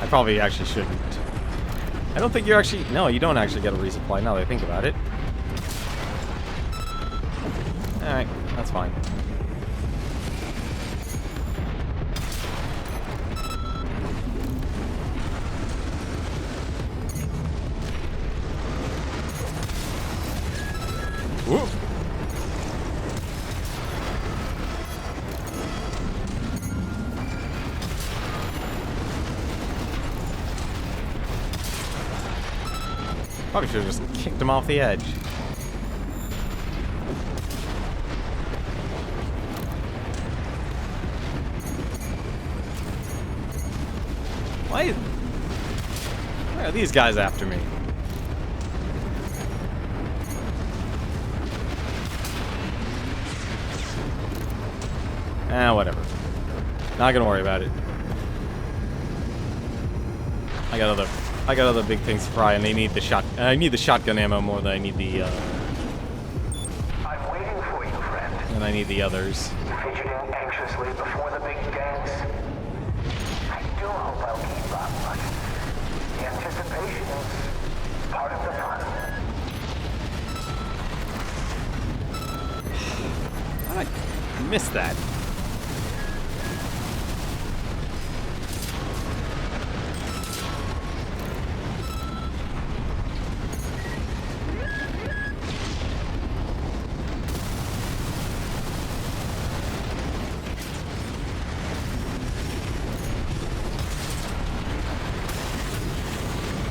I probably actually shouldn't. I don't think you actually... No, you don't actually get a resupply now that I think about it. Alright, that's fine. Whoa. Probably should have just kicked him off the edge. Why are these guys after me? Whatever. Not gonna worry about it. I got other big things to fry, and they need the I need the shotgun ammo more than I need the. I'm waiting for you, friend. And I need the others. Fidgeting anxiously before the big dance. I do hope I'll keep up, but the anticipation is part of the fun. I missed that.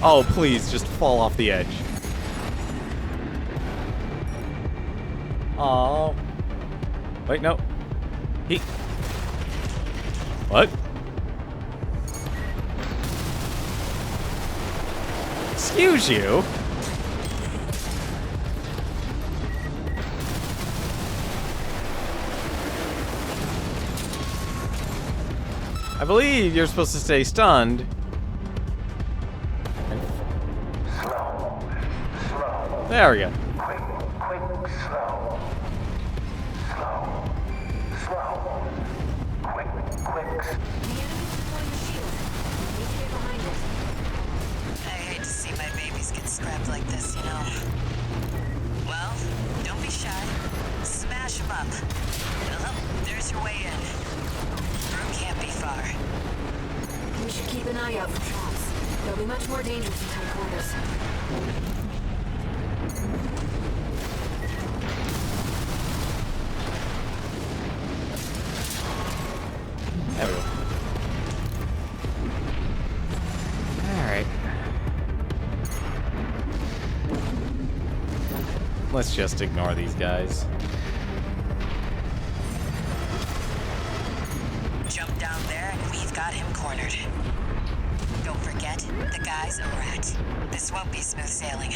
Oh, please, just fall off the edge. Oh. Wait, no. What? Excuse you? I believe you're supposed to stay stunned. Slow. There we go. Quick, slow. Slow. Quick. I hate to see my babies get scrapped like this, you know. Well, don't be shy. Smash them up. Oh, there's your way in. Room can't be far. We should keep an eye out for traps. They'll be much more dangerous in tight quarters. There we go. Alright. Let's just ignore these guys. Jump down there and we've got him cornered. Don't forget, said, the guy's a rat. This won't be smooth sailing.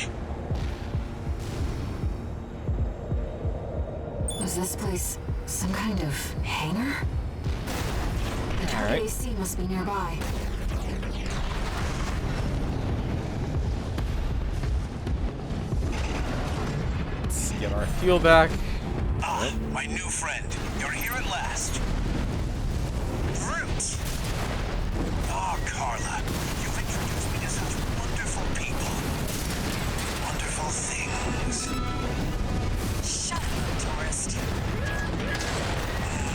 Was this place some kind of hangar? The target AC must be nearby. Let's get our fuel back. Ah, my new friend. You're here at last. Brute! Oh, Carla, you've introduced me to such wonderful people. Wonderful things. Shut up, tourist.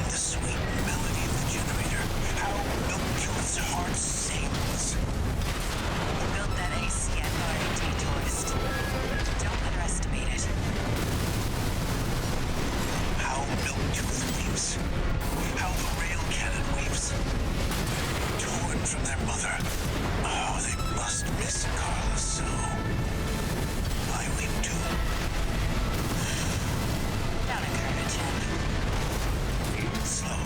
The sweet melody of the generator. How Milkjuice's heart sings. You built that AC at RAD, tourist. Don't underestimate it. How Milktooth weeps. How the rail cannon weeps. Torn from their mother. Oh, they must miss Carla so. I weep too. Don't encourage him. Slow.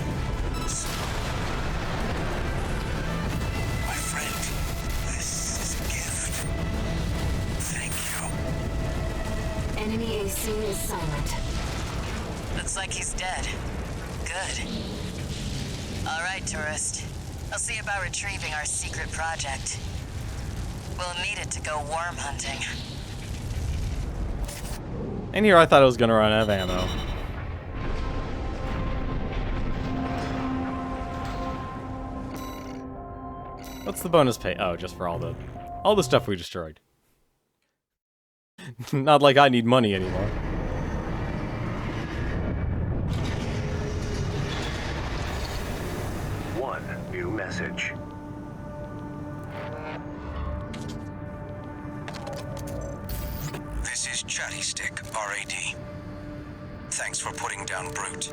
Slow. My friend, this is a gift. Thank you. Enemy AC is silent. Looks like he's dead. Good. All right, tourist. I'll see about retrieving our secret project. We'll need it to go worm hunting. And here I thought I was gonna run out of ammo. What's the bonus pay? Oh, just for all the stuff we destroyed. Not like I need money anymore. One new message. This is Chatty Stick, RAD. Thanks for putting down Brute.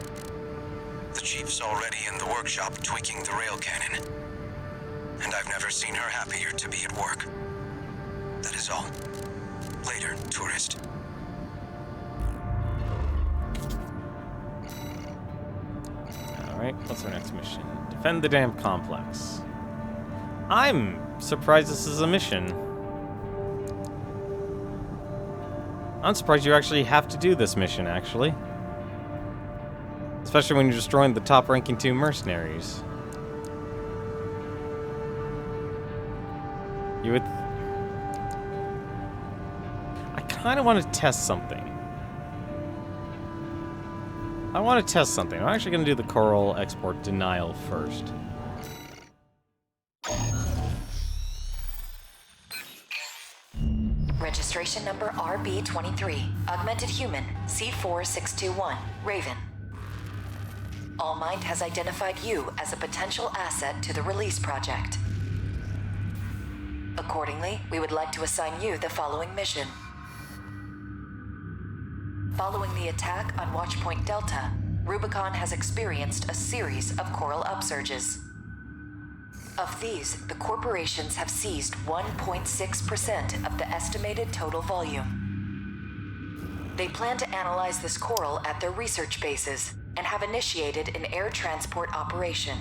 The Chief's already in the workshop tweaking the rail cannon. And I've never seen her happier to be at work. That is all. Later, tourist. Alright, what's our next mission? Defend the damn complex. I'm surprised this is a mission. I'm surprised you actually have to do this mission, actually. Especially when you're destroying the top-ranking 2 mercenaries. You would... I kind of want to test something. I want to test something. I'm actually going to do the coral export denial first. Registration number RB23, Augmented Human, C4621, Raven. Allmind has identified you as a potential asset to the release project. Accordingly, we would like to assign you the following mission. Following the attack on Watchpoint Delta, Rubicon has experienced a series of coral upsurges. Of these, the corporations have seized 1.6% of the estimated total volume. They plan to analyze this coral at their research bases and have initiated an air transport operation.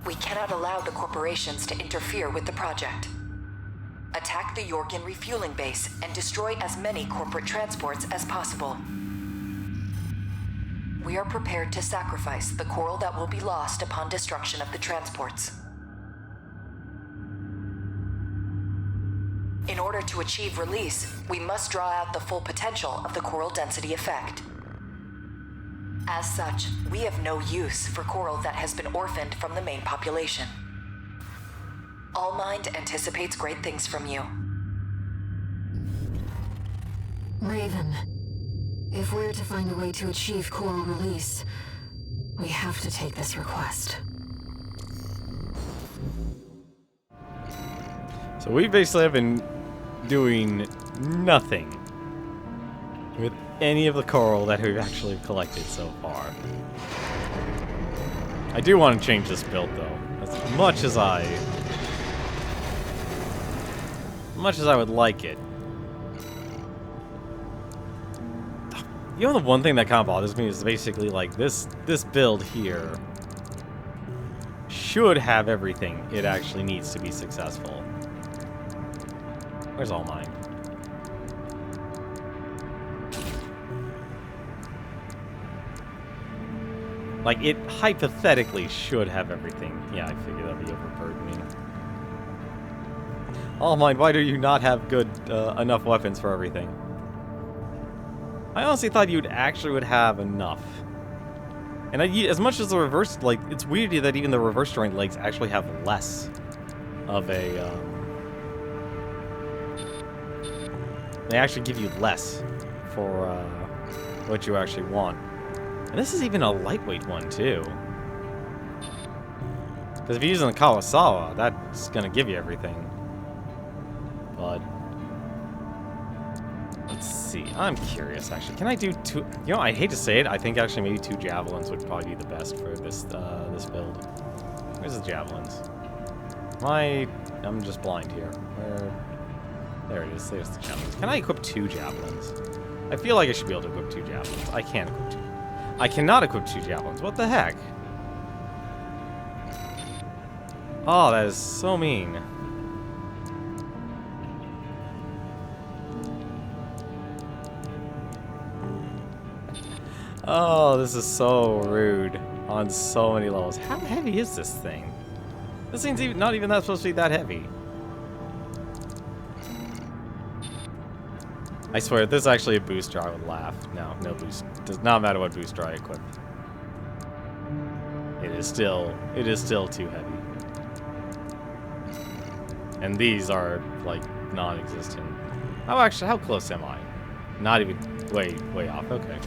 We cannot allow the corporations to interfere with the project. Attack the Yorgan refueling base and destroy as many corporate transports as possible. We are prepared to sacrifice the coral that will be lost upon destruction of the transports. In order to achieve release, we must draw out the full potential of the coral density effect. As such, we have no use for coral that has been orphaned from the main population. Allmind anticipates great things from you. Raven, if we're to find a way to achieve coral release, we have to take this request. So we basically have been doing nothing with any of the coral that we've actually collected so far. I do want to change this build though, as much as I would like it. You know, the one thing that kind of bothers me is basically like this build here should have everything it actually needs to be successful. Where's all mine? Like, it hypothetically should have everything. Yeah, I figured that'd be overburdening. All mine, why do you not have good enough weapons for everything? I honestly thought you'd actually would have enough. And as much as the reverse, like, it's weird that even the reverse joint legs actually have less of a, they actually give you less for, what you actually want. And this is even a lightweight one, too. Because if you're using the Kawasawa, that's gonna give you everything. But let's see. I'm curious, actually. Can I do two? You know, I hate to say it. I think actually maybe 2 javelins would probably be the best for this this build. Where's the javelins? I'm just blind here. Where? There it is. There's the javelins. Can I equip 2 javelins? I feel like I should be able to equip 2 javelins. I can't equip 2. I cannot equip 2 javelins. What the heck? Oh, that is so mean. Oh, this is so rude on so many levels. How heavy is this thing? This thing's not even that supposed to be that heavy. I swear, if there's actually a booster, I would laugh. No, no boost. Does not matter what booster I equip. It is still too heavy. And these are, like, non-existent. How close am I? Not even, way off, okay.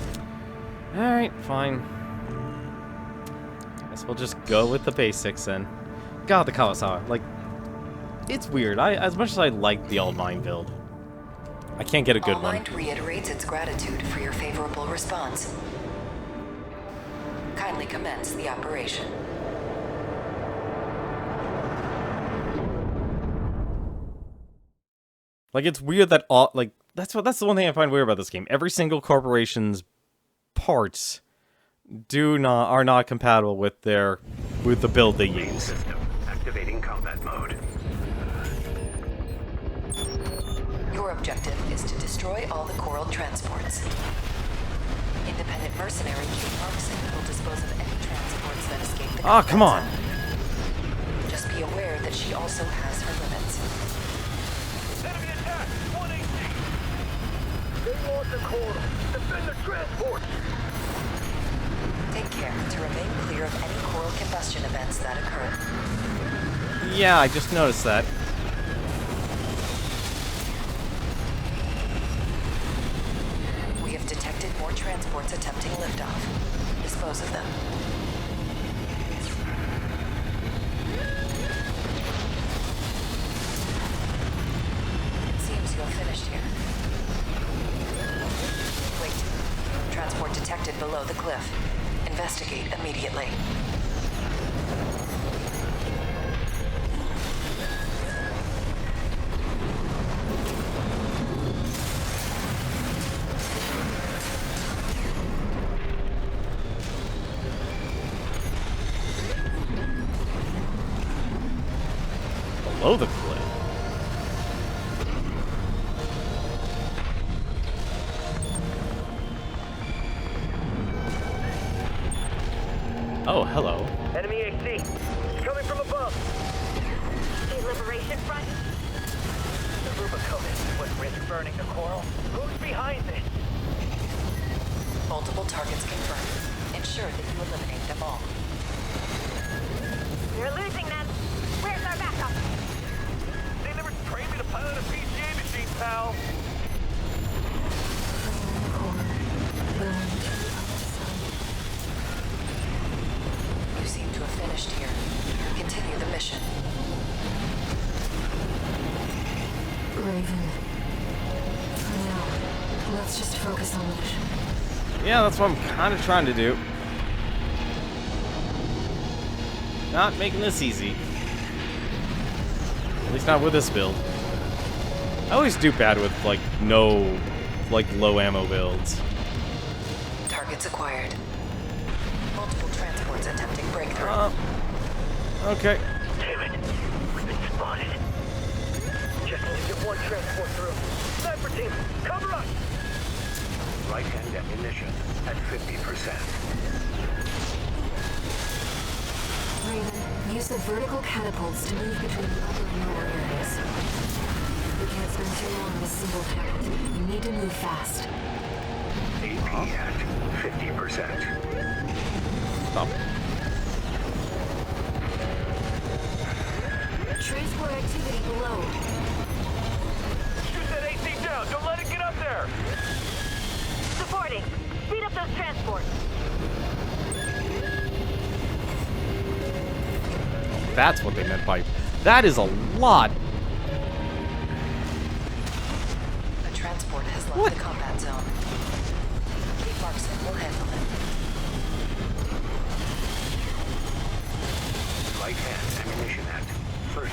Alright, fine. Guess we'll just go with the basics then. God, the Kawasawa, like, it's weird. As much as I like the old mine build, I can't get a good one. All Mind reiterates its gratitude for your favorable response. Kindly commence the operation. Like, it's weird that all, like, that's the one thing I find weird about this game. Every single corporation's parts are not compatible with the build they use. System activating combat mode. Your objective is to destroy all the coral transports. Independent mercenary Kate Markson will dispose of any transports that escape the Ah, come on. zone. Just be aware that she also has her limits. Enemy attack! 118! They launched the coral! Defend the transport! Take care to remain clear of any coral combustion events that occur. Yeah, I just noticed that. We have detected more transports attempting liftoff. Dispose of them. It seems you have finished here. Wait. Transport detected below the cliff. Investigate immediately. Below the cliff. Oh, hello. Enemy AC. Coming from above. The Liberation Front? The Rubicon would risk burning the coral. Who's behind this? Multiple targets confirmed. Ensure that you eliminate them all. We're losing them. Where's our backup? They never trained me to pilot a PCA machine, pal! You seem to have finished here. Continue the mission. Raven. For now, let's just focus on the mission. Yeah, that's what I'm kind of trying to do. Not making this easy. At least not with this build. I always do bad with, like, low ammo builds. Targets acquired. Multiple transports attempting breakthrough. Okay. Damn it. We've been spotted. Just need to get one transport through. Sniper team, cover us! Right-hand ammunition at 50%. Raven, use the vertical catapults to move between the upper and lower areas. We can't spend too long in a single path. You need to move fast. AP at 50%. Stop. Transport activity below. Shoot that AC down! Don't let it get up there! Supporting. Speed up those transports. That's what they meant by... That is a lot. A transport has left the combat zone. Kate Markson will handle it. Right-hand ammunition at 30%.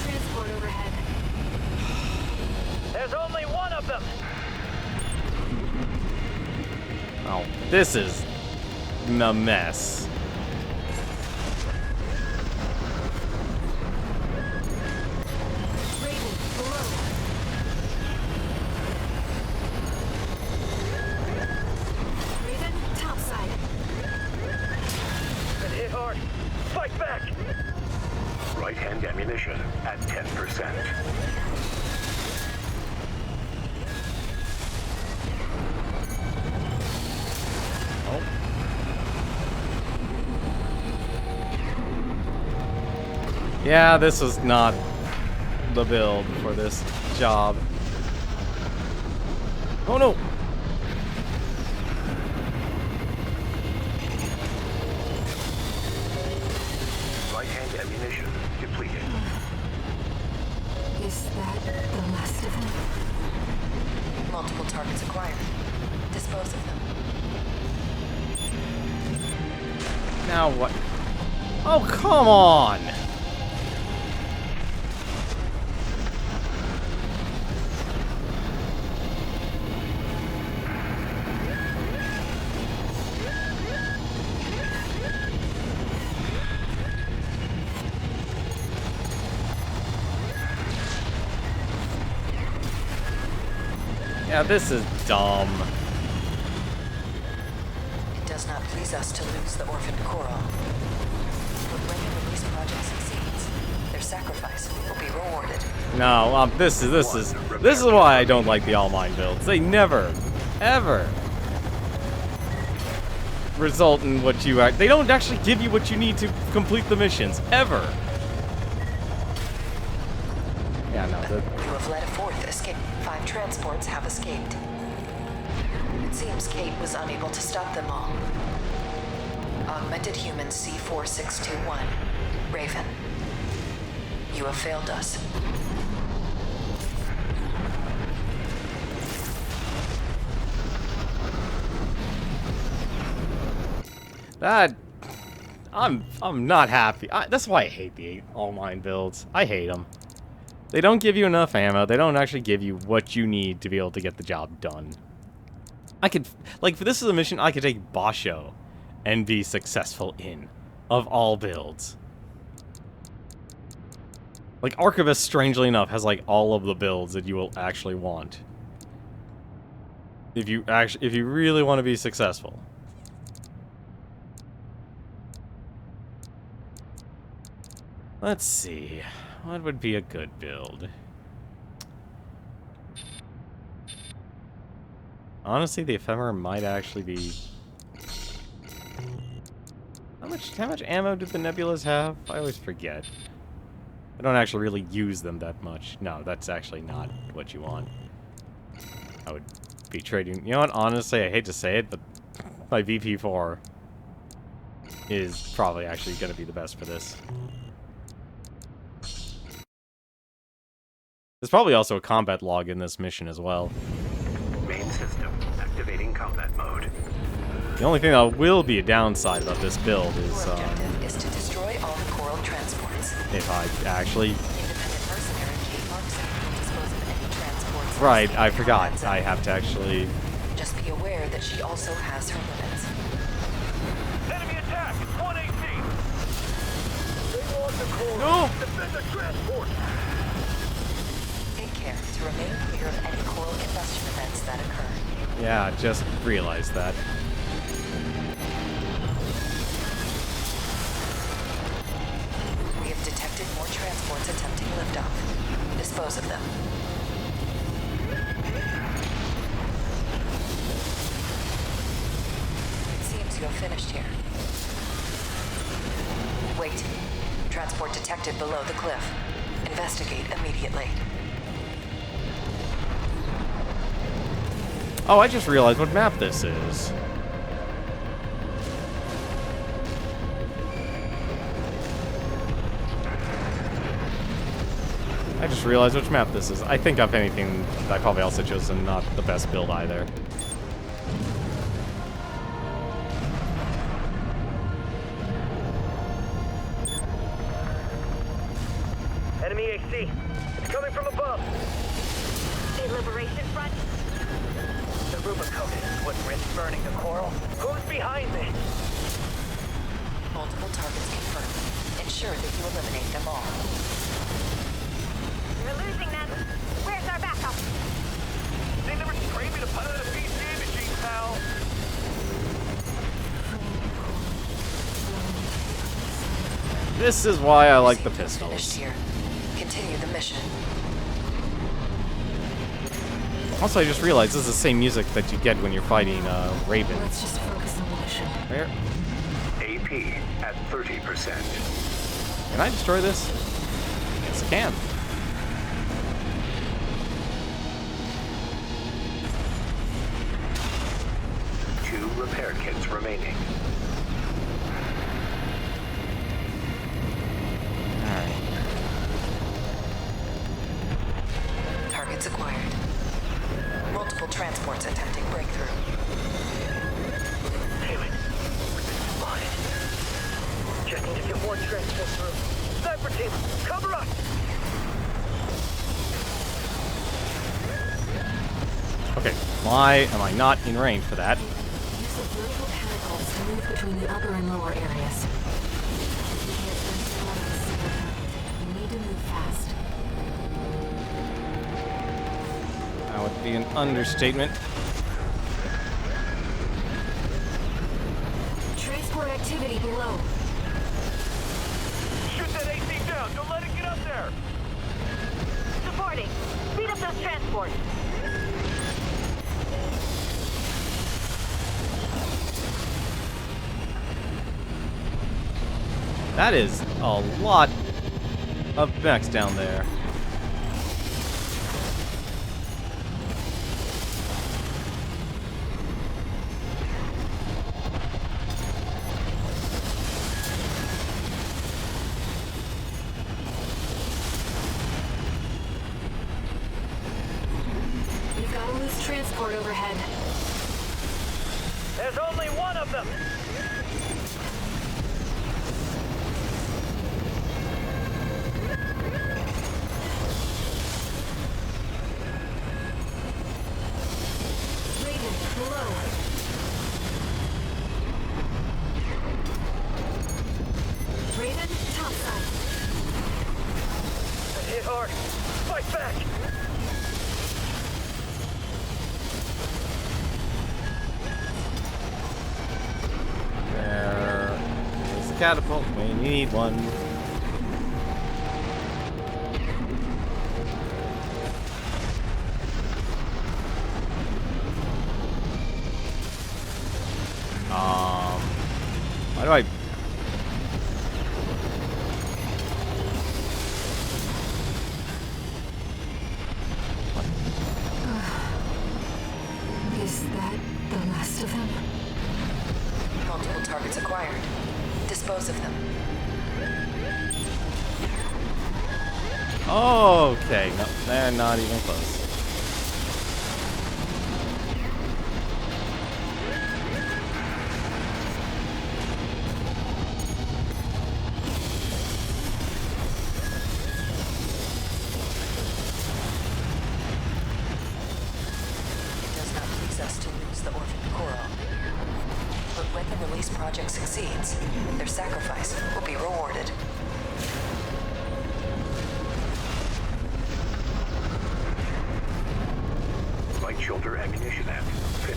Transport overhead. There's only one of them! Oh, this is a mess. Raven, below. Raven, topside. Been hit hard. Fight back! Right-hand ammunition at 10%. Yeah, this was not the build for this job. Oh no! Right-hand ammunition depleted. Is that the last of them? Multiple targets acquired. Dispose of them. Now what? Oh, come on! Yeah, this is dumb. It does not please us to lose the orphaned coral. But when the release project succeeds, their sacrifice will be rewarded. No, this is why I don't like the all mine builds. They never, ever result in what you act. They don't actually give you what you need to complete the missions ever. Yeah, no. You have led a fourth escape. 5 transports have escaped. It seems Kate was unable to stop them all. Augmented Human C4621. Raven. You have failed us. That I'm not happy. That's why I hate the all mine builds. I hate them. They don't give you enough ammo. They don't actually give you what you need to be able to get the job done. I could, like, if this is a mission I could take Basho and be successful in, of all builds. Like, Archivist, strangely enough, has, like, all of the builds that you will actually want. If you really want to be successful. Let's see. What would be a good build? Honestly, the Ephemera might actually be... How much ammo do the Nebulas have? I always forget. I don't actually really use them that much. No, that's actually not what you want. I would be trading... You know what? Honestly, I hate to say it, but my VP4 is probably actually going to be the best for this. There's probably also a combat log in this mission as well. Main system activating combat mode. The only thing that will be a downside about this build Your is objective is to destroy all the coral transports. if I actually... Independent mercenary Kate Markson will dispose of any transports right, I forgot. I have to actually... Just be aware that she also has her limits. Enemy attack! It's 118! They lost the core! No! Defend the transport! Take care to remain clear of any coral combustion events that occur. Yeah, just realized that. We have detected more transports attempting liftoff. Dispose of them. It seems you have finished here. Wait. Transport detected below the cliff. Investigate immediately. Oh, I just realized what map this is. I just realized which map this is. I think, if anything, I probably also chosen not the best build either. Enemy AC. It's coming from above. The Liberation Front? The Rubicon is what risks burning the coral. Who's behind this? Multiple targets confirmed. Ensure that you eliminate them all. We're losing them. Where's our backup? They never trained me to pilot a PC machine, pal! This is why I like the Finished pistols. here. Continue the mission. Also, I just realized this is the same music that you get when you're fighting Raven. Let's just focus on the mission. Where? AP at 30%. Can I destroy this? Yes, I can. Two repair kits remaining. Alright. Targets acquired. Multiple transports attempting breakthrough. Damn it. Spotted. Just need to get one transport through. Sniper team, cover us! Okay, why am I not in range for that? Use the vertical catapults to move between the upper and lower areas. You can't spend too long on a single target. You need to move fast. That would be an understatement. Transport activity below. Shoot that AC down! Don't let it get up there! Supporting. Speed up those transports. That is a lot of mechs down there. We've got a loose transport overhead. There's only one of them! Raven, below. Raven, topside. Hit hard. Fight back! There's a catapult. We need one. Why do I... Is that the last of them? Multiple targets acquired. Dispose of them. Okay, no, they're not even close. project succeeds, their sacrifice will be rewarded. Light shoulder ammunition at 50%.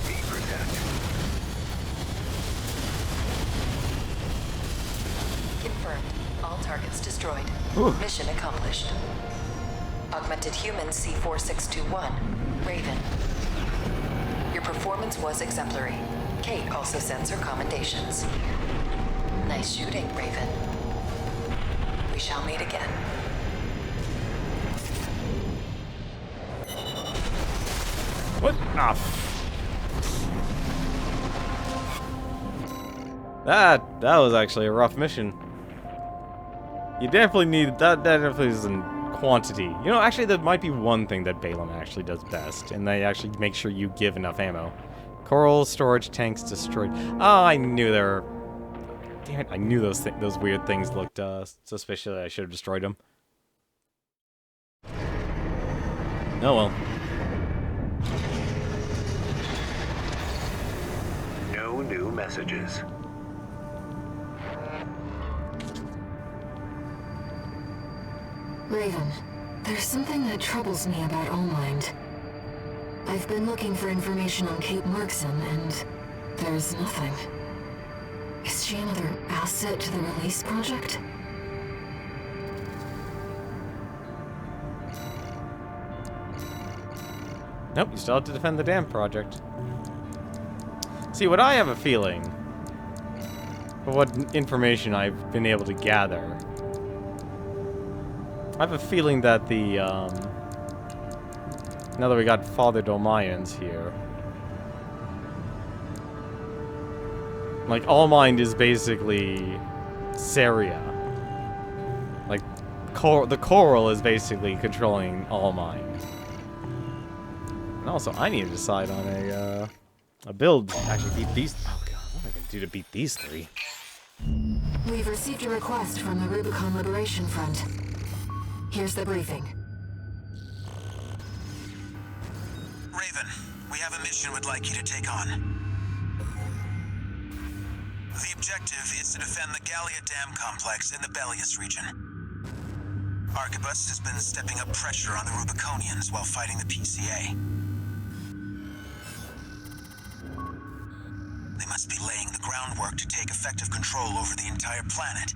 Confirmed. All targets destroyed. Mission accomplished. Augmented Human C4621, Raven. Your performance was exemplary. Kate also sends her commendations. Nice shooting, Raven. We shall meet again. What? Ah. That was actually a rough mission. You definitely need that. That definitely isn't quantity. You know, actually, that might be one thing that Balaam actually does best, and they actually make sure you give enough ammo. Coral storage tanks destroyed. Oh, I knew there were. Damn it! I knew those weird things looked suspicious. I should have destroyed them. Oh well. No new messages. Raven, there's something that troubles me about Allmind. I've been looking for information on Kate Markson, and there's nothing. Is she another asset to the release project? Nope, you still have to defend the damn project. See, what I have a feeling, for what information I've been able to gather, I have a feeling that the, now that we got Father Domayans here, like, Allmind is basically Saria. Like, the Coral is basically controlling Allmind. And also, I need to decide on a build to actually beat these. Oh god, what am I gonna do to beat these three? We've received a request from the Rubicon Liberation Front. Here's the briefing. Raven, we have a mission we'd like you to take on. The objective is to defend the Gallia Dam complex in the Bellius region. Arquebus has been stepping up pressure on the Rubiconians while fighting the PCA. They must be laying the groundwork to take effective control over the entire planet.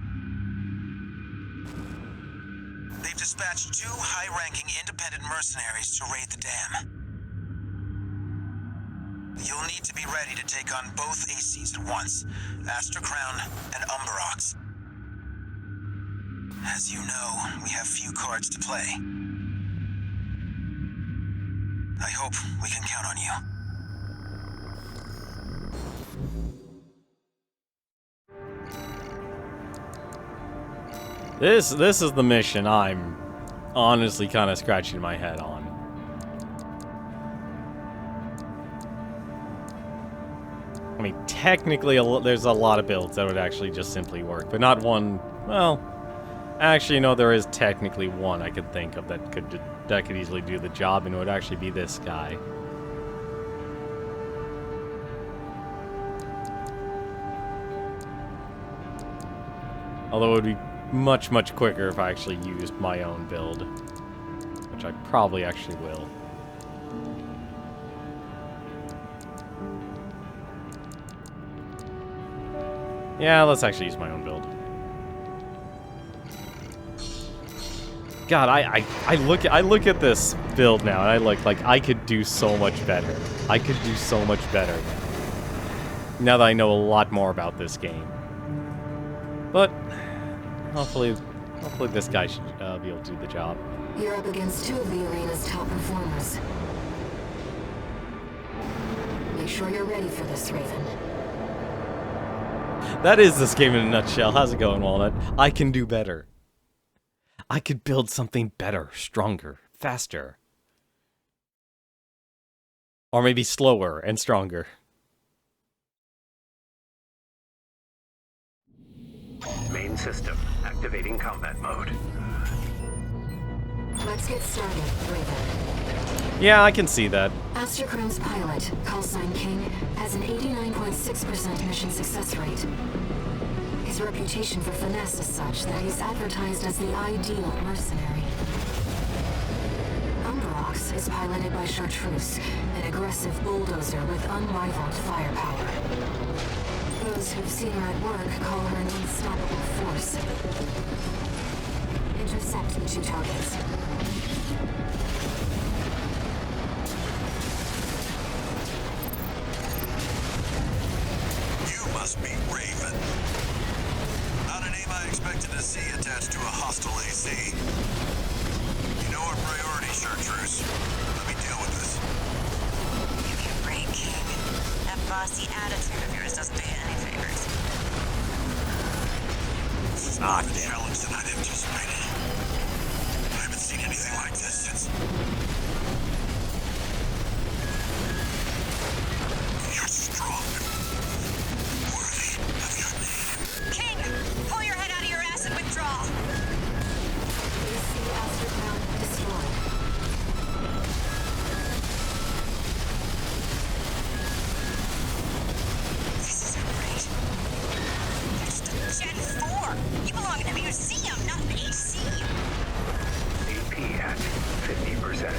They've dispatched 2 high-ranking independent mercenaries to raid the dam. You'll need to be ready to take on both ACs at once, Astra Crown and Umberox. As you know, we have few cards to play. I hope we can count on you. This is the mission I'm honestly kind of scratching my head on. I mean, technically, there's a lot of builds that would actually just simply work, but not one. Well, actually, no, there is technically one I could think of that could easily do the job, and it would actually be this guy. Although it would be much, much quicker if I actually used my own build, which I probably actually will. Yeah, let's actually use my own build. God, I look at this build now, and I like I could do so much better. I could do so much better now that I know a lot more about this game. But hopefully this guy should be able to do the job. You're up against 2 of the arena's top performers. Make sure you're ready for this, Raven. That is this game in a nutshell. How's it going, Walnut? I can do better. I could build something better, stronger, faster. Or maybe slower and stronger. Main system activating combat mode. Let's get started, Raven. Yeah, I can see that. Astrocrone's pilot, callsign King, has an 89.6% mission success rate. His reputation for finesse is such that he's advertised as the ideal mercenary. Umbrox is piloted by Chartreuse, an aggressive bulldozer with unrivaled firepower. Those who've seen her at work call her an unstoppable force. Intercept the 2 targets. You must be Raven. Not a name I expected to see attached to a hostile AC. You know our priority, Chartreuse. Let me deal with this. Give you a break, King. That bossy attitude of yours doesn't pay any favors. This is more of a challenge than I'd anticipated. I haven't seen anything like this since... You're strong. Worthy of your name. King, pull your head out of your ass and withdraw. AC Astrocrone destroyed. This isn't right. You're just a Gen 4. You belong in a museum, not an AC. AP at 50%.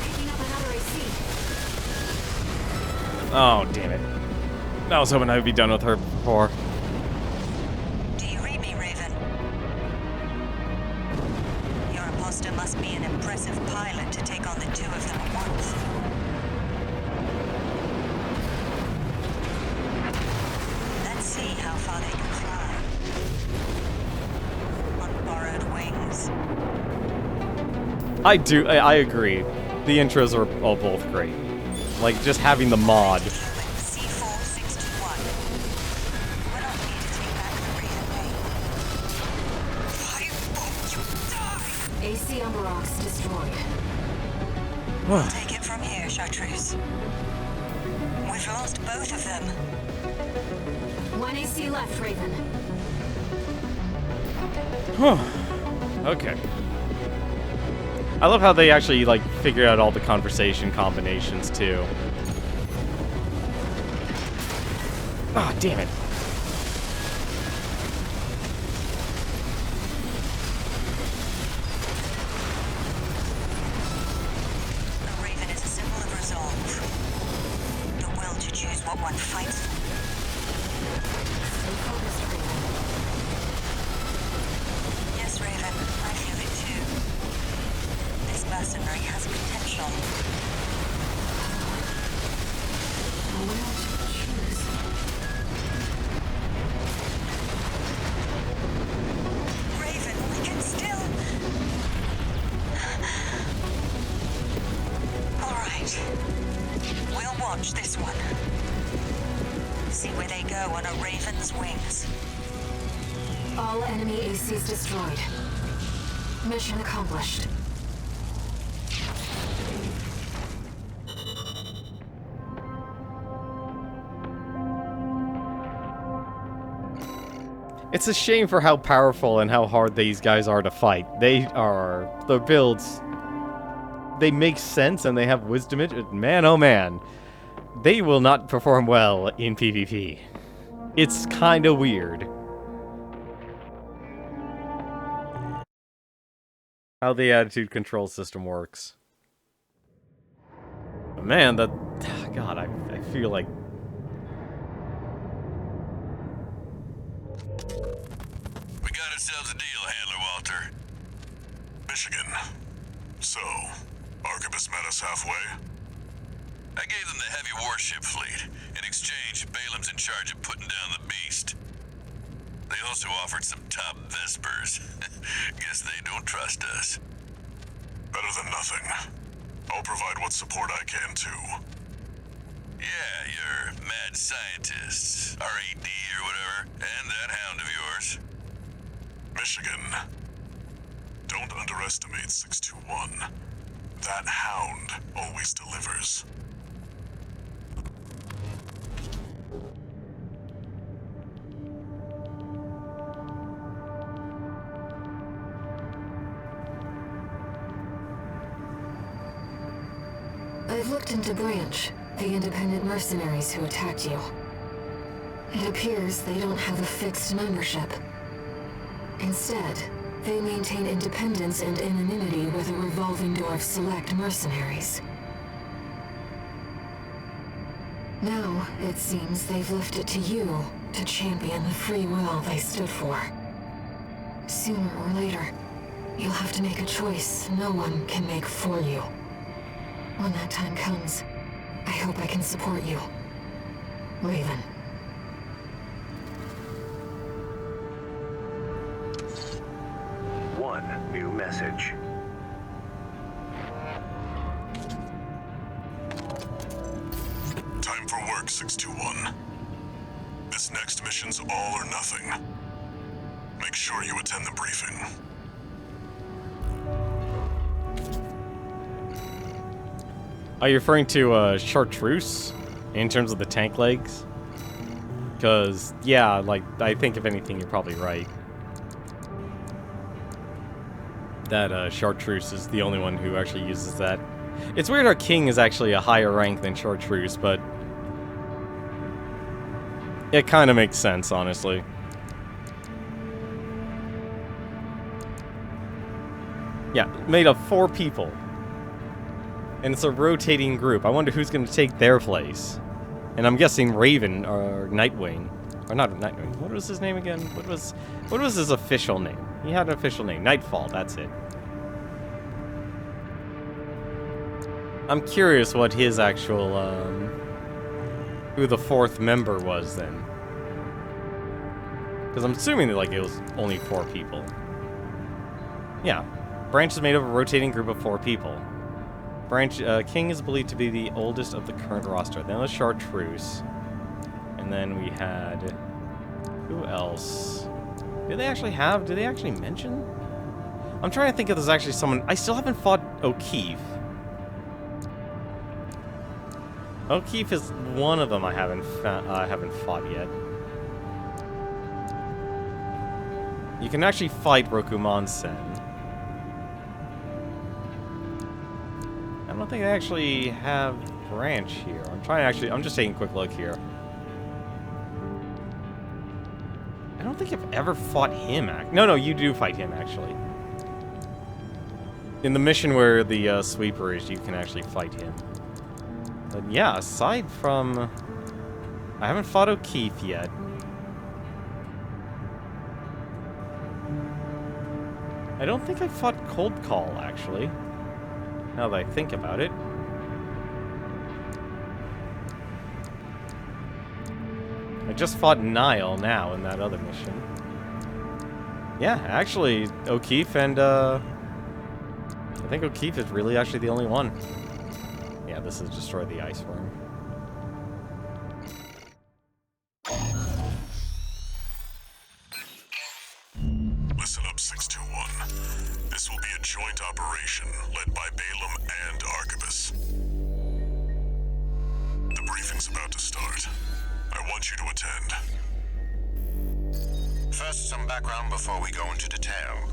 Picking up another AC. Oh, damn it. I was hoping I'd be done with her before. Do you read me, Raven? Your imposter must be an impressive pilot to take on the 2 of them at once. Let's see how far they can fly. On borrowed wings. I agree. The intros are all both great. Like, just having the mod. C4621. We're not here to take back the Raven way. Why won't you die? AC Umbrox destroyed. Take it from here, Chartreuse. We've lost both of them. 1 AC left, Raven. Okay. I love how they actually, like, figure out all the conversation combinations, too. Ah, damn it. A Raven is a symbol of resolve. The will to choose what one fights for. Stay focused, Raven. Yes, Raven, I feel it too. This mercenary has potential. A will to choose. Raven, we can still... All right. We'll watch this one. See where they go on a Raven's wings. All enemy ACs destroyed. Mission accomplished. It's a shame for how powerful and how hard these guys are to fight. The builds, they make sense and they have wisdom. Man, oh man, they will not perform well in PvP. It's kind of weird how the attitude control system works. But man, God, I feel like... We got ourselves a deal, Handler Walter. Michigan. So, Arquebus met us halfway? I gave them the heavy warship fleet. In exchange, Balaam's in charge of putting down the beast. They also offered some top Vespers. Guess they don't trust us. Better than nothing. I'll provide what support I can, too. Yeah, your mad scientists, RAD or whatever, and that hound of yours. Michigan. Don't underestimate 621. That hound always delivers. I've looked into Branch, the independent mercenaries who attacked you. It appears they don't have a fixed membership. Instead, they maintain independence and anonymity with a revolving door of select mercenaries. Now, it seems they've left it to you to champion the free will they stood for. Sooner or later, you'll have to make a choice no one can make for you. When that time comes, I hope I can support you. Raven. One new message. Time for work, 621. This next mission's all or nothing. Make sure you attend the briefing. Are you referring to Chartreuse in terms of the tank legs? Because, yeah, like, I think if anything, you're probably right. That Chartreuse is the only one who actually uses that. It's weird our king is actually a higher rank than Chartreuse, but it kind of makes sense, honestly. Yeah, made of 4 people. And it's a rotating group. I wonder who's going to take their place. And I'm guessing Raven or Nightwing. Or not Nightwing. What was his name again? What was his official name? He had an official name. Nightfall, that's it. I'm curious what his actual, who the 4th member was then. Because I'm assuming that, like, it was only 4 people. Yeah. Branch is made of a rotating group of 4 people. Branch, King is believed to be the oldest of the current roster. Then there's Chartreuse. And then we had... who else? Did they actually mention? I'm trying to think if there's actually someone... I still haven't fought O'Keefe. O'Keefe is one of them I haven't fought yet. You can actually fight Rokuman-sen. I don't think I actually have Branch here. I'm just taking a quick look here. I don't think I've ever fought him. No, you do fight him, actually. In the mission where the sweeper is, you can actually fight him. But yeah, aside from... I haven't fought O'Keefe yet. I don't think I fought Cold Call, actually. Now that I think about it. I just fought Nile now in that other mission. Yeah, actually, O'Keefe and, I think O'Keefe is really actually the only one. Yeah, this is Destroy the Ice Worm. Listen up, 621. This will be a joint operation led by Balaam and Arquebus. The briefing's about to start. I want you to attend. First, some background before we go into detail.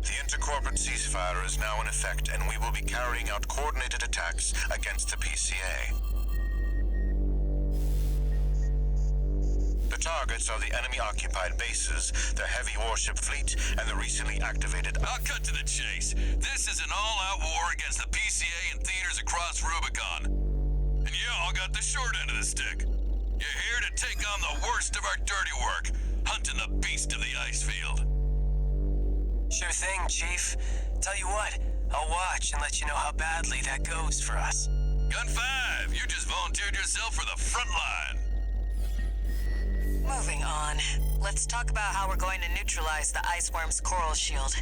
The intercorporate ceasefire is now in effect, and we will be carrying out coordinated attacks against the PCA. The targets are the enemy-occupied bases, their heavy warship fleet, and the recently activated... I'll cut to the chase. This is an all-out war against the PCA and theaters across Rubicon. And y'all got the short end of the stick. You're here to take on the worst of our dirty work, hunting the beast of the ice field. Sure thing, Chief. Tell you what, I'll watch and let you know how badly that goes for us. Gun 5, you just volunteered yourself for the front line. Moving on. Let's talk about how we're going to neutralize the ice worm's coral shield.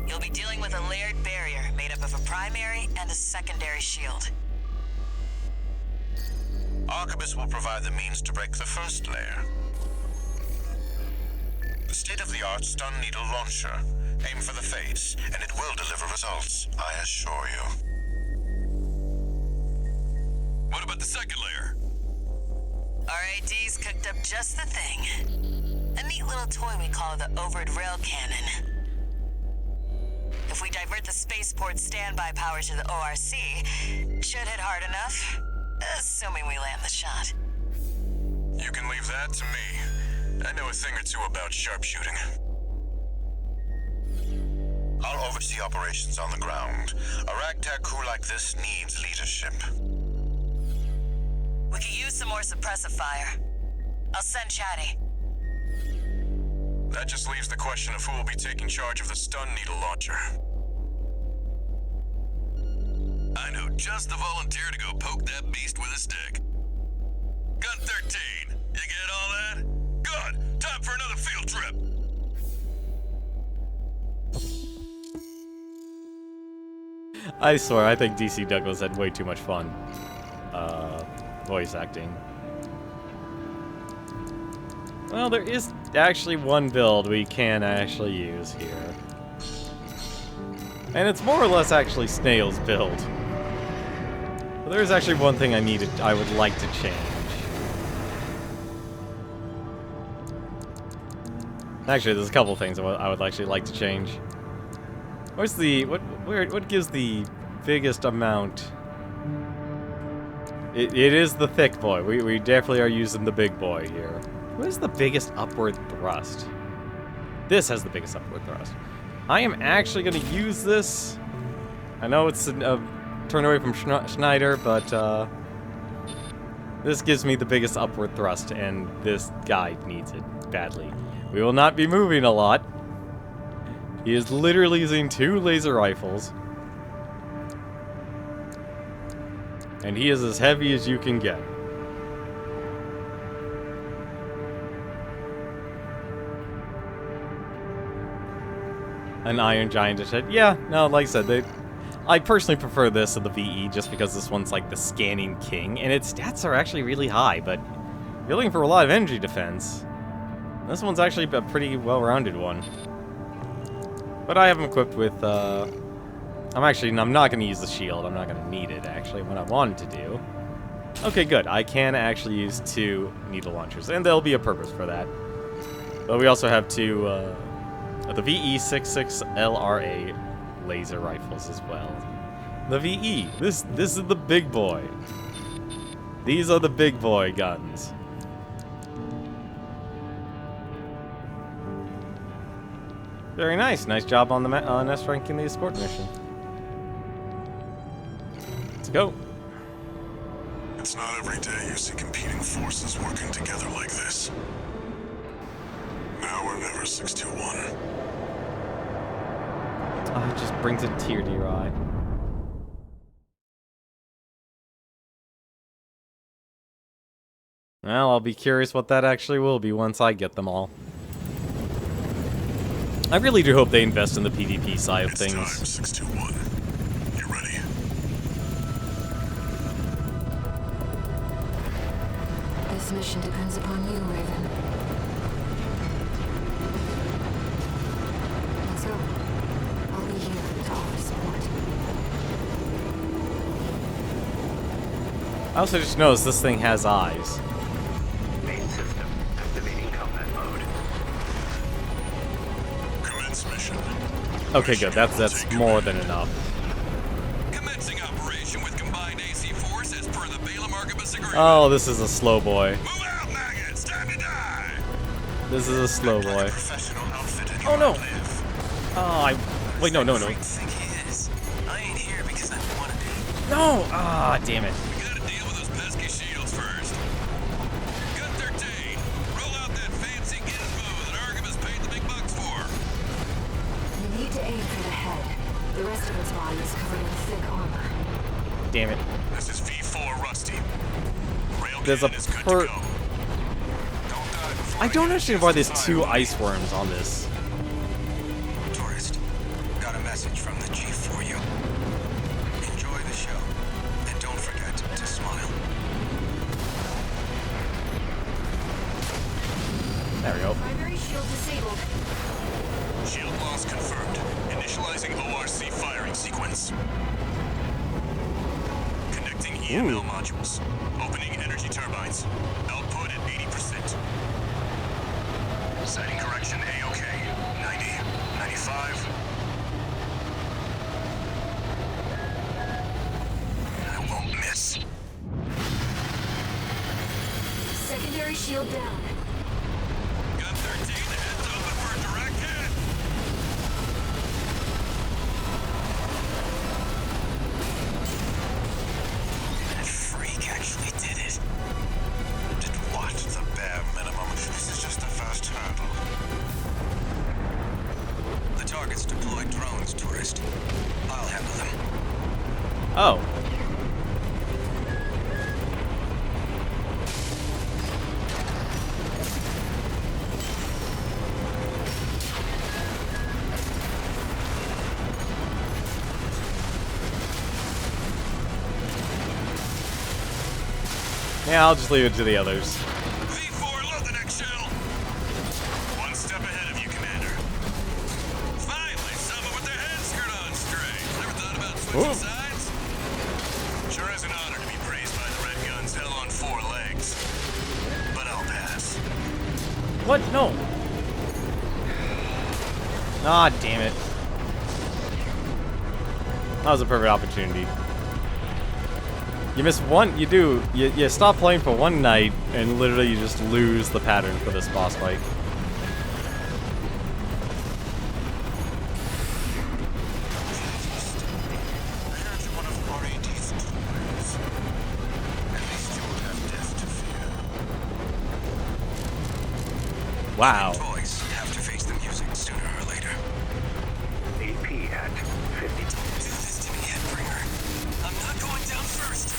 You'll be dealing with a layered barrier made up of a primary and a secondary shield. Arquebus will provide the means to break the first layer. The state-of-the-art stun needle launcher. Aim for the face, and it will deliver results, I assure you. What about the second layer? RAD's cooked up just the thing. A neat little toy we call the overhead rail cannon. If we divert the spaceport standby power to the ORC, should hit hard enough, assuming we land the shot. You can leave that to me. I know a thing or two about sharpshooting. I'll oversee operations on the ground. A ragtag crew like this needs leadership. We could use some more suppressive fire. I'll send Chatty. That just leaves the question of who will be taking charge of the stun needle launcher. I know just the volunteer to go poke that beast with a stick. Gun 13, you get all that? Good! Time for another field trip! I swear, I think DC Douglas had way too much fun. Voice acting. Well, there is actually one build we can actually use here. And it's more or less actually Snail's build. But there's actually one thing I would like to change. Actually, there's a couple things I would actually like to change. What's the what gives the biggest amount? It is the thick boy. We definitely are using the big boy here. What is the biggest upward thrust? This has the biggest upward thrust. I am actually going to use this. I know it's a turn away from Schneider, but this gives me the biggest upward thrust, and this guy needs it badly. We will not be moving a lot. He is literally using 2 laser rifles. And he is as heavy as you can get. An Iron Giant to shed. Yeah, no, like I said, I personally prefer this to the VE just because this one's like the scanning king, and its stats are actually really high, but if you're looking for a lot of energy defense, this one's actually a pretty well-rounded one. But I have him equipped with, I'm not going to use the shield. I'm not going to need it, actually, what I wanted to do. Okay, good. I can actually use 2 needle launchers, and there'll be a purpose for that. But we also have 2, the VE-66 LRA laser rifles as well. The VE. This is the big boy. These are the big boy guns. Very nice. Nice job on the nest ranking the escort mission. Let's go. It's not every day you see competing forces working together like this. Now or never, 621. Oh, it just brings a tear to your eye. Well, I'll be curious what that actually will be once I get them all. I really do hope they invest in the PvP side of things. Time, 621. You ready? This mission depends upon you, Raven. Let's go. I'll be here to offer support. I also just noticed this thing has eyes. Main system activating combat mode. Commence mission. Okay, good. That's more than enough. Commencing operation with combined AC force as per the Balaam Archibus agreement. Oh, this is a slow boy. Move out, maggots! Time to die! This is a slow boy. Professional outfit and you Oh no! live. Oh, wait, no. Freak think he is. I ain't here because I want to be. No! Ah, damn it. We gotta deal with those pesky shields first. Gun 13, roll out that fancy gizmo that Archibus paid the big bucks for. You need to aim for the head. The rest of its body is covered in thick armor. Damn it. This is V4 Rusty. Rail There's a cannon is good to go. per... Don't die before I don't get a understand chance why to there's fire 2 on ice worms on this. Tourist, got a message from the chief for you. Enjoy the show, and don't forget to smile. There we go. Primary shield disabled. Shield loss confirmed. Initializing ORC firing sequence. Connecting EML modules. Opening energy turbines. Output at 80%. Sighting correction A-OK. 90. 95. shield down. Gun 13, the head's open for a direct hit. That freak actually did it. Did what? The bare minimum. This is just the first hurdle. The target's deployed drones, tourist. I'll handle them. Oh. Yeah, I'll just leave it to the others. V4, load the next shell. One step ahead of you, Commander. Finally, someone with their head screwed on straight. Never thought about switching Whoa. sides? Sure is an honor to be praised by the Red Guns hell on 4 legs. But I'll pass. What? No. Ah, damn it. That was a perfect opportunity. You miss one, you do, you stop playing for one night, and literally you just lose the pattern for this boss fight. I heard you're one of RAD's toys. At least you would have death to fear. Wow. Toys have to face the music sooner or later. AP at 50. Do this to me, Headbringer. I'm not going down first.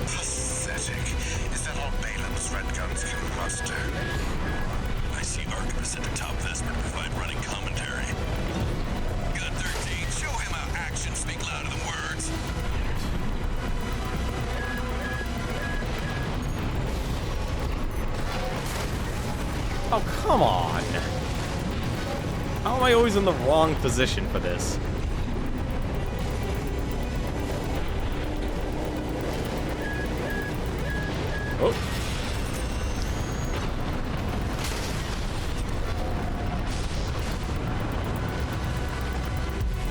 Pathetic. Is that all Balaam's Red Guns can muster? I see Archivist at the top Vesper to provide running commentary. Gun 13, show him how actions speak louder than words. Oh, come on. How am I always in the wrong position for this? Oh.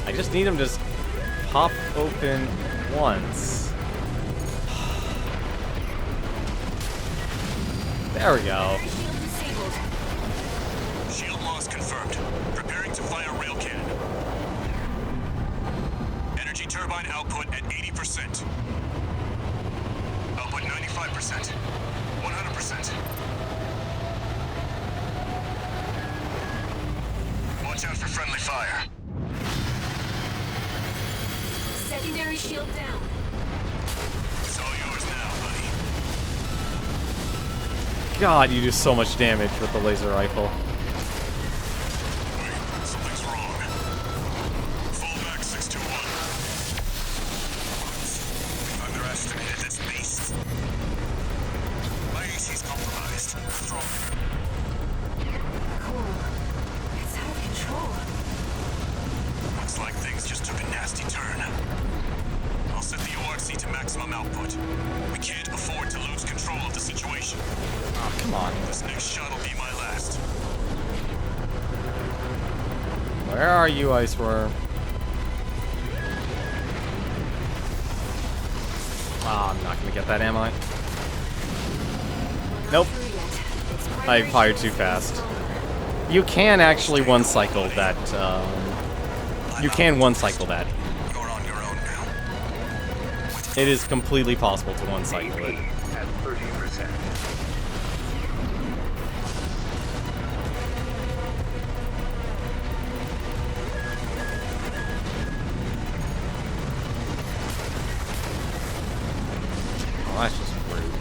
I just need him to just pop open once. There we go. Shield disabled. Shield loss confirmed. Preparing to fire rail cannon. Energy turbine output at 80%. Output 95%. 100%. Watch out for friendly fire. Secondary shield down. It's all yours now, buddy. God, you do so much damage with the laser rifle. Wait, something's wrong. Fall back 621. We've underestimated its beast. My AC's compromised. Strong. Cool. It's out of control. Looks like things just took a nasty turn. I'll set the ORC to maximum output. We can't afford to lose control of the situation. Oh, come on. This next shot will be my last. Where are you, Iceworm? Ah, I'm not gonna get that, am I? Nope. I fired too fast. You can actually one-cycle that, you can one-cycle that. You're on your own now. It is completely possible to one-cycle AP it. at 30%. Oh, that's just rude.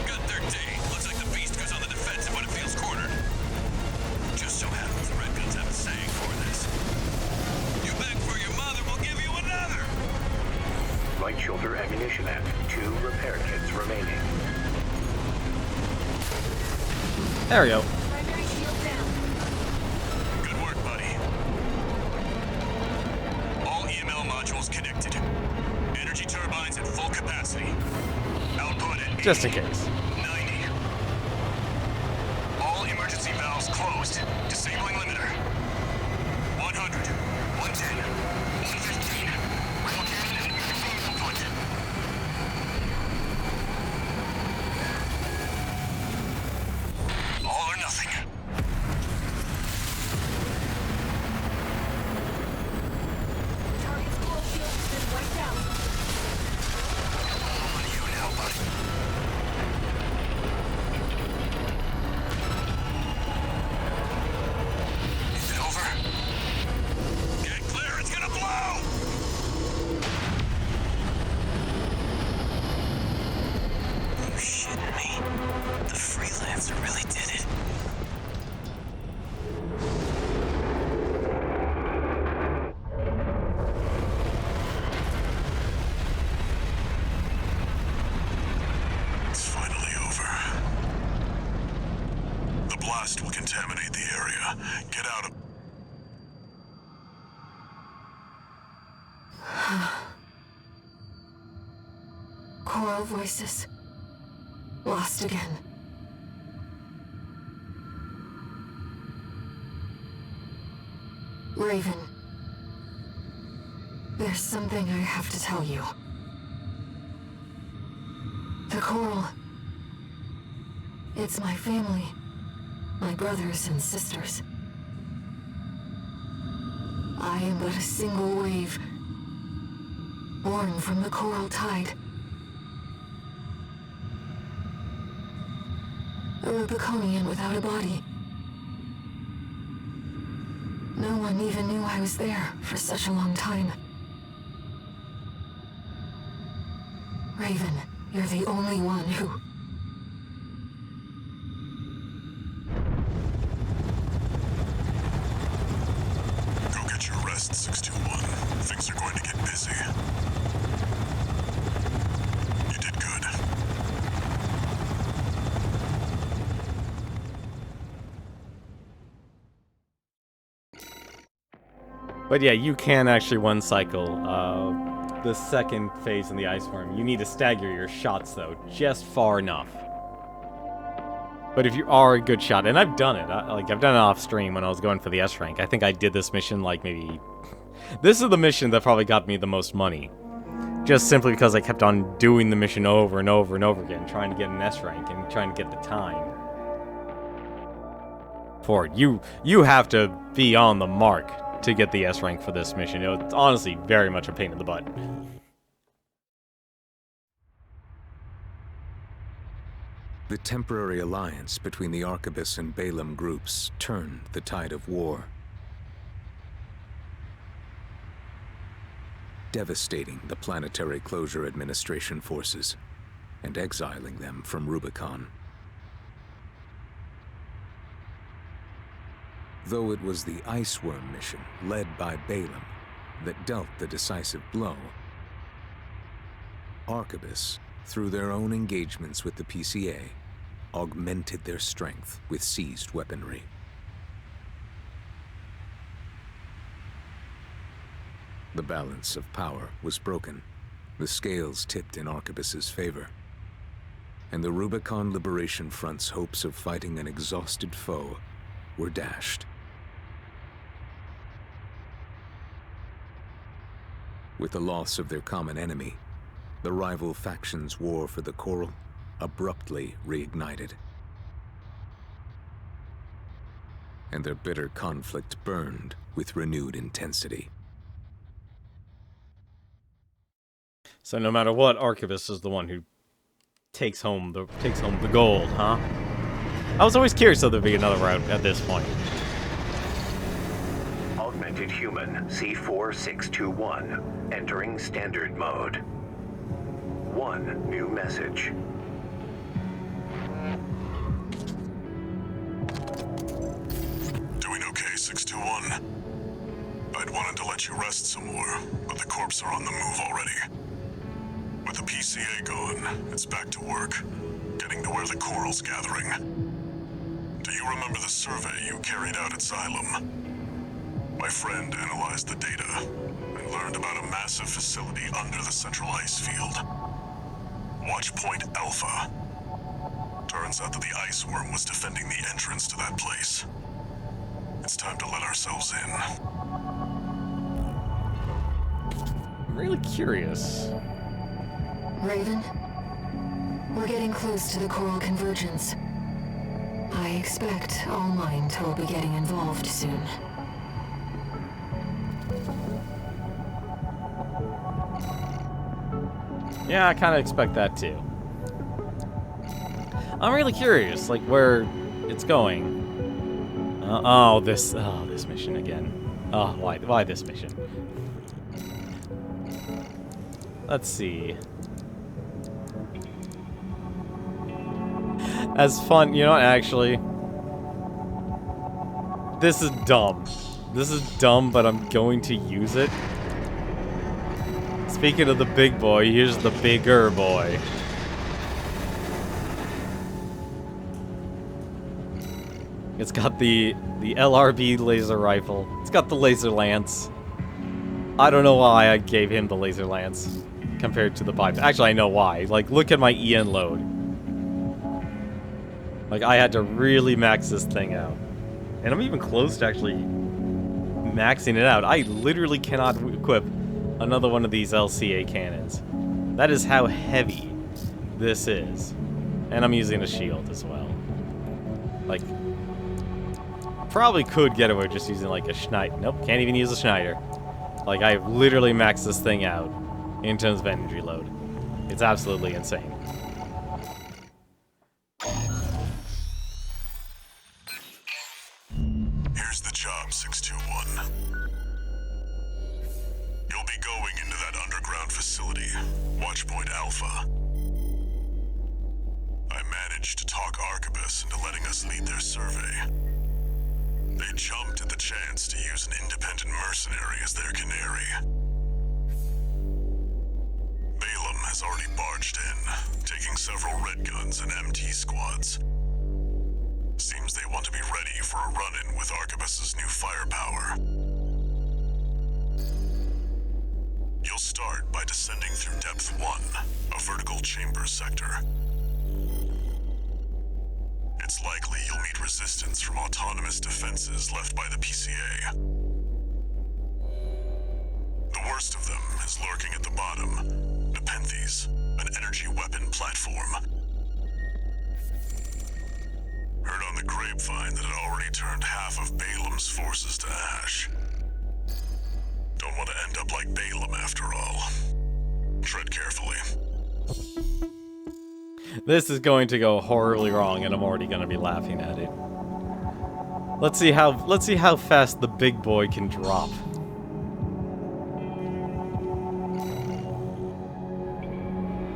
Gun 13, looks like the beast goes on the defensive when it feels cornered. Just so happens the Red Guns have a saying for this. You beg for your mother, we'll give you another. Light shoulder ammunition at 2 repair kits remaining. There we go. Primary shield down. Good work, buddy. All EML modules connected. Energy turbines at full capacity. Output at 80, Just in case. 90. All emergency valves closed. Disabling limiter. 100. 110. 115. Rail cannon and full output. blast will contaminate the area. Get out of... Choral voices. Lost again. Raven. There's something I have to tell you. The Coral. It's my family. My brothers and sisters. I am but a single wave. Born from the Coral Tide. A Rubiconian without a body. No one even knew I was there for such a long time. Raven, you're the only one who... Go get your rest, 621. Things are going to get busy. You did good. But yeah, you can actually one cycle the second phase in the ice worm. You need to stagger your shots though, just far enough. But if you are a good shot, and I've done it, I've done it off stream when I was going for the S rank. I think I did this mission like maybe... This is the mission that probably got me the most money. Just simply because I kept on doing the mission over and over and over again, trying to get an S rank and trying to get the time. For it. You have to be on the mark to get the S rank for this mission. It's honestly very much a pain in the butt. The temporary alliance between the Arquebus and Balaam groups turned the tide of war, devastating the Planetary Closure Administration forces and exiling them from Rubicon. Though it was the Ice Worm mission, led by Balaam, that dealt the decisive blow, Arquebus, through their own engagements with the PCA, augmented their strength with seized weaponry. The balance of power was broken, the scales tipped in Arquebus's favor, and the Rubicon Liberation Front's hopes of fighting an exhausted foe were dashed. With the loss of their common enemy, the rival factions' war for the Coral abruptly reignited. And their bitter conflict burned with renewed intensity. So no matter what, Arquebus is the one who takes home the gold, huh? I was always curious if there'd be another route at this point. Augmented human C4621 entering standard mode. One new message. Doing okay, 621? I'd wanted to let you rest some more, but the corps are on the move already. With the PCA gone, it's back to work, getting to where the Coral's gathering. Do you remember the survey you carried out at Xylem? My friend analyzed the data and learned about a massive facility under the central ice field. Watch Point Alpha. Turns out that the ice worm was defending the entrance to that place. It's time to let ourselves in. I'm really curious. Raven, we're getting close to the Coral Convergence. I expect All Mind will be getting involved soon. Yeah, I kind of expect that too. I'm really curious, like, where it's going. This mission again. Oh, why this mission? Let's see. As fun, you know what, actually. This is dumb. This is dumb, but I'm going to use it. Speaking of the big boy, here's the bigger boy. It's got the LRB laser rifle. It's got the laser lance. I don't know why I gave him the laser lance compared to the pipe. Actually, I know why. Like, look at my EN load. Like, I had to really max this thing out. And I'm even close to actually maxing it out. I literally cannot equip another one of these LCA cannons. That is how heavy this is. And I'm using a shield as well. Like, probably could get away just using like a Schneider. Nope, can't even use a Schneider. Like, I literally maxed this thing out in terms of energy load. It's absolutely insane. Here's the job, 621. You'll be going into that underground facility, Watchpoint Alpha. I managed to talk Arquebus into letting us lead their survey. They jumped at the chance to use an independent mercenary as their canary. Balaam has already barged in, taking several red guns and MT squads. Seems they want to be ready for a run-in with Arquebus's new firepower. You'll start by descending through Depth 1, a vertical chamber sector. It's likely you'll meet resistance from autonomous defenses left by the PCA. The worst of them is lurking at the bottom, Nepenthes, an energy weapon platform. Heard on the grapevine that it already turned half of Balaam's forces to ash. Don't want to end up like Balaam after all. Tread carefully. This is going to go horribly wrong, and I'm already going to be laughing at it. Let's see how fast the big boy can drop.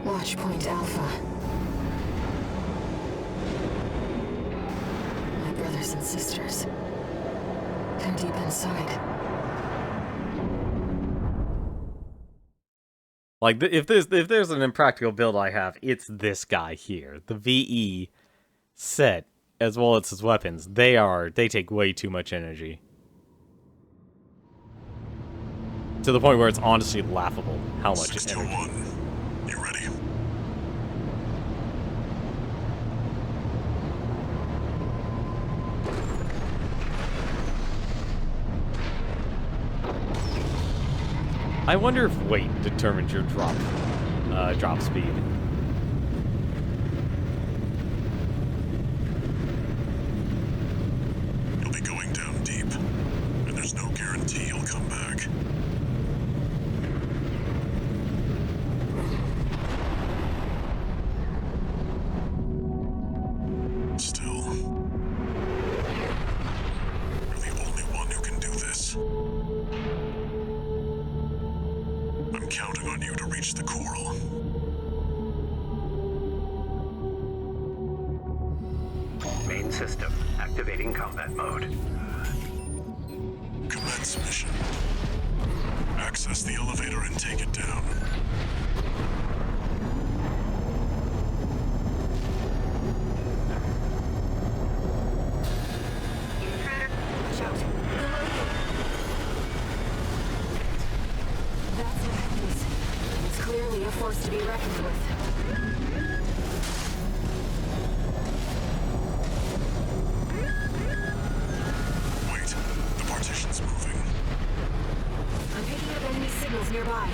Watchpoint Alpha. My brothers and sisters. They're deep inside. Like, if there's an impractical build I have, it's this guy here. The VE set, as well as his weapons, they take way too much energy. To the point where it's honestly laughable how much energy. You ready? I wonder if weight determines your drop speed. You'll be going down deep, and there's no guarantee you'll come back. Still, you're the only one who can do this. I'm counting on you to reach the coral. Main system activating combat mode. Commence mission. Access the elevator and take it down. Watch out. That's Nepenthes. It's clearly a force to be reckoned with. Wait, the partition's moving. I'm picking up enemy signals nearby.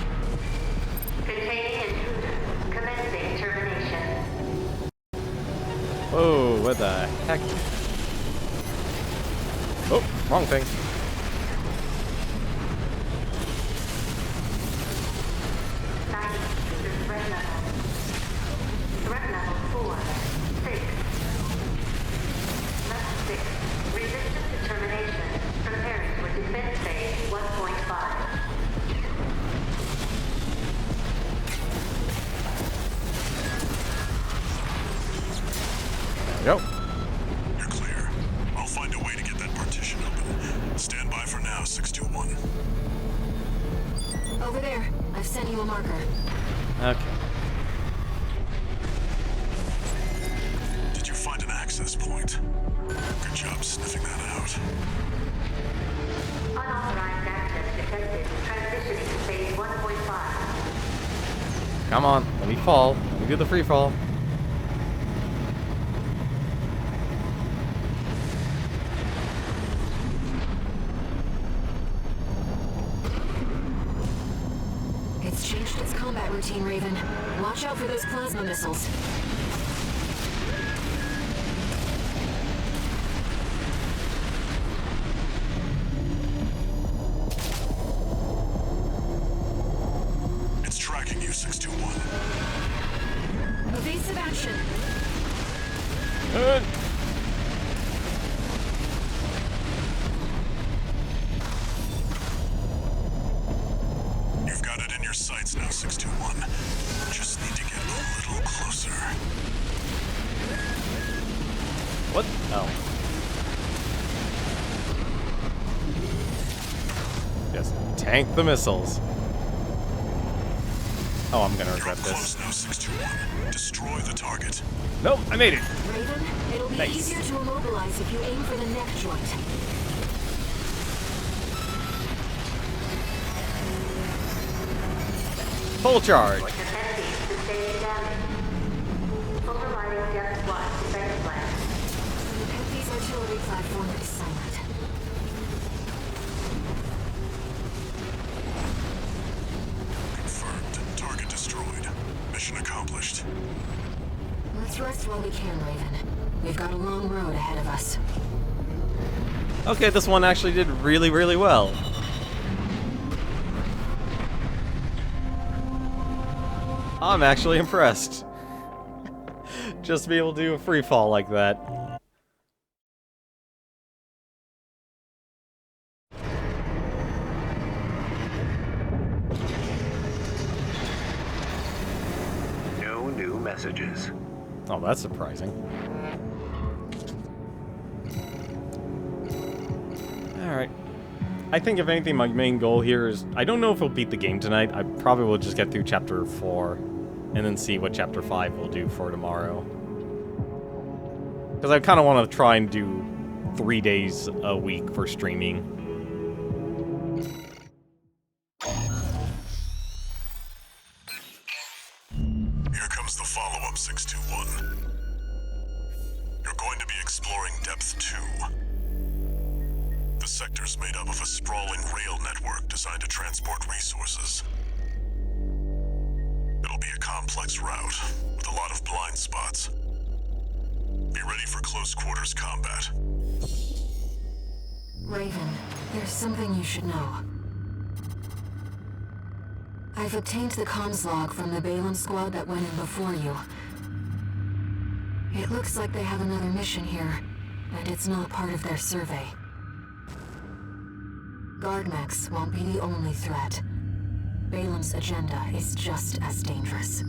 Containing intruder. Commencing termination. Whoa, what the heck? Oh, wrong thing. Threat level. Threat level 4. 6. Left 6. Resistance determination. Preparing for defense phase 1.5. Yep. You're clear. I'll find a way to get that partition open. Stand by for now, 621. Over there. I've sent you a marker. Okay. Did you find an access access point. Good job sniffing that out. Unauthorized access detected. Transitioning to phase 1.5. Come on, let me fall. Let me do the free fall. It's changed its combat routine, Raven. Watch out for those plasma missiles. It's tracking you, 621. Evasive action. Good. You've got it in your sights now, 621. Just need to get a little closer. What? Oh. Just tank the missiles. Oh, I'm gonna regret You're this. close now, 621. Destroy the target. Nope, I made it. Raven, it'll be Nice. easier to immobilize if you aim for the neck joint. Full charge. Empty. Sustaining damage. Overriding depth 1 defense plan. The Peppi's artillery platform is silent. Confirmed. Target destroyed. Mission accomplished. Let's rest while we can, Raven. We've got a long road ahead of us. Okay, this one actually did really, really well. I'm actually impressed. Just to be able to do a free fall like that. No new messages. Oh, that's surprising. Alright. I think if anything, my main goal here is... I don't know if we'll beat the game tonight. I probably will just get through Chapter 4. And then see what Chapter 5 will do for tomorrow. Because I kind of want to try and do 3 days a week for streaming. Here comes the follow-up, 621. You're going to be exploring Depth 2. The sector's made up of a sprawling rail network designed to transport resources. It'll be a complex route, with a lot of blind spots. Be ready for close quarters combat. Raven, there's something you should know. I've obtained the comms log from the Balaam squad that went in before you. It looks like they have another mission here, and it's not part of their survey. Guardmechs won't be the only threat. Balaam's agenda is just as dangerous.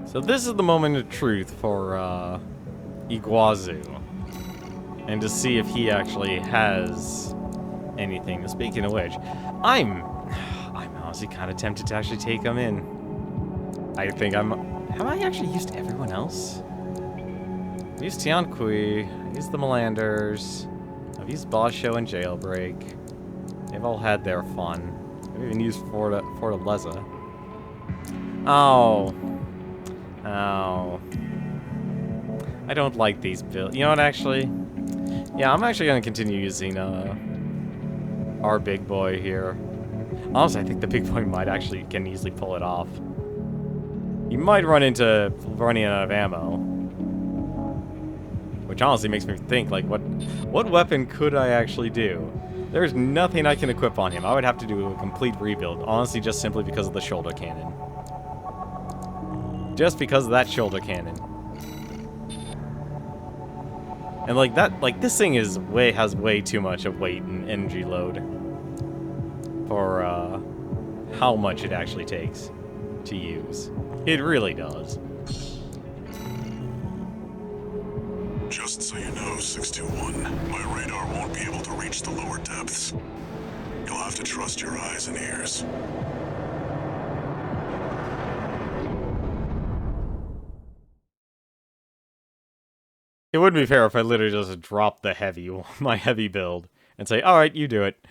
So this is the moment of truth for Iguazu. And to see if he actually has anything. Speaking of which, I'm honestly kind of tempted to actually take him in. I think have I actually used everyone else? I've used Tianqi, I've used the Melanders, I've used Boss Show and Jailbreak. They've all had their fun. I've even used Fortaleza. Oh. Oh. I don't like these builds. You know what, actually? Yeah, I'm actually going to continue using our big boy here. Honestly, I think the big boy might actually can easily pull it off. You might run into running out of ammo. Which honestly makes me think, like, what weapon could I actually do? There's nothing I can equip on him. I would have to do a complete rebuild. Honestly, just simply because of the shoulder cannon. Just because of that shoulder cannon. And like that, like this thing has way too much of weight and energy load for how much it actually takes to use. It really does. Just so you know, 621, my radar won't be able to reach the lower depths. You'll have to trust your eyes and ears. It wouldn't be fair if I literally just dropped the heavy, my heavy build, and say, "All right, you do it.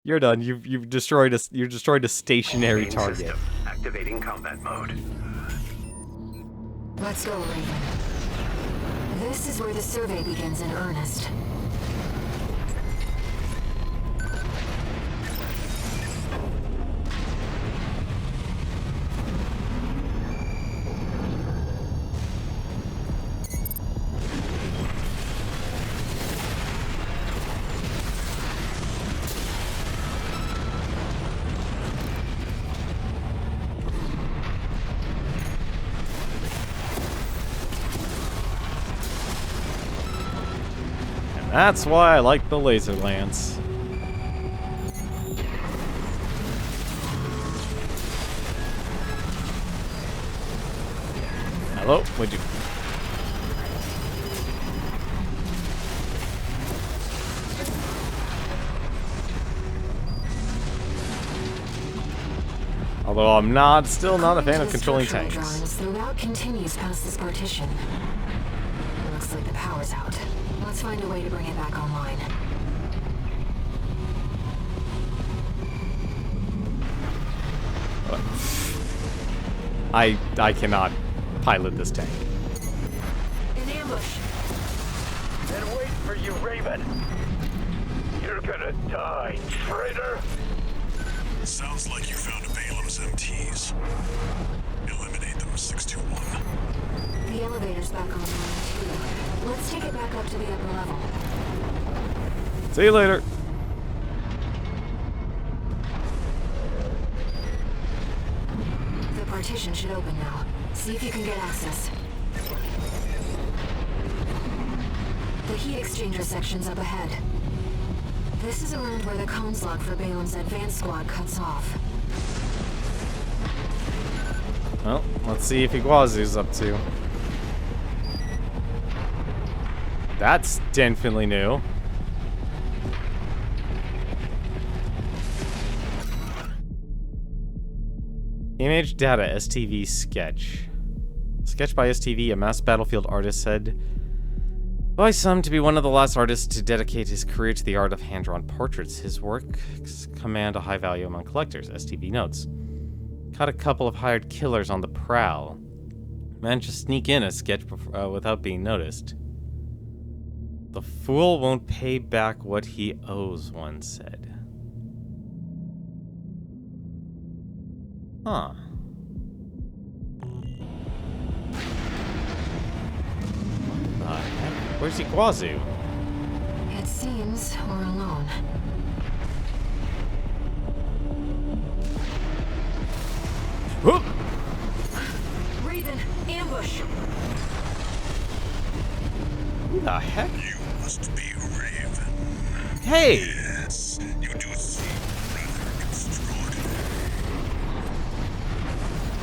You're done. You've destroyed us. You destroyed a stationary Main target." system activating combat mode. Let's go, Raven. This is where the survey begins in earnest. That's why I like the laser lance. Hello? Would you? Although I'm still not a fan of controlling tanks. Drawings, the route continues past this partition. Looks like the power's out. Let's find a way to bring it back online. I cannot pilot this tank. An ambush! Then wait for you, Raven. You're gonna die, traitor. Sounds like you found Balam's MTs. Eliminate them, 621. The elevator's back online too. Let's take it back up to the upper level. See you later. The partition should open now. See if you can get access. The heat exchanger section's up ahead. This is around where the comms log for Balam's advanced squad cuts off. Well, let's see if Iguazu's up to. That's definitely new. Image data STV sketch. Sketch by STV, a mass battlefield artist, said by some to be one of the last artists to dedicate his career to the art of hand-drawn portraits. His works command a high value among collectors, STV notes. Caught a couple of hired killers on the prowl. Managed to sneak in a sketch without being noticed. The fool won't pay back what he owes, one said. Huh. Where's Iguazu? It seems we're alone. Whoop! Raven, ambush! Who the heck? You must be Raven. Hey! Yes, you do seem rather extraordinary.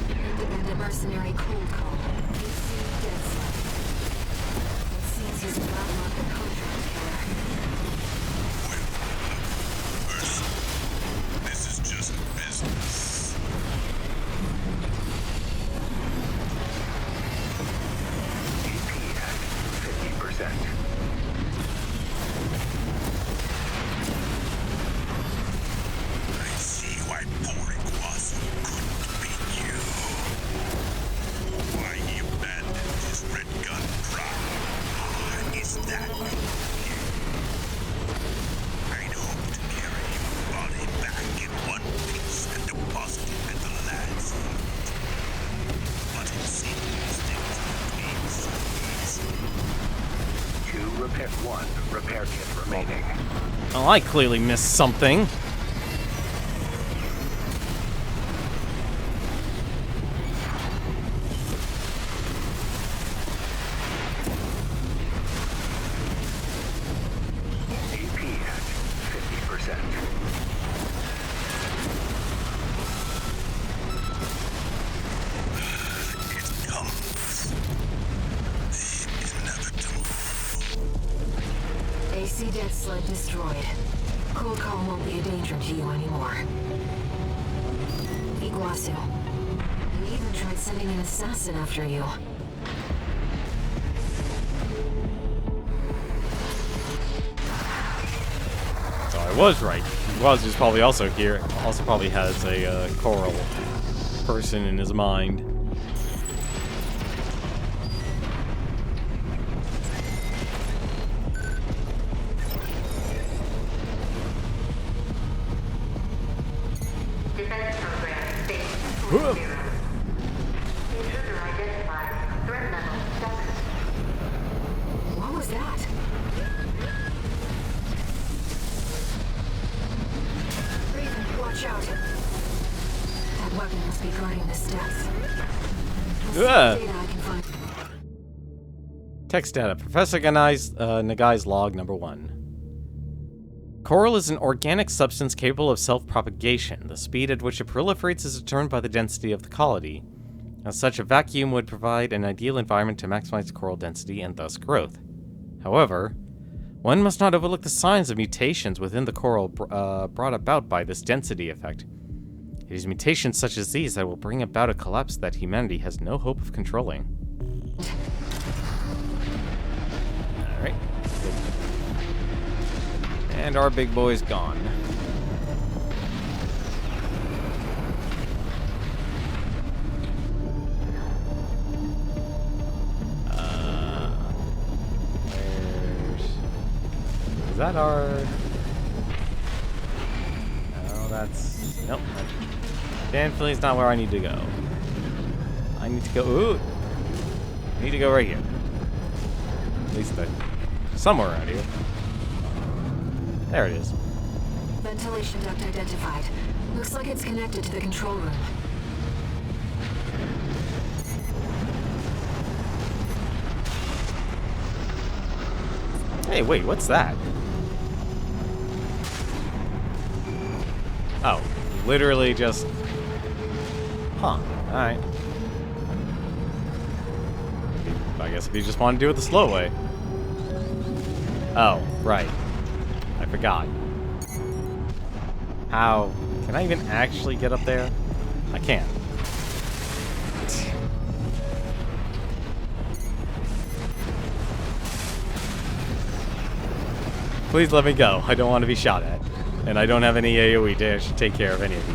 Independent mercenary cold call. PC dead slot. It seems he's a black market contract killer. First, this is just business. AP at 50%. I see why poor Iguazu couldn't beat you. Why he abandoned his red gun pride. Is that you? I'd hoped to carry your body back in one piece and deposit it at the last. But it seems things won't be so easy. One repair kit remaining. Oh, I clearly missed something. AP at 50%. It comes. The inevitable. AC dead sled destroyed. Cold call won't be a danger to you anymore. Iguazu. We even tried sending an assassin after you. So I was right. Waz is probably also here. Also probably has a coral person in his mind. Defense program state 0. Intruder identified. Threat level 7. What was that? Raven, watch out. That weapon must be guarding the steps. Ugh. Data I can find. Text data. Professor Nagai's log number 1. Coral is an organic substance capable of self-propagation. The speed at which it proliferates is determined by the density of the colony. As such, a vacuum would provide an ideal environment to maximize coral density and thus growth. However, one must not overlook the signs of mutations within the coral brought about by this density effect. It is mutations such as these that will bring about a collapse that humanity has no hope of controlling. Alright. And our big boy's gone. Is that our... No, that's... Nope. Definitely it's not where I need to go. I need to go... Ooh! I need to go right here. At least somewhere around here. There it is. Ventilation duct identified. Looks like it's connected to the control room. Hey, wait, what's that? Oh, literally just... Huh, alright. I guess if you just want to do it the slow way. Oh, right. I forgot. How? Can I even actually get up there? I can't. Please let me go. I don't want to be shot at. And I don't have any AoE to take care of any of you.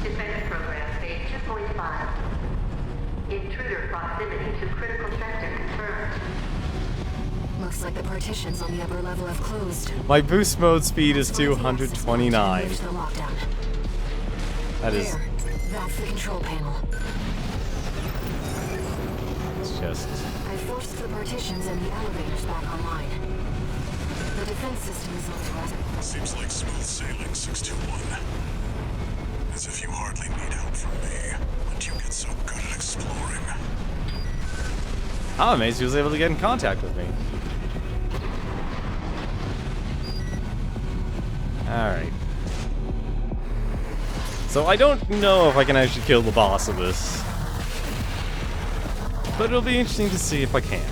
Defense program stage 2.5. Intruder proximity to critical sector confirmed. Looks like the partitions on the upper level have closed. My boost mode speed is 229. Lift the lockdown. That is... There. That's the control panel. It's just... I forced the partitions and the elevators back online. The defense system is on the rest. Seems like smooth sailing, 621. As if you hardly need help from me. When do you get so good at exploring? I'm amazed he was able to get in contact with me. Alright. So I don't know if I can actually kill the boss of this. But it'll be interesting to see if I can.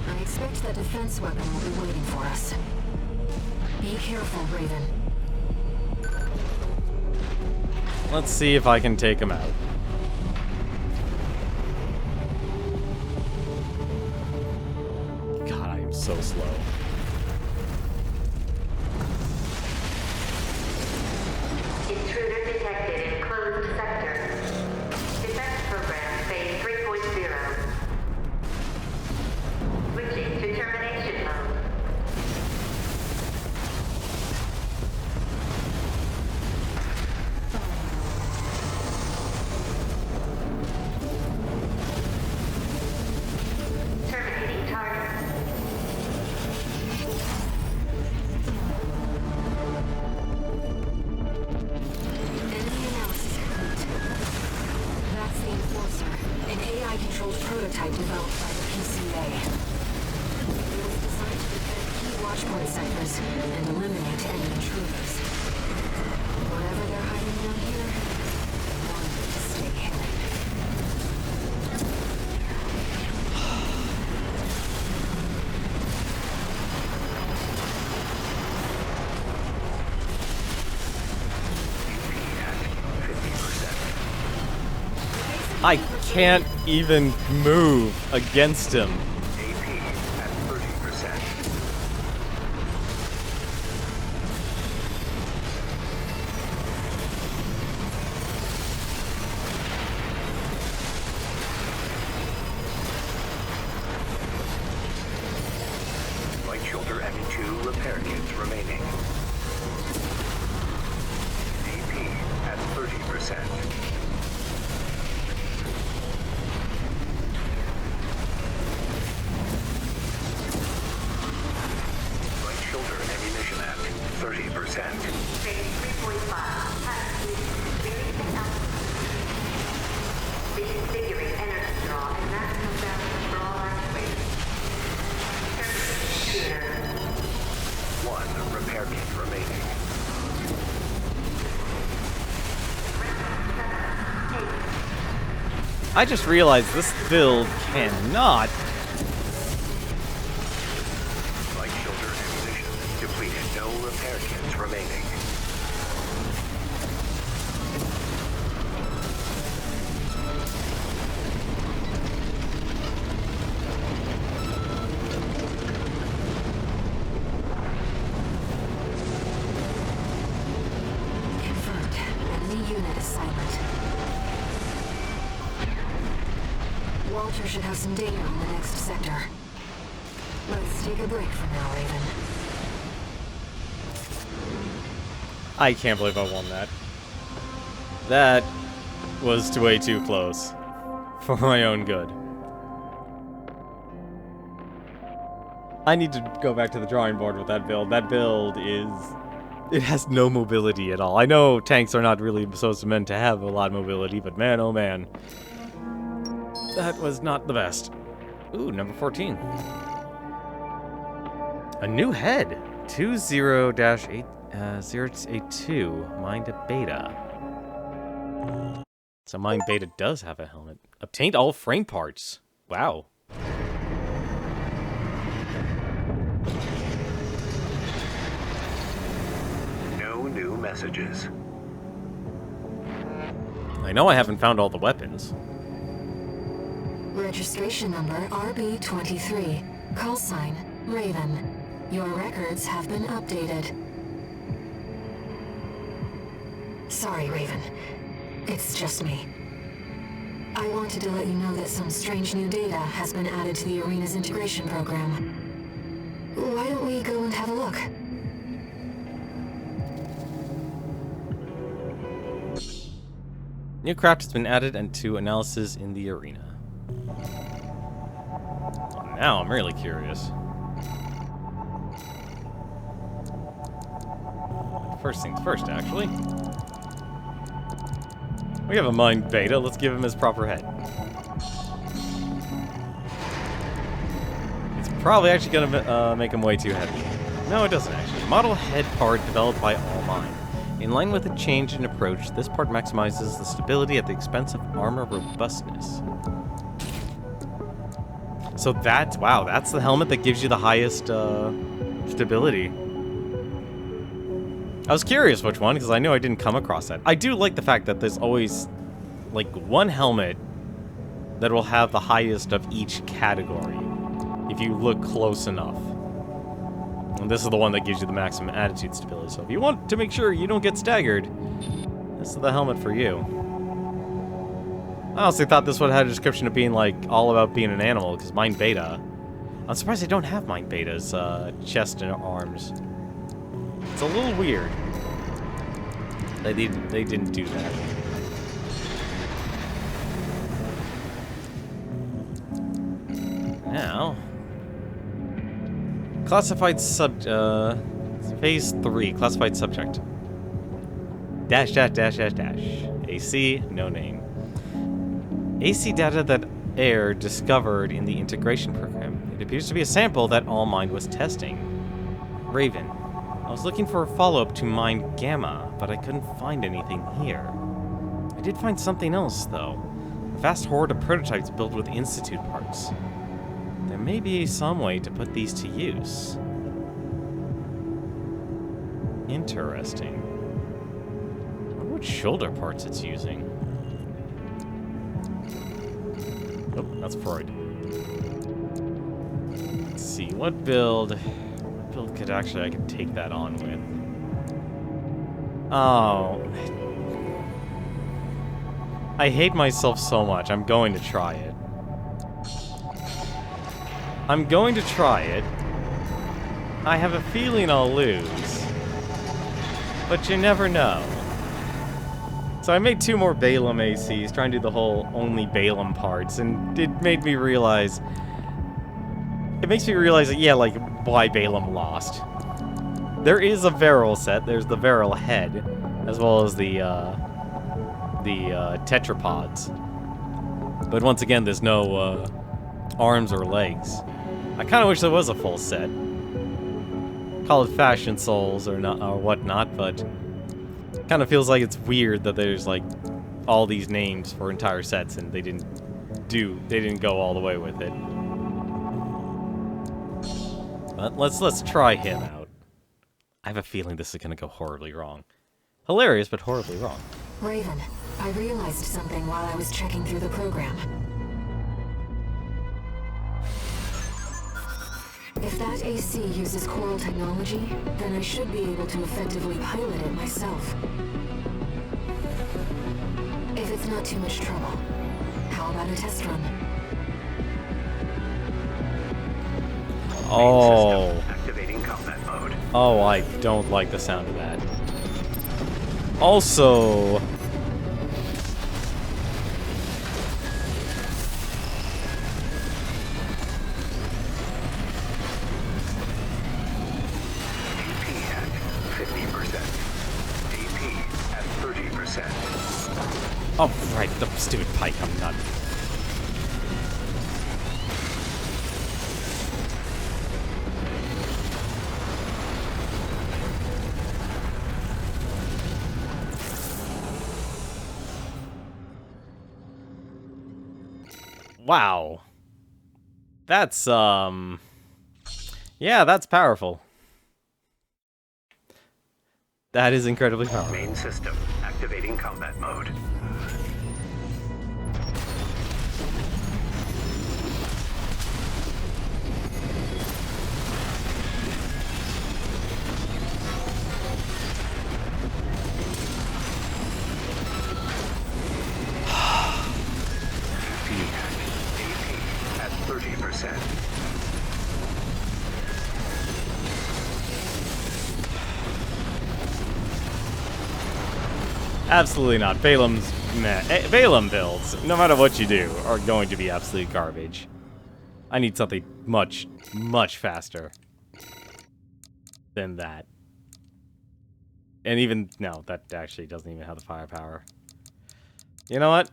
I expect that defense weapon will be waiting for us. Be careful, Raven. Let's see if I can take him out. God, I am so slow. Intruder detected in closed sector. Defense program phase 3.0. Switching to termination mode. Terminating target. Enemy analysis complete. That's the Enforcer, an AI-controlled prototype developed by the PCA. It was designed to defend key watchpoint sectors and eliminate any intruders. Whatever they're hiding down here, they want it to stay hidden. EP at 50%. I can't even move against him. AP at 30%. Light shoulder and 2 repair kits remaining. AP at 30%. Right shoulder ammunition at 30%. Phase 3.5. Reconfiguring energy draw and maximum balance for all activators. One repair kit remaining. I just realized this build cannot. Light shoulder ammunition depleted. No repair kits remaining. Confirmed. Enemy unit is silent. Walter should have some data on the next sector. Let's take a break for now, Raven. I can't believe I won that. That was way too close. For my own good. I need to go back to the drawing board with that build. That build is... It has no mobility at all. I know tanks are not really supposed to meant to have a lot of mobility, but man, oh man. That was not the best. Ooh, number 14. A new head. 20-082. Mind Beta. So Mind Beta does have a helmet. Obtained all frame parts. Wow. No new messages. I know I haven't found all the weapons. Registration number RB23. Call sign Raven. Your records have been updated. Sorry, Raven. It's just me. I wanted to let you know that some strange new data has been added to the arena's integration program. Why don't we go and have a look? New craft has been added and to analysis in the arena. Well, now I'm really curious. First things first, actually. We have a Mind Beta. Let's give him his proper head. It's probably actually gonna make him way too heavy. No, it doesn't actually. Model head part developed by All Mind. In line with a change in approach, this part maximizes the stability at the expense of armor robustness. So that's, wow, that's the helmet that gives you the highest stability. I was curious which one, because I knew I didn't come across that. I do like the fact that there's always, like, one helmet that will have the highest of each category, if you look close enough. And this is the one that gives you the maximum attitude stability. So if you want to make sure you don't get staggered, this is the helmet for you. I honestly thought this one had a description of being, like, all about being an animal, because Mind Beta. I'm surprised they don't have Mind Beta's chest and arms. It's a little weird. They didn't do that. Now, classified phase 3, classified subject. Dash. AC, no name. AC data that Air discovered in the integration program. It appears to be a sample that All Mind was testing. Raven. I was looking for a follow-up to Mind Gamma, but I couldn't find anything here. I did find something else, though. A vast horde of prototypes built with Institute parts. There may be some way to put these to use. Interesting. I wonder what shoulder parts it's using. Oh, that's Freud. Let's see, what build could actually I could take that on with? Oh. I hate myself so much. I'm going to try it. I'm going to try it. I have a feeling I'll lose. But you never know. So I made 2 more Balaam ACs, trying to do the whole only Balaam parts, and it made me realize... It makes me realize that, yeah, like, why Balaam lost. There is a Varel set. There's the Varel head, as well as the tetrapods. But once again, there's no, arms or legs. I kind of wish there was a full set. Call it Fashion Souls or not or whatnot, but kind of feels like it's weird that there's like all these names for entire sets and they didn't go all the way with it. But let's try him out. I have a feeling this is gonna go horribly wrong. Hilarious, but horribly wrong. Raven, I realized something while I was checking through the program. If that AC uses coral technology, then I should be able to effectively pilot it myself. If it's not too much trouble, how about a test run? Oh. Activating combat mode. Oh, I don't like the sound of that. Also... Oh, right, the stupid pike, I'm not... Wow. That's, yeah, that's powerful. That is incredibly powerful. Main system, activating combat mode. At 30%. Absolutely not. Balaam's Balaam builds, no matter what you do, are going to be absolute garbage. I need something much, much faster than that. And even no, that actually doesn't even have the firepower. You know what?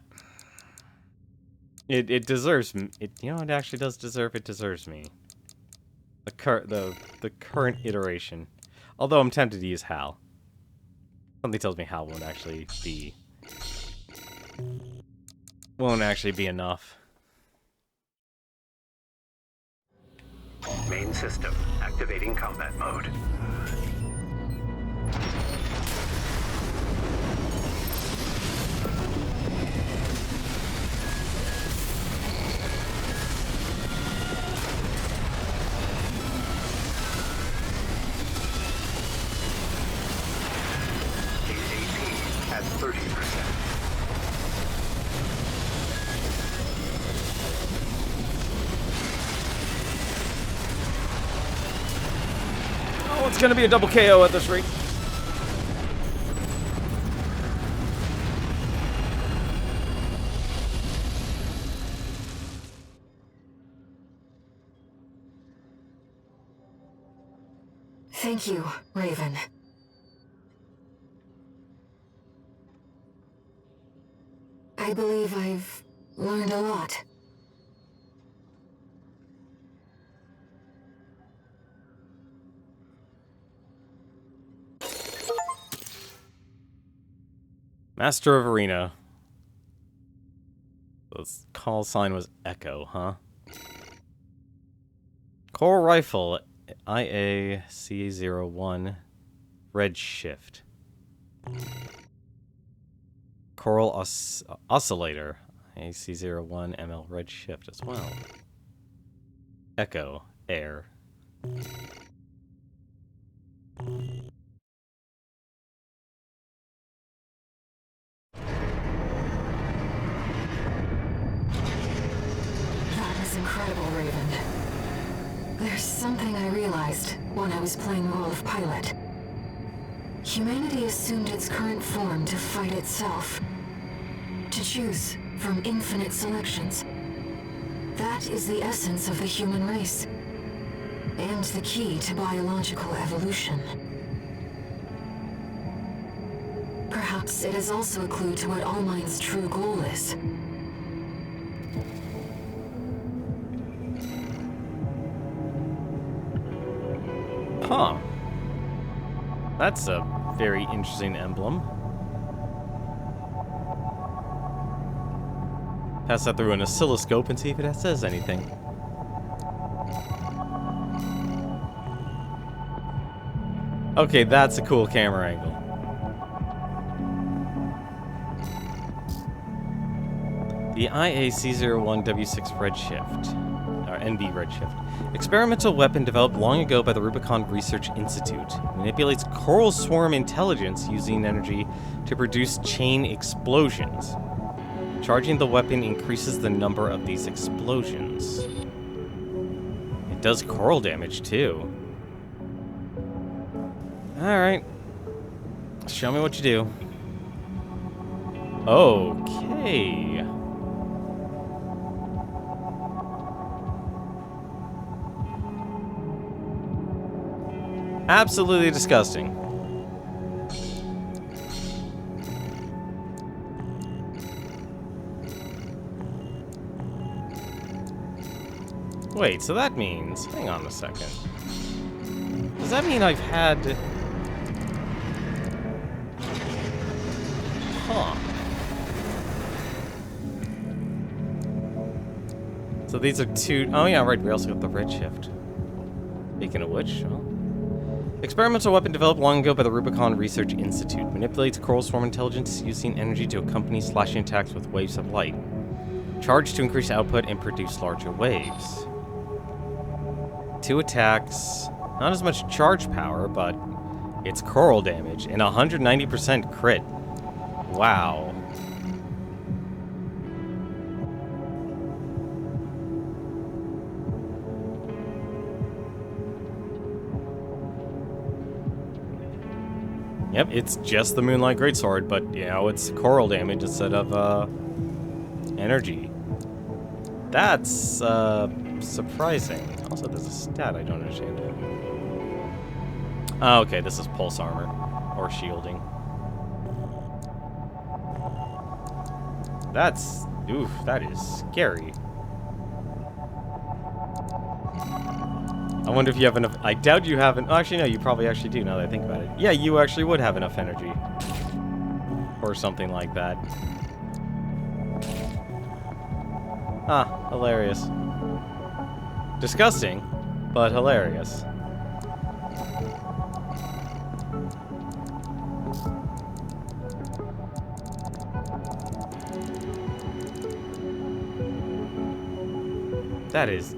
It deserves it. You know, it actually does deserve. It deserves me. The current iteration. Although I'm tempted to use Hal. Something tells me Hal won't actually be enough. Main system, activating combat mode. At 30%. Oh, it's gonna be a double KO at this rate. Thank you, Raven. I believe I've learned a lot. Master of Arena. The call sign was Echo, huh? Coral Rifle, IA-CA01, Red Shift. Coral Oscillator, AC01 ML red shift as well. Echo, air. That was incredible, Raven. There's something I realized when I was playing the role of pilot. Humanity assumed its current form to fight itself. To choose from infinite selections. That is the essence of the human race. And the key to biological evolution. Perhaps it is also a clue to what Allmind's true goal is. Huh. That's a very interesting emblem. Pass that through an oscilloscope and see if it says anything. Okay, that's a cool camera angle. The IAC-01W6 redshift, or NB redshift. Experimental weapon developed long ago by the Rubicon Research Institute. Manipulates coral swarm intelligence using energy to produce chain explosions. Charging the weapon increases the number of these explosions. It does coral damage too. Alright. Show me what you do. Okay. Absolutely disgusting. Wait, so that means... Hang on a second. Does that mean I've had... Huh. So these are two... Oh yeah, right, we also got the redshift. Speaking of which, well... Experimental weapon developed long ago by the Rubicon Research Institute. Manipulates coral swarm intelligence using energy to accompany slashing attacks with waves of light. Charged to increase output and produce larger waves. 2 attacks, not as much charge power, but it's coral damage and 190% crit. Wow. Yep, it's just the Moonlight Greatsword, but, you know, it's coral damage instead of, energy. That's, surprising. Also, there's a stat I don't understand. Oh, okay, this is pulse armor. Or shielding. That's... Oof, that is scary. I wonder if you have enough... I doubt you have... Actually, no, you probably actually do, now that I think about it. Yeah, you actually would have enough energy. Or something like that. Ah, hilarious. Disgusting, but hilarious. That is...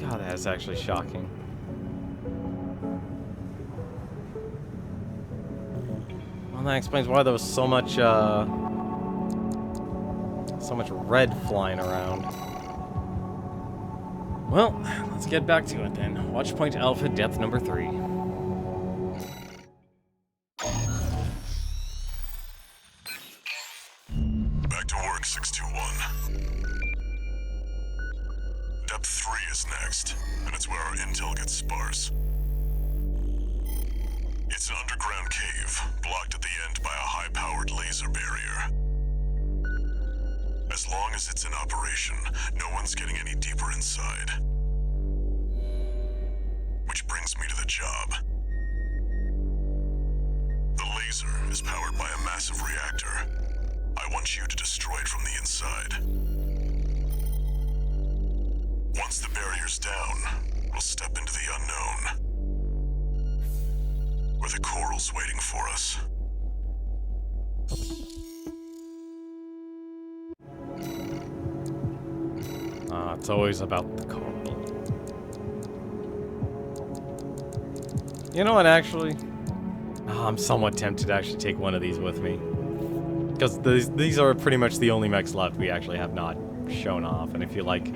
God, that is actually shocking. Well, that explains why there was so much red flying around. Well, let's get back to it then. Watchpoint Alpha, depth number 3. Back to work, 621. Depth 3 is next, and it's where our intel gets sparse. It's an underground cave, blocked at the end by a high-powered laser barrier. As long as it's in operation, no one's getting any deeper inside. Which brings me to the job. The laser is powered by a massive reactor. I want you to destroy it from the inside. Once the barrier's down, we'll step into the unknown. Where the coral's waiting for us. It's always about the Carl. You know what, actually? I'm somewhat tempted to actually take one of these with me. Because these are pretty much the only mechs left we actually have not shown off. And if you like... You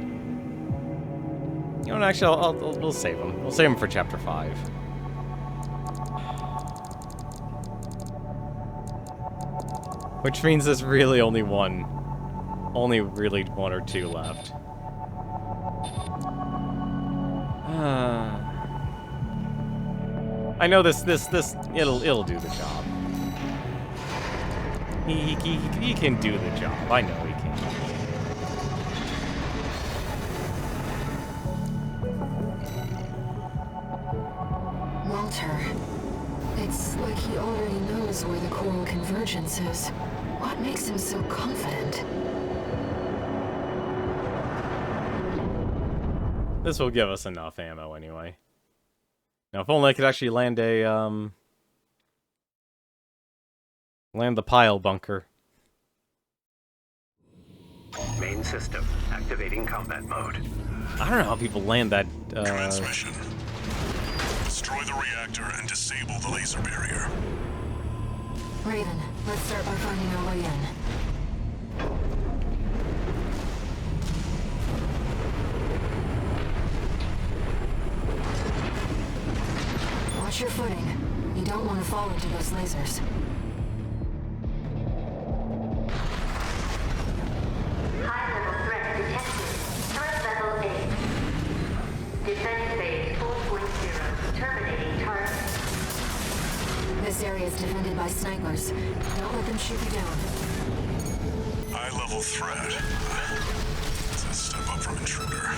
know what, actually, we'll save them. We'll save them for Chapter 5. Which means there's really only really one or two left. I know it'll do the job. He can do the job. I know he can. Walter, it's like he already knows where the coral convergence is. What makes him so confident? This will give us enough ammo anyway. Now, if only I could actually land land the pile bunker. Main system activating combat mode. I don't know how people land that. Transmission. Destroy the reactor and disable the laser barrier. Raven, let's start by finding our way in. Watch your footing. You don't want to fall into those lasers. High-level threat detected. Threat level 8. Defense phase 4.0. Terminating target. This area is defended by snipers. Don't let them shoot you down. High-level threat. It's a step up from intruder.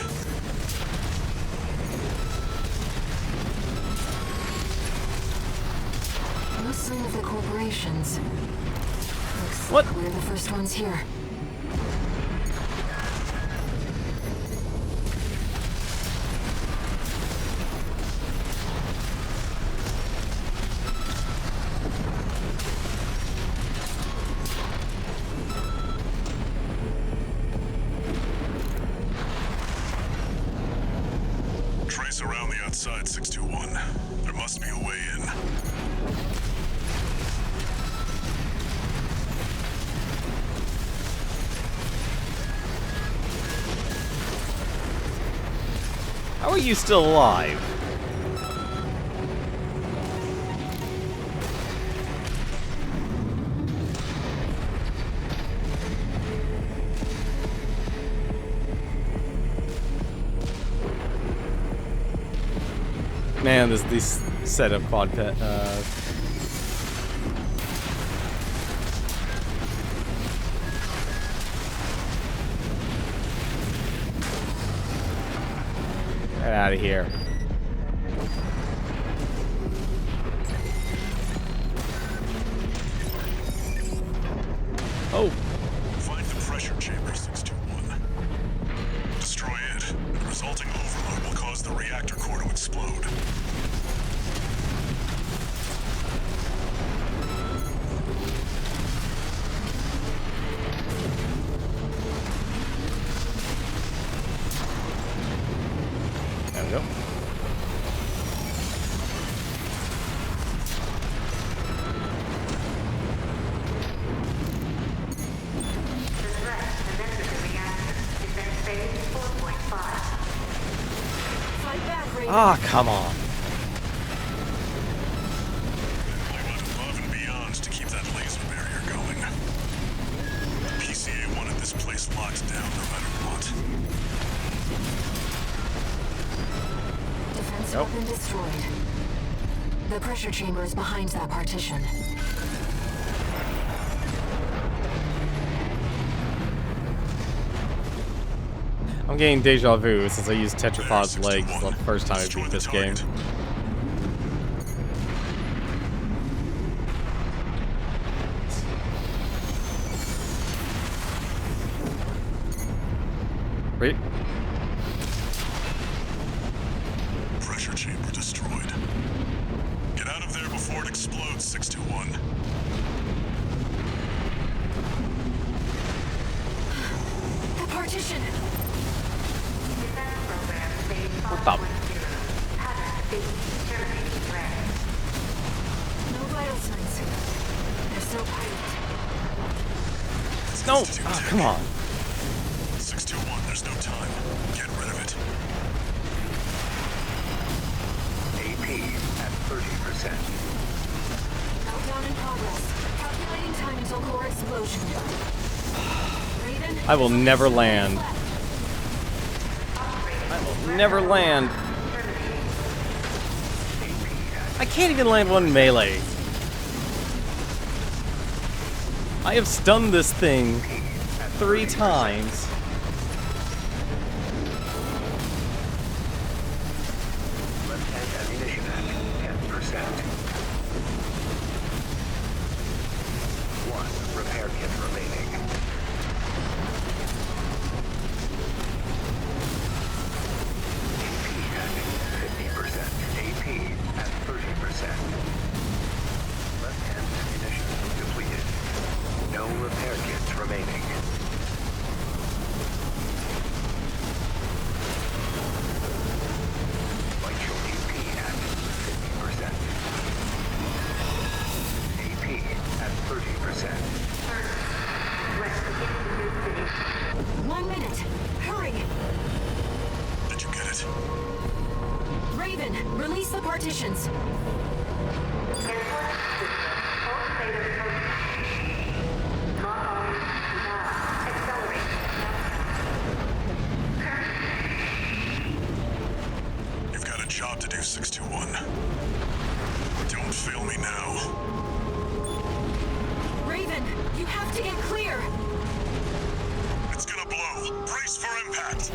No sign of the corporations. Looks What? like we're the first ones here. Trace around the outside, 621. There must be a way in. How are you still alive? Man, this set of quad pet. Get out of here. Oh. Find the pressure chamber, 621. Destroy it. The resulting overload will cause the reactor core to explode. There we go. The threat has entered the reactor. Defense phase 4.5. Fight back, Raven. Ah, come on. I went above and beyond to keep that laser barrier going. The PCA wanted this place locked down no matter what. Defense Nope. weapon destroyed. The pressure chamber is behind that partition. I'm getting deja vu since I used Tetrapod's legs the first time I beat this game. Wait. Pressure chamber destroyed. Get out of there before it explodes, 621. The partition! No! Oh, come on. 621, there's no time. Get rid of it. AP at 30%. Countdown in progress. Calculating time until core explosion. Raven, I will never land. I will never land. I can't even land one melee. I have stunned this thing 3 times. Left-hand ammunition at 10%. 1 repair kit remaining. AP at 30%. Left-hand ammunition depleted. No repair kits remaining. Vital AP at 50%. AP at 30%. 1 minute. Hurry. Did you get it? Raven, release the partitions. You've got a job to do, 621. Don't fail me now. Raven, you have to get clear. It's gonna blow. Brace for impact.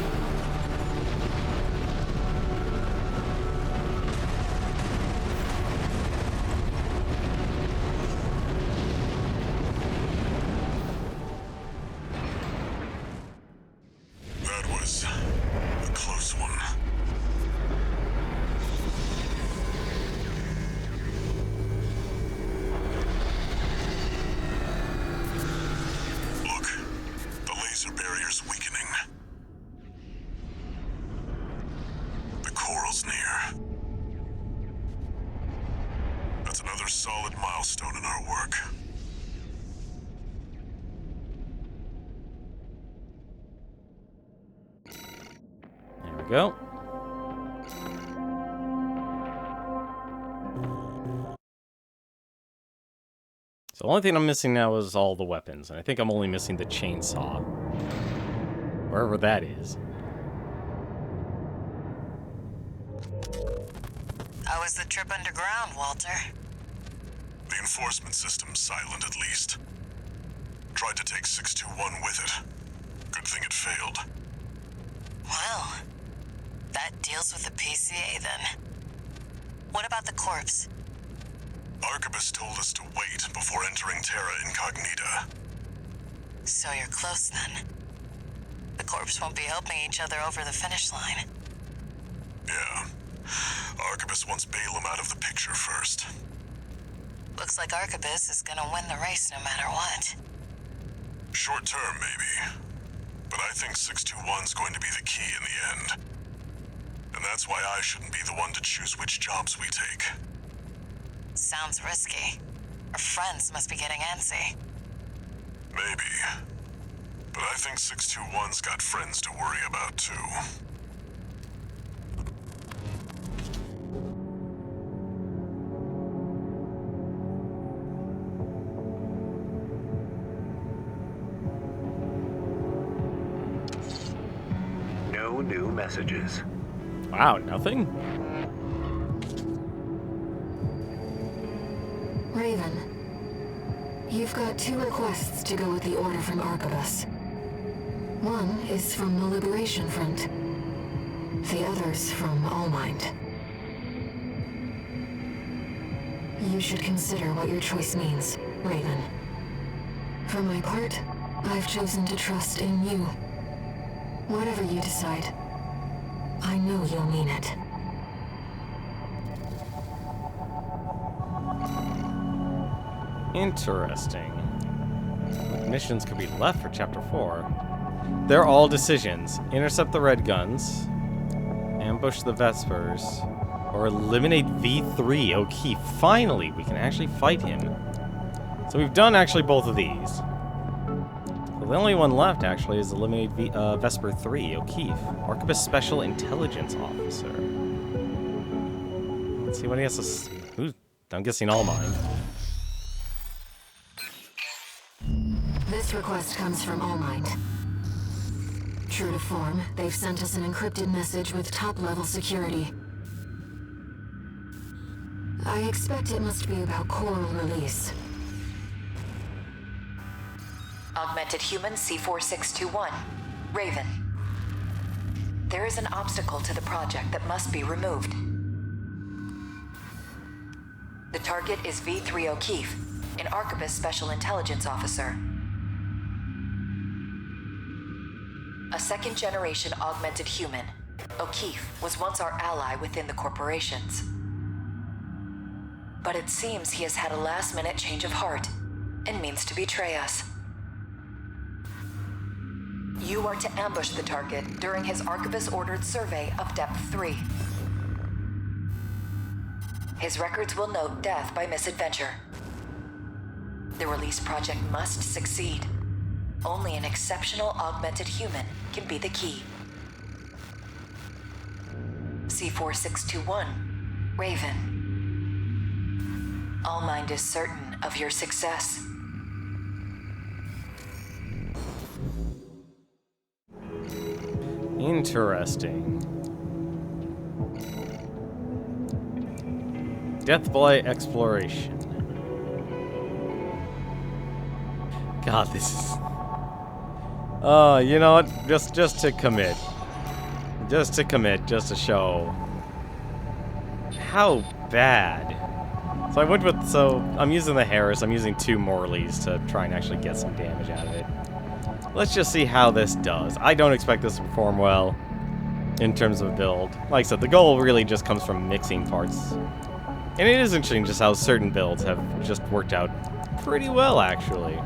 That was a close one. Look, the laser barrier's weakening. The coral's near. That's another solid milestone in our work. There we go. So the only thing I'm missing now is all the weapons, and I think I'm only missing the chainsaw. Wherever that is. How was the trip underground, Walter? The enforcement system's silent, at least. Tried to take 621 with it. Good thing it failed. Well, that deals with the PCA then. What about the corpse? Arquebus told us to wait before entering Terra Incognita. So you're close then. The corpse won't be helping each other over the finish line. Yeah. Arquebus wants Balaam out of the picture first. Looks like Arquebus is gonna win the race no matter what. Short term, maybe. But I think 621's going to be the key in the end. And that's why I shouldn't be the one to choose which jobs we take. Sounds risky. Our friends must be getting antsy. Maybe. But I think 621's got friends to worry about, too. No new messages. Wow, nothing? Raven, you've got 2 requests to go with the order from Arquebus. One is from the Liberation Front. The other's from Allmind. You should consider what your choice means, Raven. For my part, I've chosen to trust in you. Whatever you decide, I know you'll mean it. Interesting. What missions could be left for Chapter 4? They're all decisions. Intercept the Red Guns, ambush the Vespers, or eliminate V3. Okay, finally, we can actually fight him. So we've done actually both of these. So the only one left, actually, is eliminate Vesper 3, O'Keefe, Arquebus Special Intelligence Officer. Let's see what he has to... Who's... I'm guessing All Mind. This request comes from All Mind. True to form, they've sent us an encrypted message with top-level security. I expect it must be about coral release. Augmented Human C4621. Raven. There is an obstacle to the project that must be removed. The target is V3 O'Keefe, an Arquebus Special Intelligence Officer. A second-generation augmented human, O'Keefe was once our ally within the corporations. But it seems he has had a last-minute change of heart and means to betray us. You are to ambush the target during his Arquebus-ordered survey of Depth 3. His records will note death by misadventure. The release project must succeed. Only an exceptional augmented human can be the key. C4621, Raven. All Mind is certain of your success. Interesting. Deathblight exploration. God, this is... you know what? Just to commit. Just to show how bad. So I'm using the Harris, I'm using 2 Morleys to try and actually get some damage out of it. Let's just see how this does. I don't expect this to perform well in terms of build. Like I said, the goal really just comes from mixing parts. And it is interesting just how certain builds have just worked out pretty well, actually.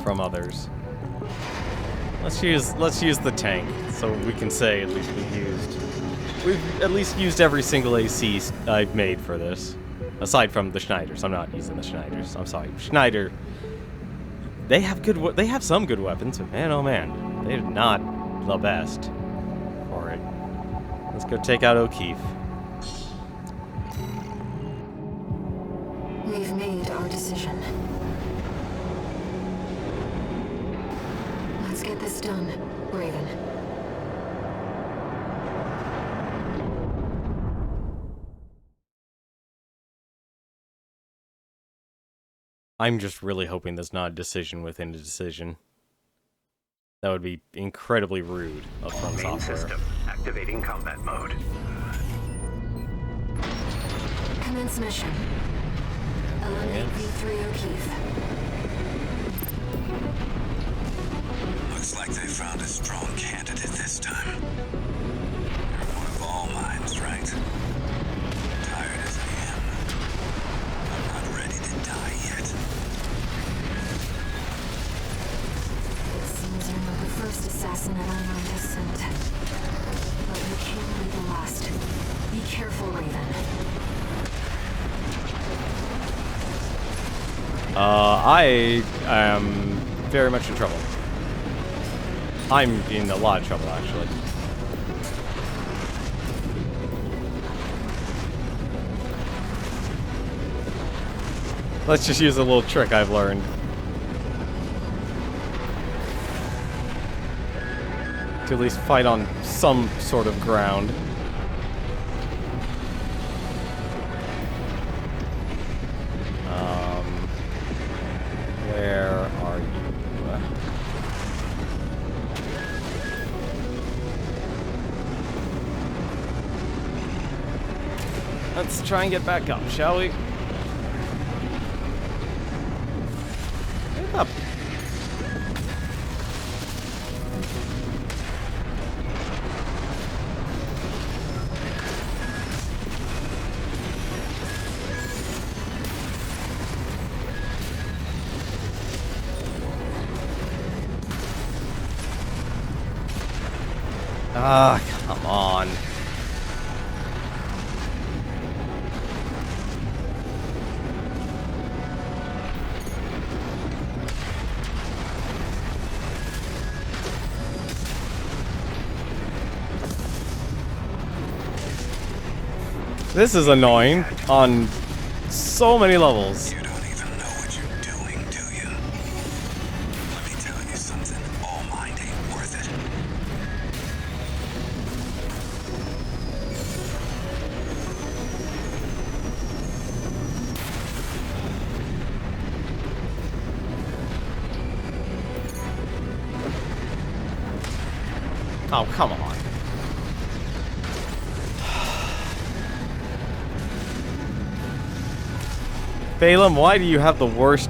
From others. Let's use the tank, so we can say at least we've at least used every single AC I've made for this. Aside from the Schneiders. I'm not using the Schneiders. I'm sorry. Schneider, they have some good weapons, but man, oh man, they're not the best for it. Let's go take out O'Keefe. We've made our decision. Let's get this done, Raven. I'm just really hoping there's not a decision within a decision. That would be incredibly rude of From Main Software. system activating combat mode. Commence mission. Eliminate V3 O'Keefe. Looks like they found a strong candidate this time. You're one of All Minds, right? Tired as I am, I'm not ready to die yet. Seems you're not the first assassin that All Mind has sent. But you can't be the last. Be careful, Raven. I am very much in trouble. I'm in a lot of trouble, actually. Let's just use a little trick I've learned. To at least fight on some sort of ground. Where are you? Let's try and get back up, shall we? Get up. Ah, come on. This is annoying on so many levels. You don't even know what you're doing, do you? Let me tell you something. All mind ain't worth it. Oh, come on. Balaam, why do you have the worst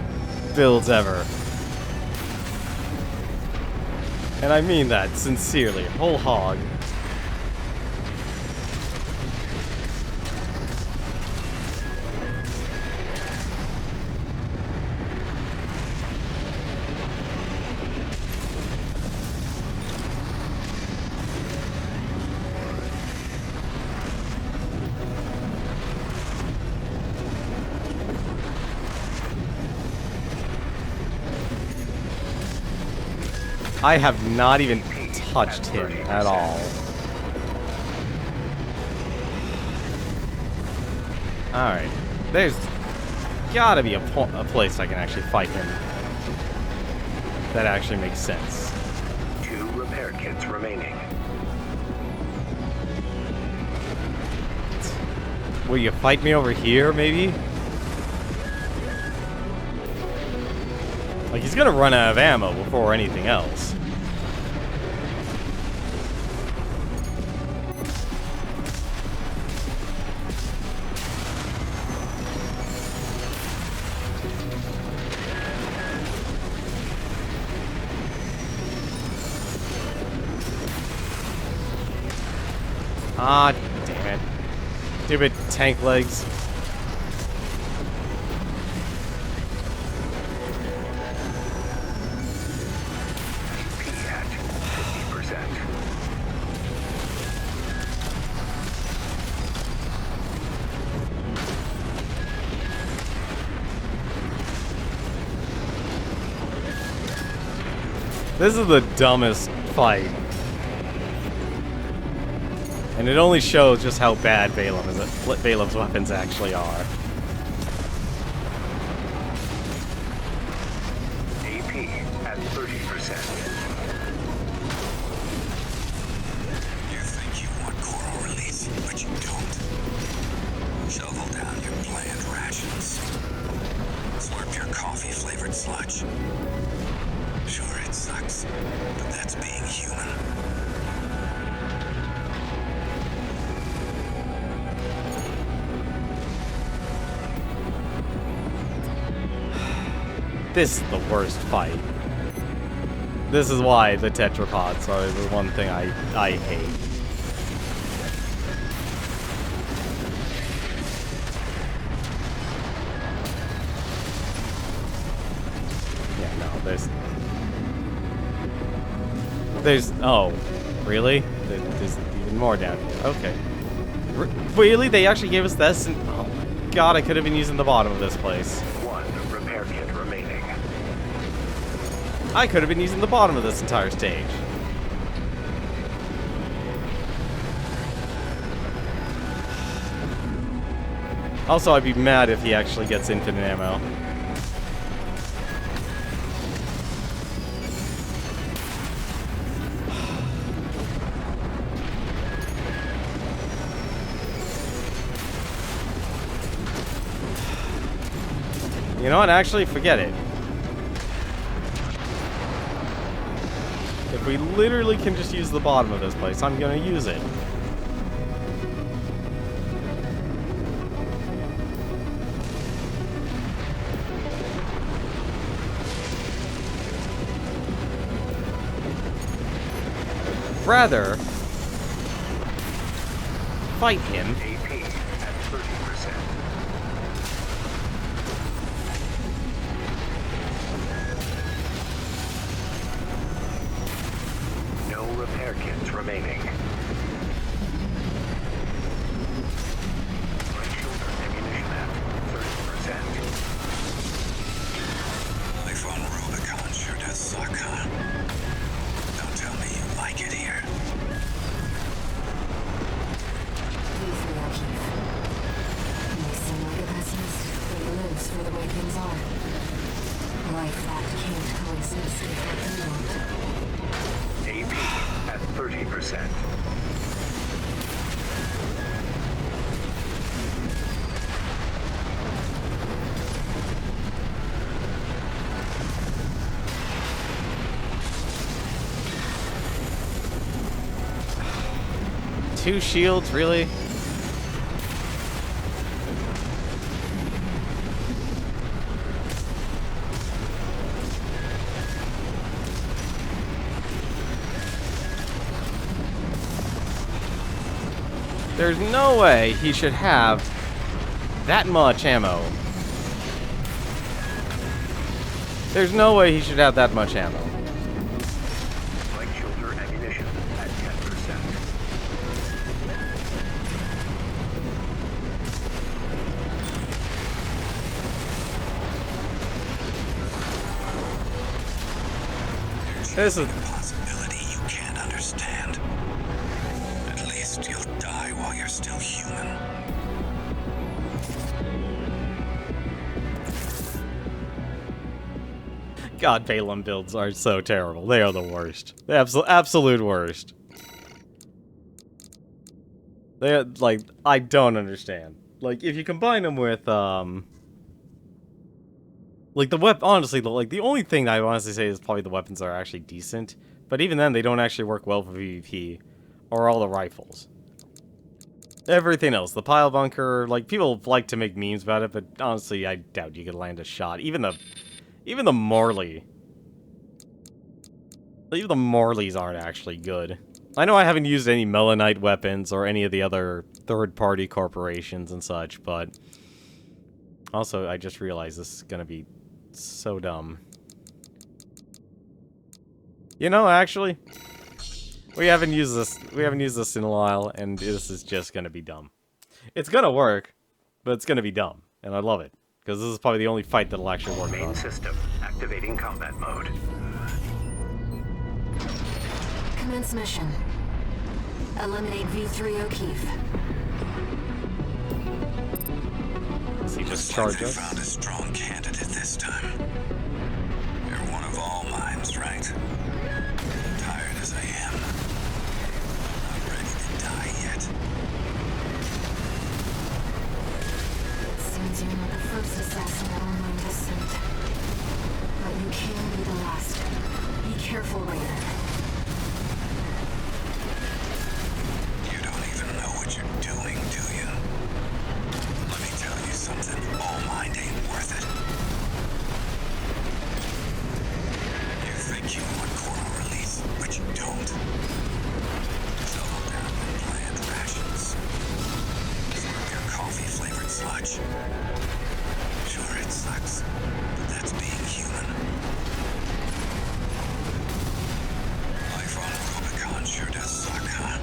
builds ever? And I mean that sincerely, whole hog. I have not even touched him at all. Alright. There's gotta be a place I can actually fight him. That actually makes sense. 2 repair kits remaining. Will you fight me over here, maybe? Like, he's gonna run out of ammo before anything else. Ah, damn it. Stupid tank legs. At 50%. This is the dumbest fight. And it only shows just how bad Balaam's weapons actually are. AP at 30%. You think you want coral release, but you don't. Shovel down your bland rations. Slurp your coffee-flavored sludge. Sure, it sucks, but that's being human. This is the worst fight. This is why the tetrapods are the one thing I hate. Yeah, no, there's oh, really? There's even more down here. Okay. Really? They actually gave us this? And, oh my god, I could have been using the bottom of this place. 1 repair kit remaining. I could have been using the bottom of this entire stage. Also, I'd be mad if he actually gets infinite ammo. You know what? Actually, forget it. If we literally can just use the bottom of this place, I'm gonna use it. Rather fight him. AP at 30%. No repair kits remaining. Right shoulder ammunition at 30%. Life on Rubicon sure does suck, huh? Don't tell me you like it here. Please things are. Life that can't coexist with what we want. AP at 30%. Two shields, really? There's no way he should have that much ammo. There's no way he should have that much ammo. Light shoulder ammunition at 10%. This is A possibility you can't understand. At least you'll die while you're still human. God, Balaam builds are so terrible. They are the worst. The absolute worst. They are, like, I don't understand. Like, if you combine them with, like, honestly, the only thing I honestly say is probably the weapons are actually decent. But even then, they don't actually work well for PvP. Or all the rifles. Everything else, the pile bunker, like, people like to make memes about it, but honestly, I doubt you could land a shot. Even the Morley. Even the Morleys aren't actually good. I know I haven't used any Melanite weapons or any of the other third-party corporations and such, but also, I just realized this is gonna be so dumb. You know, actually, we haven't used this in a while, and this is just gonna be dumb. It's gonna work, but it's gonna be dumb, and I love it, because this is probably the only fight that'll actually work. Main system activating combat mode. Commence mission. Eliminate V3 O'Keefe. Does he just Looks like charge they us? found a strong candidate this time. You're one of all minds, right? Tired as I am, not ready to die yet. It seems you're not the first assassin that online has sent. But you can be the last. Be careful, Raven. You don't even know what you're doing, do you? Let me tell you something. All mind ain't worth it. You think you want coral release, but you don't. Settle down with bland rations. Slurp your coffee-flavored sludge. Sure, it sucks, but that's being human. Life on Rubicon sure does suck, huh?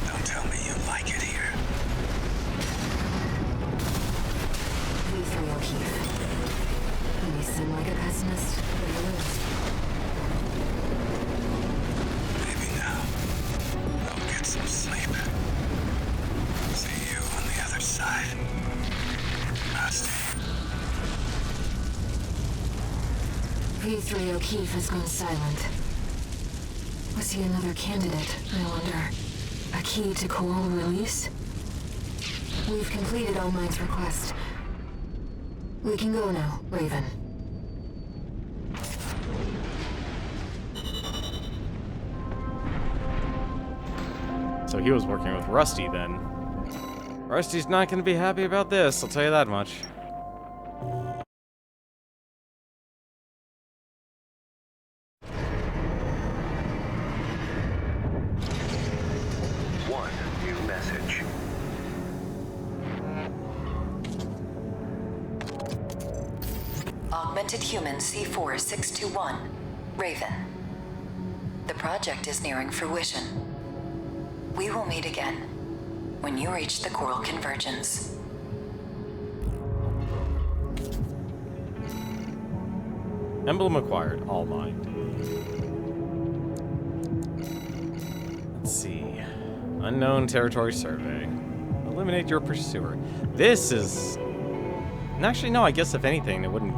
Don't tell me you like it here. V3 O'Keefe. You may seem like a pessimist, but you lose. Maybe now. I'll get some sleep. See you on the other side. Nasty. V3 O'Keefe has gone silent. Was he another candidate, I wonder? A key to coral release? We've completed All Mind's request. We can go now, Raven. So he was working with Rusty then. Rusty's not going to be happy about this, I'll tell you that much. One new message. Augmented Human C4621, Raven. The project is nearing fruition. We will meet again when you reach the coral convergence. Emblem acquired, all mind. Let's see. Unknown territory survey. Eliminate your pursuer. This is Actually, no, I guess if anything, it wouldn't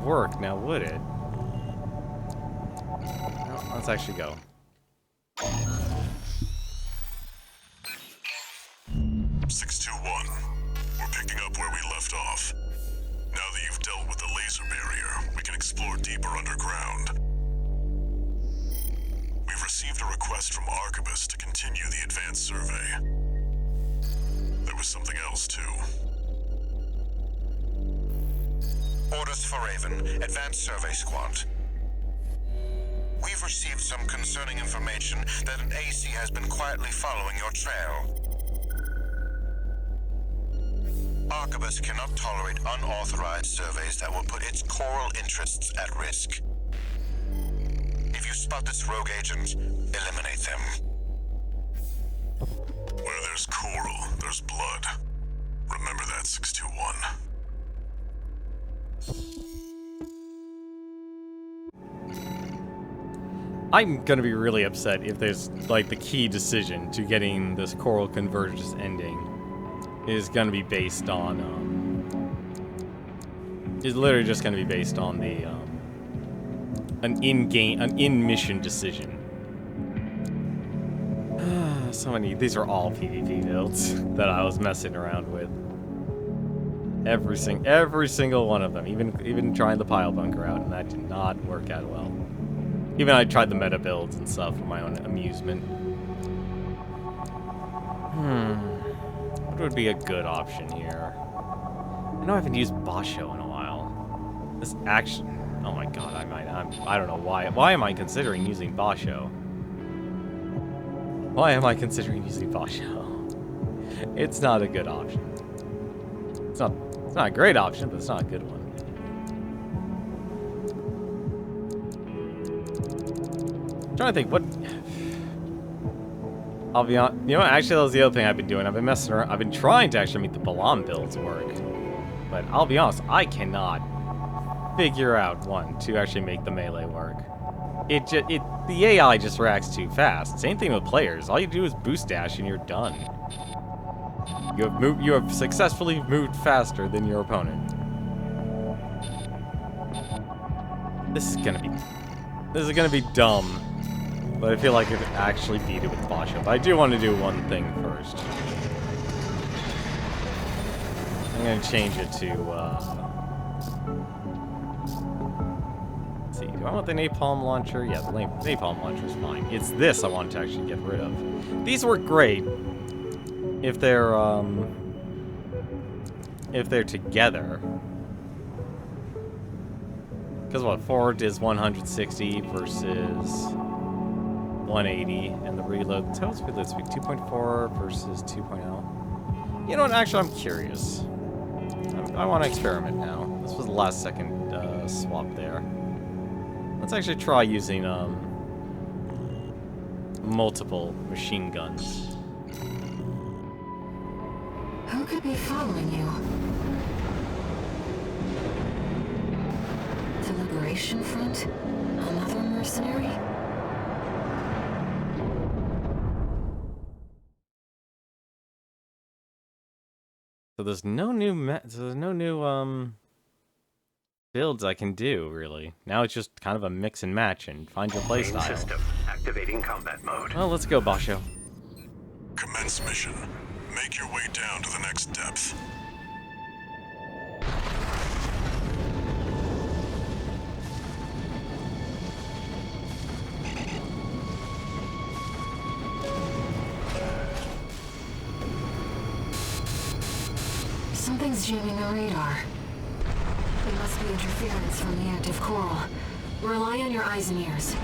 work now, would it? No, let's actually go. 621. We're picking up where we left off. Now that you've dealt with the laser barrier, we can explore deeper underground. We've received a request from Arquebus to continue the advanced survey. There was something else, too. Orders for Raven, Advanced Survey Squad. We've received some concerning information that an AC has been quietly following your trail. Arquebus cannot tolerate unauthorized surveys that will put its coral interests at risk. If you spot this rogue agent, eliminate them. Where there's coral, there's blood. Remember that, 621. I'm gonna be really upset if there's, like, the key decision to getting this coral convergence ending is gonna be based on, is literally just gonna be based on the, an in-mission decision. So many, these are all PvP builds that I was messing around with. Every single one of them, even trying the pile bunker out, and that did not work out well. Even I tried the meta builds and stuff for my own amusement. What would be a good option here? I know I haven't used Basho in a while. This action, oh my god, I don't know why. Why am I considering using Basho? Why am I considering using Basho? It's not a good option. It's not a great option, but it's not a good one. I'm trying to think what. I'll be honest. You know what? Actually, that was the other thing I've been doing. I've been messing around. I've been trying to actually make the Balam builds work. But I'll be honest, I cannot figure out one to actually make the melee work. The AI just reacts too fast. Same thing with players. All you do is boost dash and you're done. You have successfully moved faster than your opponent. This is gonna be dumb. But I feel like I could actually beat it with Basho. But I do want to do one thing first. I'm gonna change it to let's see, do I want the napalm launcher? Yeah, the napalm launcher is fine. It's this I want to actually get rid of. These work great if they're together. Because what, forward is 160 versus 180, and the reload, total reload speed 2.4 versus 2.0. You know what, actually I'm curious. I want to experiment now. This was the last second swap there. Let's actually try using multiple machine guns. Who could be following you? The Liberation Front? Another mercenary? So there's no new builds I can do, really. Now it's just kind of a mix and match and find your playstyle. System activating combat mode. Well, let's go, Basho. Commence mission. Make your way down to the next depth. Something's jamming the radar. It must be interference from the active coral. Rely on your eyes and ears.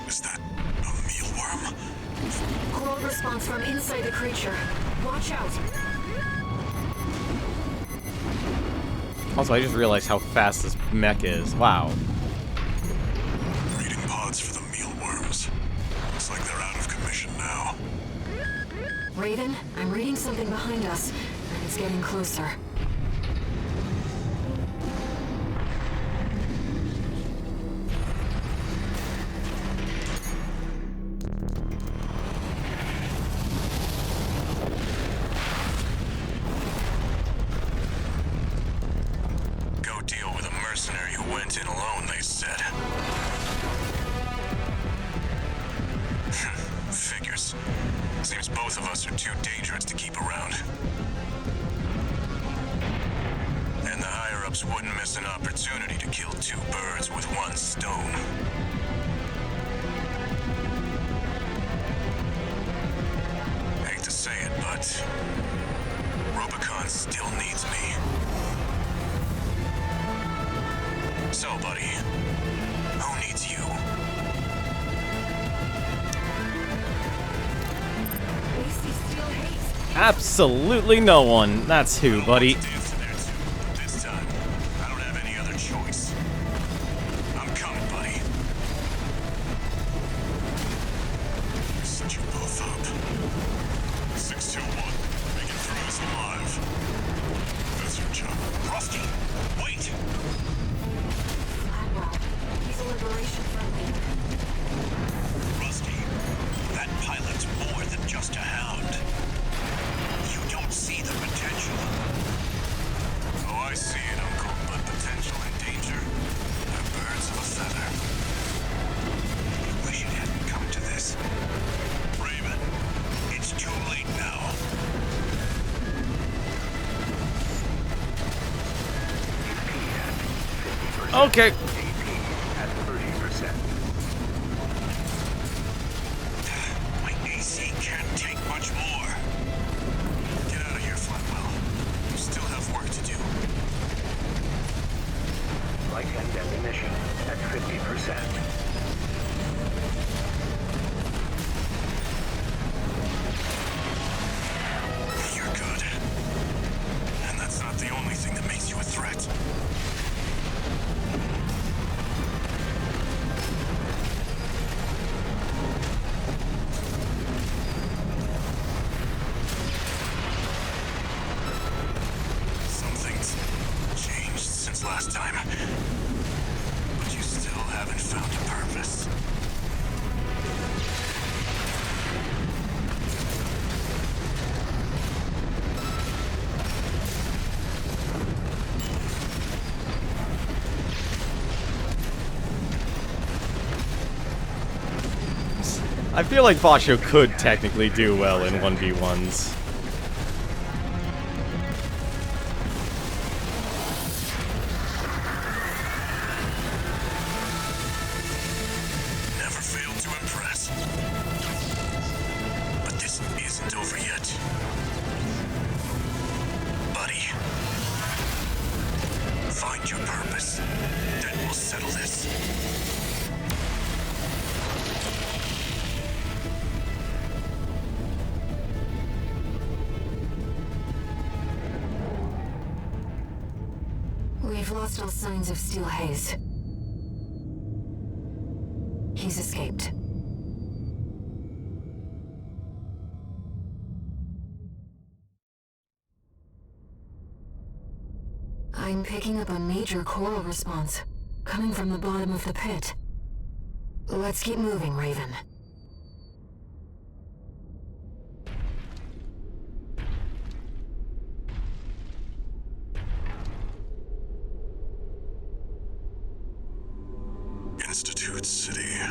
Is that a mealworm? Coral response from inside the creature. Watch out! Also, I just realized how fast this mech is. Wow. Reading pods for the mealworms. Looks like they're out of commission now. Raven, I'm reading something behind us, and it's getting closer. no deal with a mercenary who went in alone, they said. Figures. Seems both of us are too dangerous to keep around. And the higher-ups wouldn't miss an opportunity to kill two birds with one stone. Hate to say it, but Rubicon still needs me. So, buddy, who needs you? Absolutely no one. That's who, buddy. This time, I don't have any other choice. I'm coming, buddy. Set you both up. 621, making through this alive. That's your job. Rusty, wait! Blackwell, he's a liberation friendly. Rusty, that pilot's more than just a hound. You don't see the potential. Oh, I see it, Uncle, but potential and danger are birds of a feather. Wish it hadn't come to this. Raven, it's too late now. Okay. At 30%. My AC can't take much more. Get out of here, Flatwell. You still have work to do. Light and ammunition at 50%. You're good. And that's not the only thing that makes you a threat. Something's changed since last time. But you still haven't found a purpose. I feel like Basho could technically do well in 1v1s. Never failed to impress. But this isn't over yet. Buddy. Find your purpose. Then we'll settle this. We've lost all signs of Steel Haze. He's escaped. I'm picking up a major coral response, coming from the bottom of the pit. Let's keep moving, Raven. Institute City.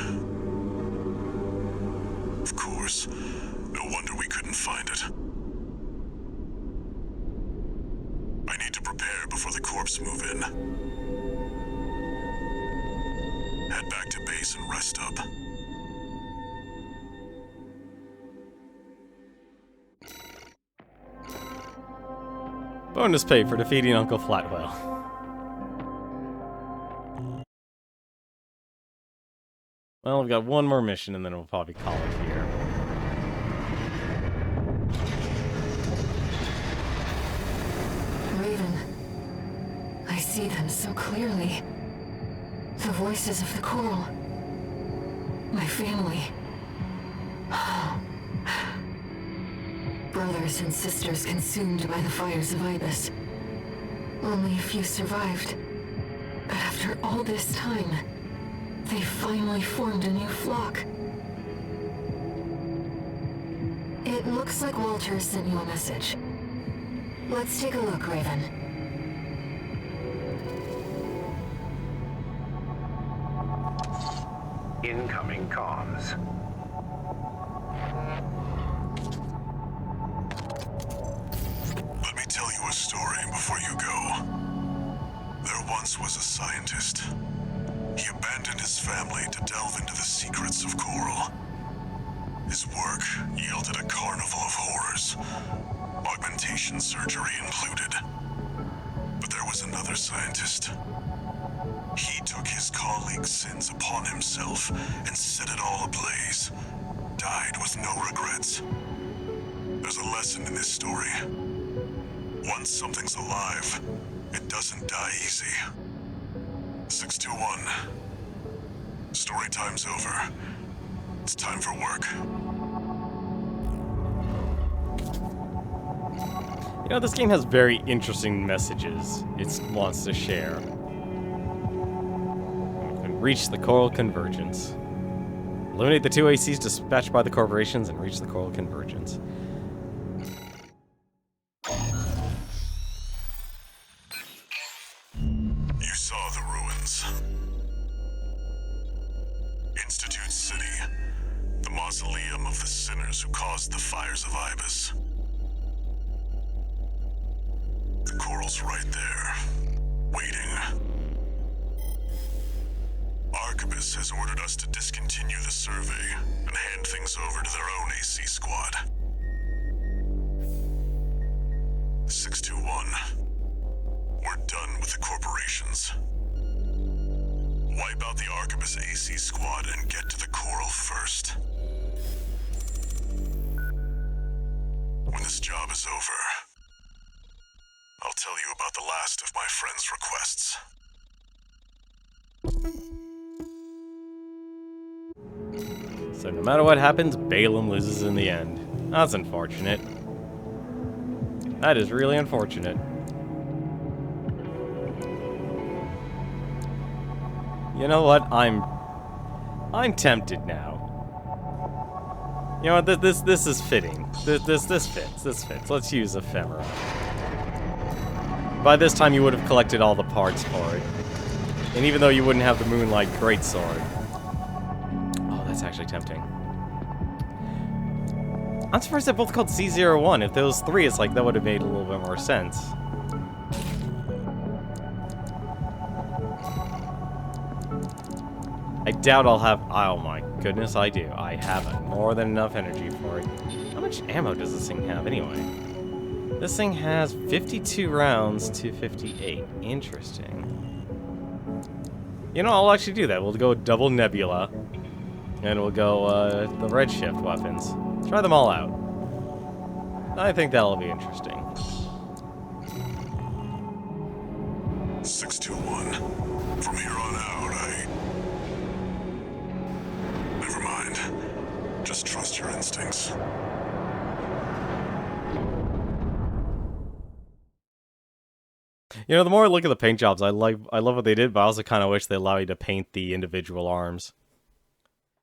Of course. No wonder we couldn't find it. I need to prepare before the corps move in. Head back to base and rest up. Bonus pay for defeating Uncle Flatwell. Well, we've got one more mission and then we'll probably call it here. Raven, I see them so clearly. The voices of the coral. My family. Brothers and sisters consumed by the fires of Ibis. Only a few survived. But after all this time, they finally formed a new flock. It looks like Walter sent you a message. Let's take a look, Raven. Incoming comms. Let me tell you a story before you go. There once was a scientist. He abandoned his family to delve into the secrets of coral. His work yielded a carnival of horrors, augmentation surgery included. But there was another scientist. He took his colleagues' sins upon himself and set it all ablaze. Died with no regrets. There's a lesson in this story. Once something's alive, it doesn't die easy. 621. Story time's over. It's time for work. You know, this game has very interesting messages it wants to share. We can reach the coral convergence. Eliminate the two ACs dispatched by the corporations and reach the coral convergence. You saw the ruins. Institute City, the mausoleum of the sinners who caused the fires of Ibis. The coral's right there, waiting. Arquebus has ordered us to discontinue the survey and hand things over to their own AC squad. 621. We're done with the corporations. Wipe out the Arquebus AC squad and get to the coral first. When this job is over, I'll tell you about the last of my friend's requests. So no matter what happens, Balaam loses in the end. That's unfortunate. That is really unfortunate. You know what? I'm tempted now. You know what? This is fitting. This fits. This fits. Let's use Ephemera. By this time, you would have collected all the parts for it, and even though you wouldn't have the Moonlight Greatsword. Oh, that's actually tempting. I'm surprised they're both called C01. If there was 3, it's like that would have made a little bit more sense. I doubt I'll have... Oh my goodness, I do. I have more than enough energy for it. How much ammo does this thing have anyway? This thing has 52 rounds to 58. Interesting. You know, I'll actually do that. We'll go double Nebula. And we'll go the Redshift weapons. Try them all out. I think that'll be interesting. 621. From here on out, Never mind. Just trust your instincts. You know, the more I look at the paint jobs, I love what they did, but I also kind of wish they allow you to paint the individual arms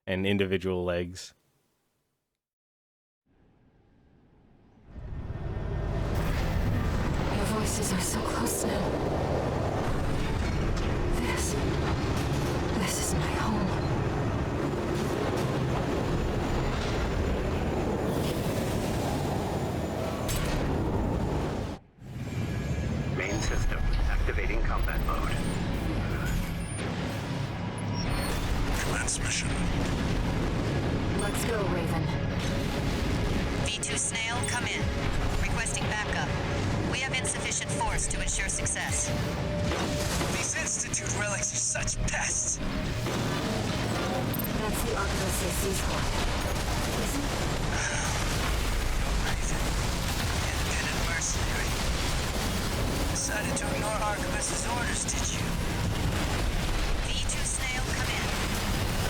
and individual legs. Your voices are so close now. This is my home. Main system activating combat mode. Commence mission. Let's go, Raven. V2 Snail, come in. Requesting backup. We have insufficient force to ensure success. These Institute relics are such pests. That's the Arquebus AC squad. Listen. Raven, independent mercenary. Decided to ignore Arquebus's orders, did you? V2 Snail, come in.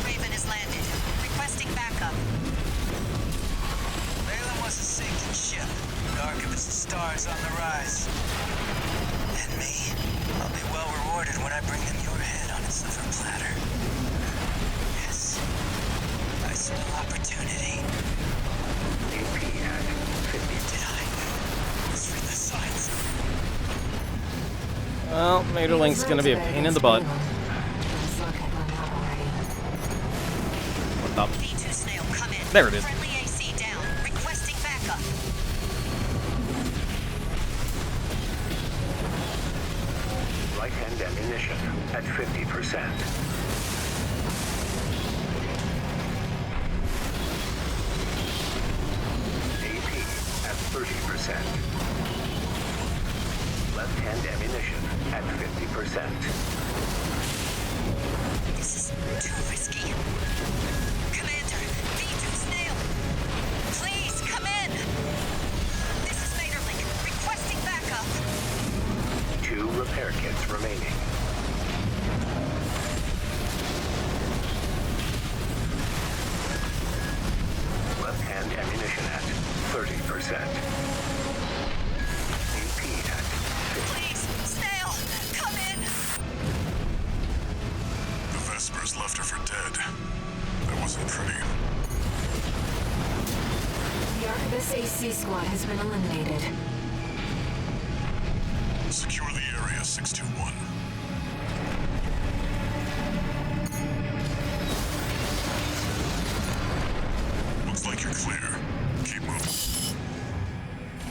Raven has landed. Requesting backup. Balaam was a sinking ship. The Arquebus's stars on the rise. And me, I'll be well rewarded when I bring them your head on a silver platter. Yes, I smell opportunity. AP at 50. Did I? Let's read the signs. Well, Materlink's gonna be a pain in the butt. There it is. Friendly AC down. Requesting backup. Right-hand ammunition at 50%. AP at 30%. Left-hand ammunition at 50%. This is too risky. Commander, V2 Snail. Please, come in. This is Vaderlink. Requesting backup. 2 repair kits remaining. Left-hand ammunition at 30%. AP at 50%. Please, Snail, come in. The Vespers left her for dead. That wasn't pretty. The Arquebus AC squad has been eliminated. Secure the area, 621. Looks like you're clear. Keep moving.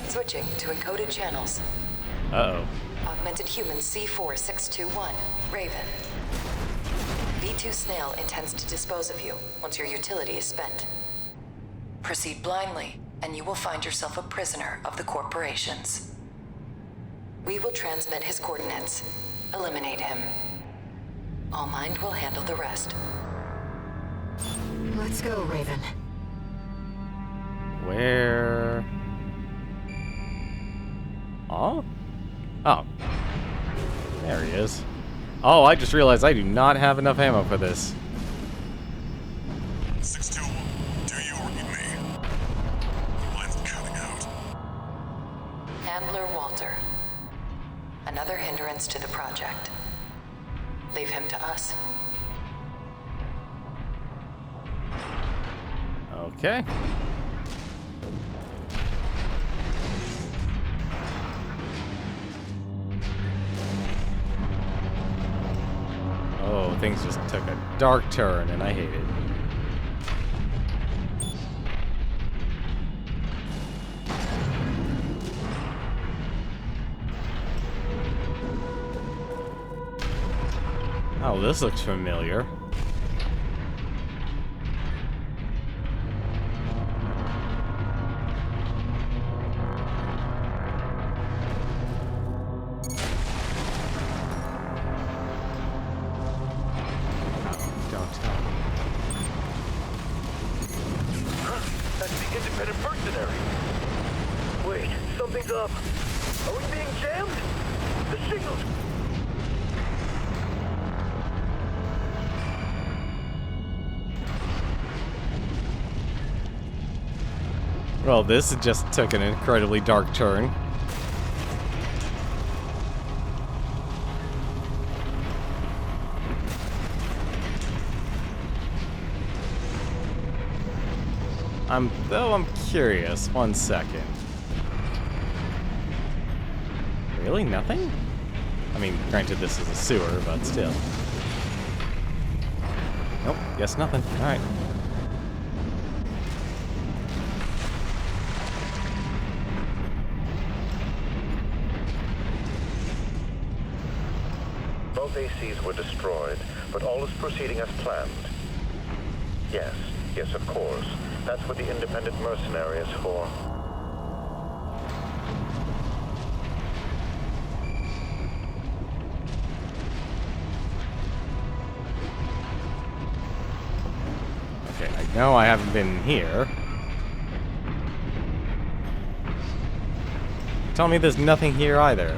Switching to encoded channels. Uh-oh. Augmented human C4621, Raven. V2 Snail intends to dispose of you once your utility is spent. Proceed blindly, and you will find yourself a prisoner of the corporations. We will transmit his coordinates. Eliminate him. All Mind will handle the rest. Let's go, Raven. Where? Oh? Oh. There he is. Oh, I just realized I do not have enough ammo for this. 621, do you read me? The line's cutting out. Handler Walter. Another hindrance to the project. Leave him to us. Okay. Oh, things just took a dark turn, and I hate it. Oh, this looks familiar. Don't tell me. That's the independent mercenary. Wait, something's up. Are we being jammed? The signals. Well, this just took an incredibly dark turn. Though I'm curious. 1 second. Really? Nothing? I mean, granted this is a sewer, but still. Nope, guess nothing. Alright. Both ACs were destroyed, but all is proceeding as planned. Yes, of course. That's what the independent mercenary is for. Okay, I know I haven't been here. Tell me there's nothing here either.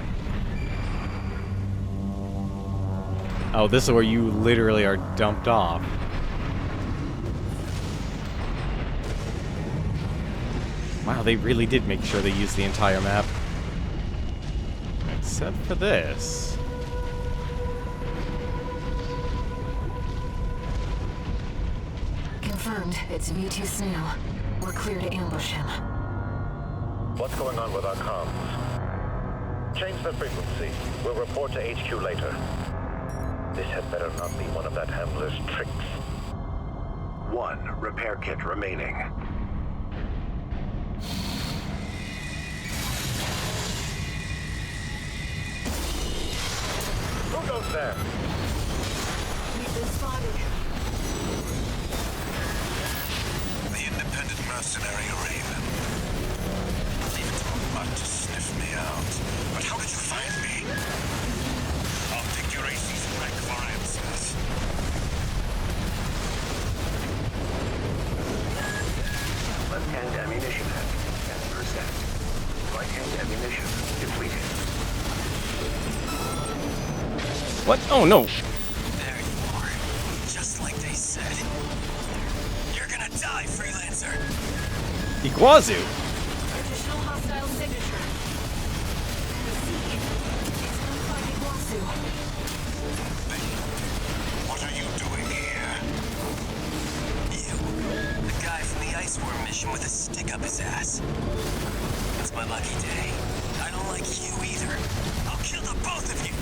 Oh, this is where you literally are dumped off. Wow, they really did make sure they used the entire map. Except for this. Confirmed, it's V2 Snail. We're clear to ambush him. What's going on with our comms? Change the frequency. We'll report to HQ later. This had better not be one of that handler's tricks. 1 repair kit remaining. Who goes there? We've been spotted. The independent mercenary Raven. Leave it to a mutt to sniff me out. But how did you find me? I'll dig your AC's wreck for answers. Left-hand ammunition at 10%. Right-hand ammunition depleted. What? Oh no! There you are. Just like they said. You're gonna die, freelancer. Iguazu! Additional hostile signature. It's notified Iguazu. What are you doing here? You. The guy from the Ice Worm mission with a stick up his ass. It's my lucky day. I don't like you either. I'll kill the both of you.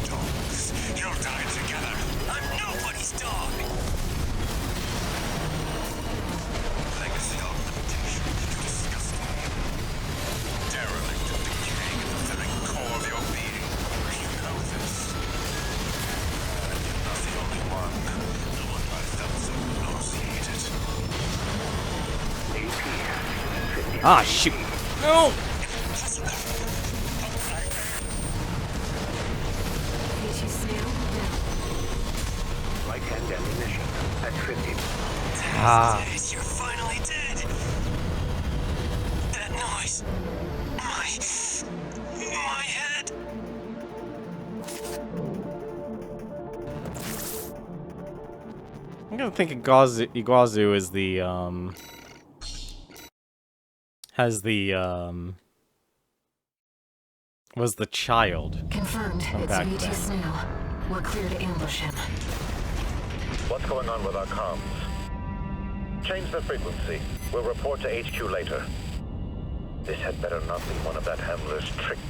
Dogs. You'll die together. I'm nobody's dog. Legacy augmentation. You disgust me. Derelict and decaying at the very core of your being. You know this. And you're not the only one. No wonder I felt so nauseated. AP 50. Ah, shoot! No! H.E. Snail down. Right-hand ammunition at 50. Ah. You're finally dead. That noise. My head. I'm gonna think Iguazu is the, was the child. Confirmed. From It's back VT then. Snail. We're clear to ambush him. What's going on with our comms? Change the frequency. We'll report to HQ later. This had better not be one of that handler's tricks.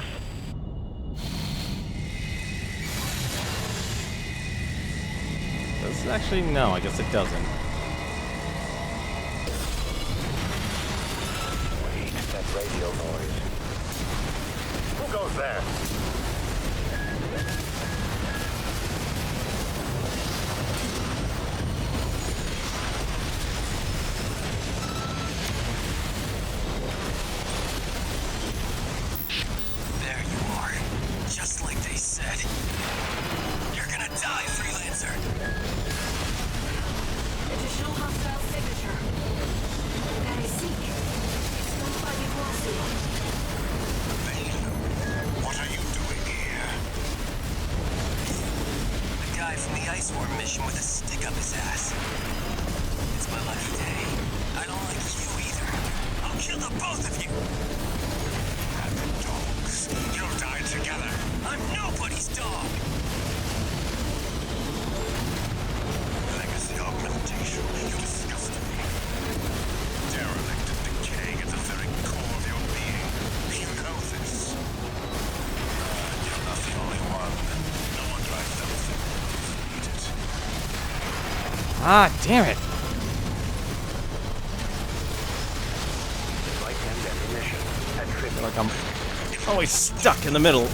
Does it actually? No, I guess it doesn't. Wait, that radio noise. Who goes there? There you are. Just like they said. You're gonna die, freelancer. Additional hostile signature. That is Seek. It's notified Iguazu. What are you doing here? The guy from the Ice Worm mission with a stick up his ass. It's my lucky day. I don't like you either. I'll kill the both of you. Dogs. You'll die together. I'm nobody's dog. Legacy augmentation. You disgust me. Derelict and decaying at the very core of your being. You know this. And you're not the only one. No wonder I felt so nauseated. Ah, damn it! Right-hand ammunition at 50. Like I'm always stuck in the middle.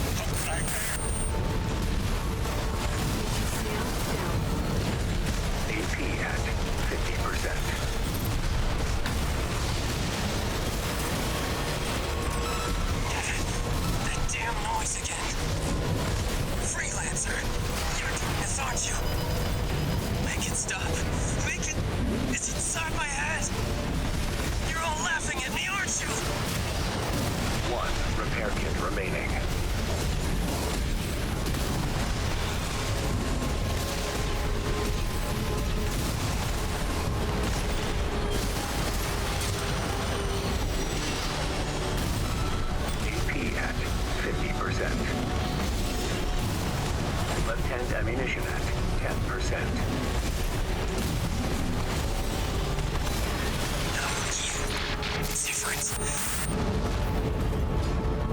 AP at 50%. That damn noise again. Freelancer, you're doing this, aren't you? Make it stop. Make it. It's inside my head. You're all laughing at me, aren't you? 1 repair kit remaining. AP at 50%. Left-hand ammunition at 10%. Different.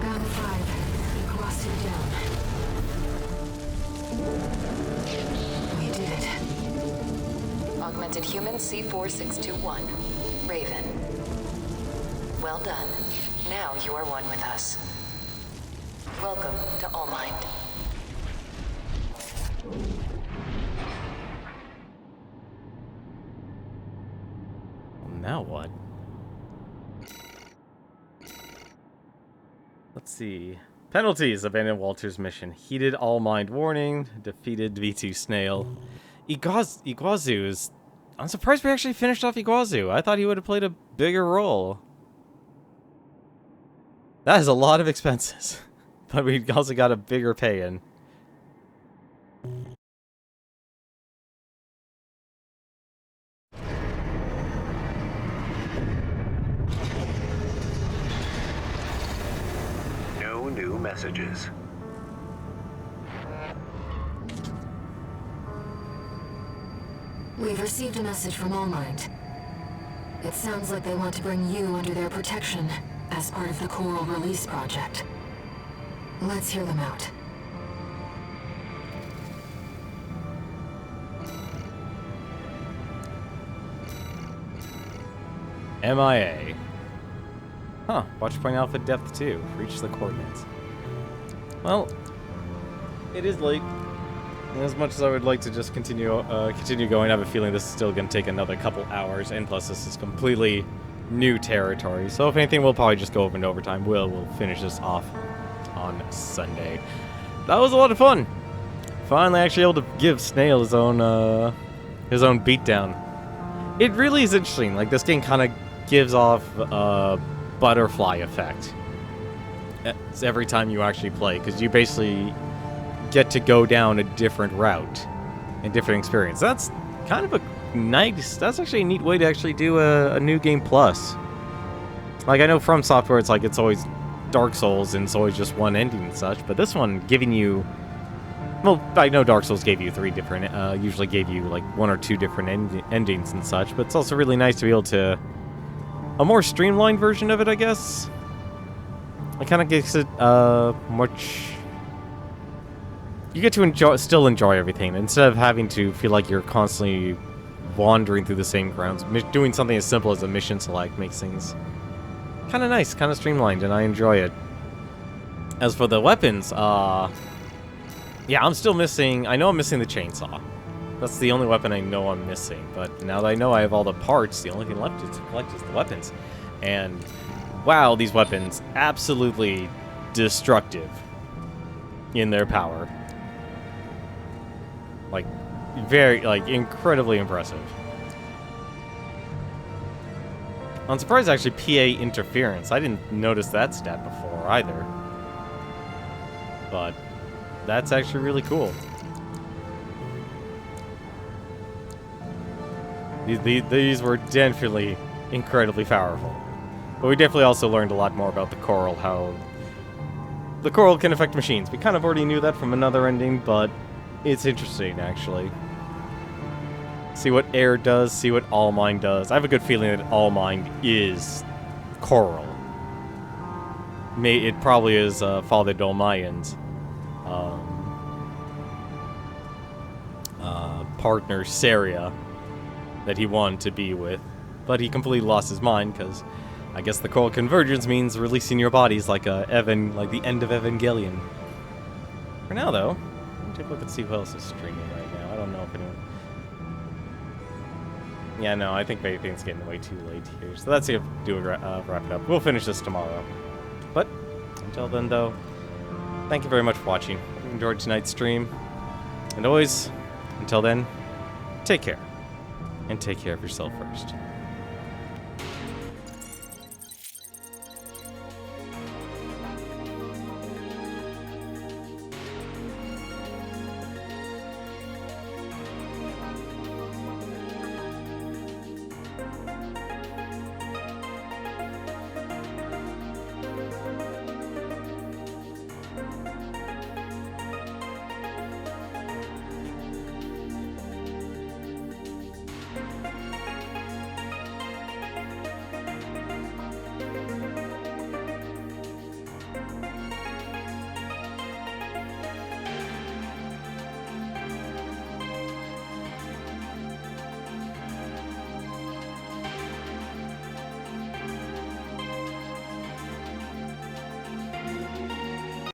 Gun 5. Iguazu down. We did it. Transit human C4621, Raven. Well done. Now you are one with us. Welcome to Allmind. Now what? Let's see. Penalties. Abandon Walter's mission. Heeded Allmind warning. Defeated V2 Snail. Iguazu is... I'm surprised we actually finished off Iguazu. I thought he would have played a bigger role. That is a lot of expenses. But we also got a bigger pay-in. No new messages. We've received a message from Allmind. It sounds like they want to bring you under their protection as part of the Coral Release Project. Let's hear them out. MIA. Huh. Watchpoint Alpha Depth 2. Reach the coordinates. Well, it is late. And as much as I would like to just continue going, I have a feeling this is still going to take another couple hours, and plus this is completely new territory. So if anything, we'll probably just go over into overtime. We'll finish this off on Sunday. That was a lot of fun. Finally actually able to give Snail his own beatdown. It really is interesting. Like, this game kind of gives off a butterfly effect every time you actually play, because you basically get to go down a different route and different experience. That's kind of a nice... That's actually a neat way to actually do a new game plus. Like, I know from Software, it's like it's always Dark Souls and it's always just one ending and such, but this one giving you... Well, I know Dark Souls gave you 3 different... usually gave you like 1 or 2 different endings and such, but it's also really nice to be able to... A more streamlined version of it, I guess. It kind of gives it much... You get to still enjoy everything, instead of having to feel like you're constantly wandering through the same grounds. Doing something as simple as a mission select makes things kind of nice, kind of streamlined, and I enjoy it. As for the weapons, yeah, I'm still missing... I know I'm missing the chainsaw. That's the only weapon I know I'm missing, but now that I know I have all the parts, the only thing left to collect is the weapons. And, wow, these weapons, absolutely destructive in their power. Like, very, like, incredibly impressive. I'm surprised, actually, PA interference. I didn't notice that stat before, either. But that's actually really cool. These were definitely incredibly powerful. But we definitely also learned a lot more about the Coral, how the Coral can affect machines. We kind of already knew that from another ending, but it's interesting, actually. See what Air does, see what Allmind does. I have a good feeling that Allmind is Coral. It probably is Father Dolmayan's partner, Saria, that he wanted to be with. But he completely lost his mind, because I guess the Coral Convergence means releasing your bodies like the end of Evangelion. For now, though, let me take a look and see who else is streaming right now. I don't know if anyone... Yeah, no, I think everything's getting way too late here. So let's see if we'll wrap it up. We'll finish this tomorrow. But until then, though, thank you very much for watching. Hope you enjoyed tonight's stream. And always, until then, take care. And take care of yourself first.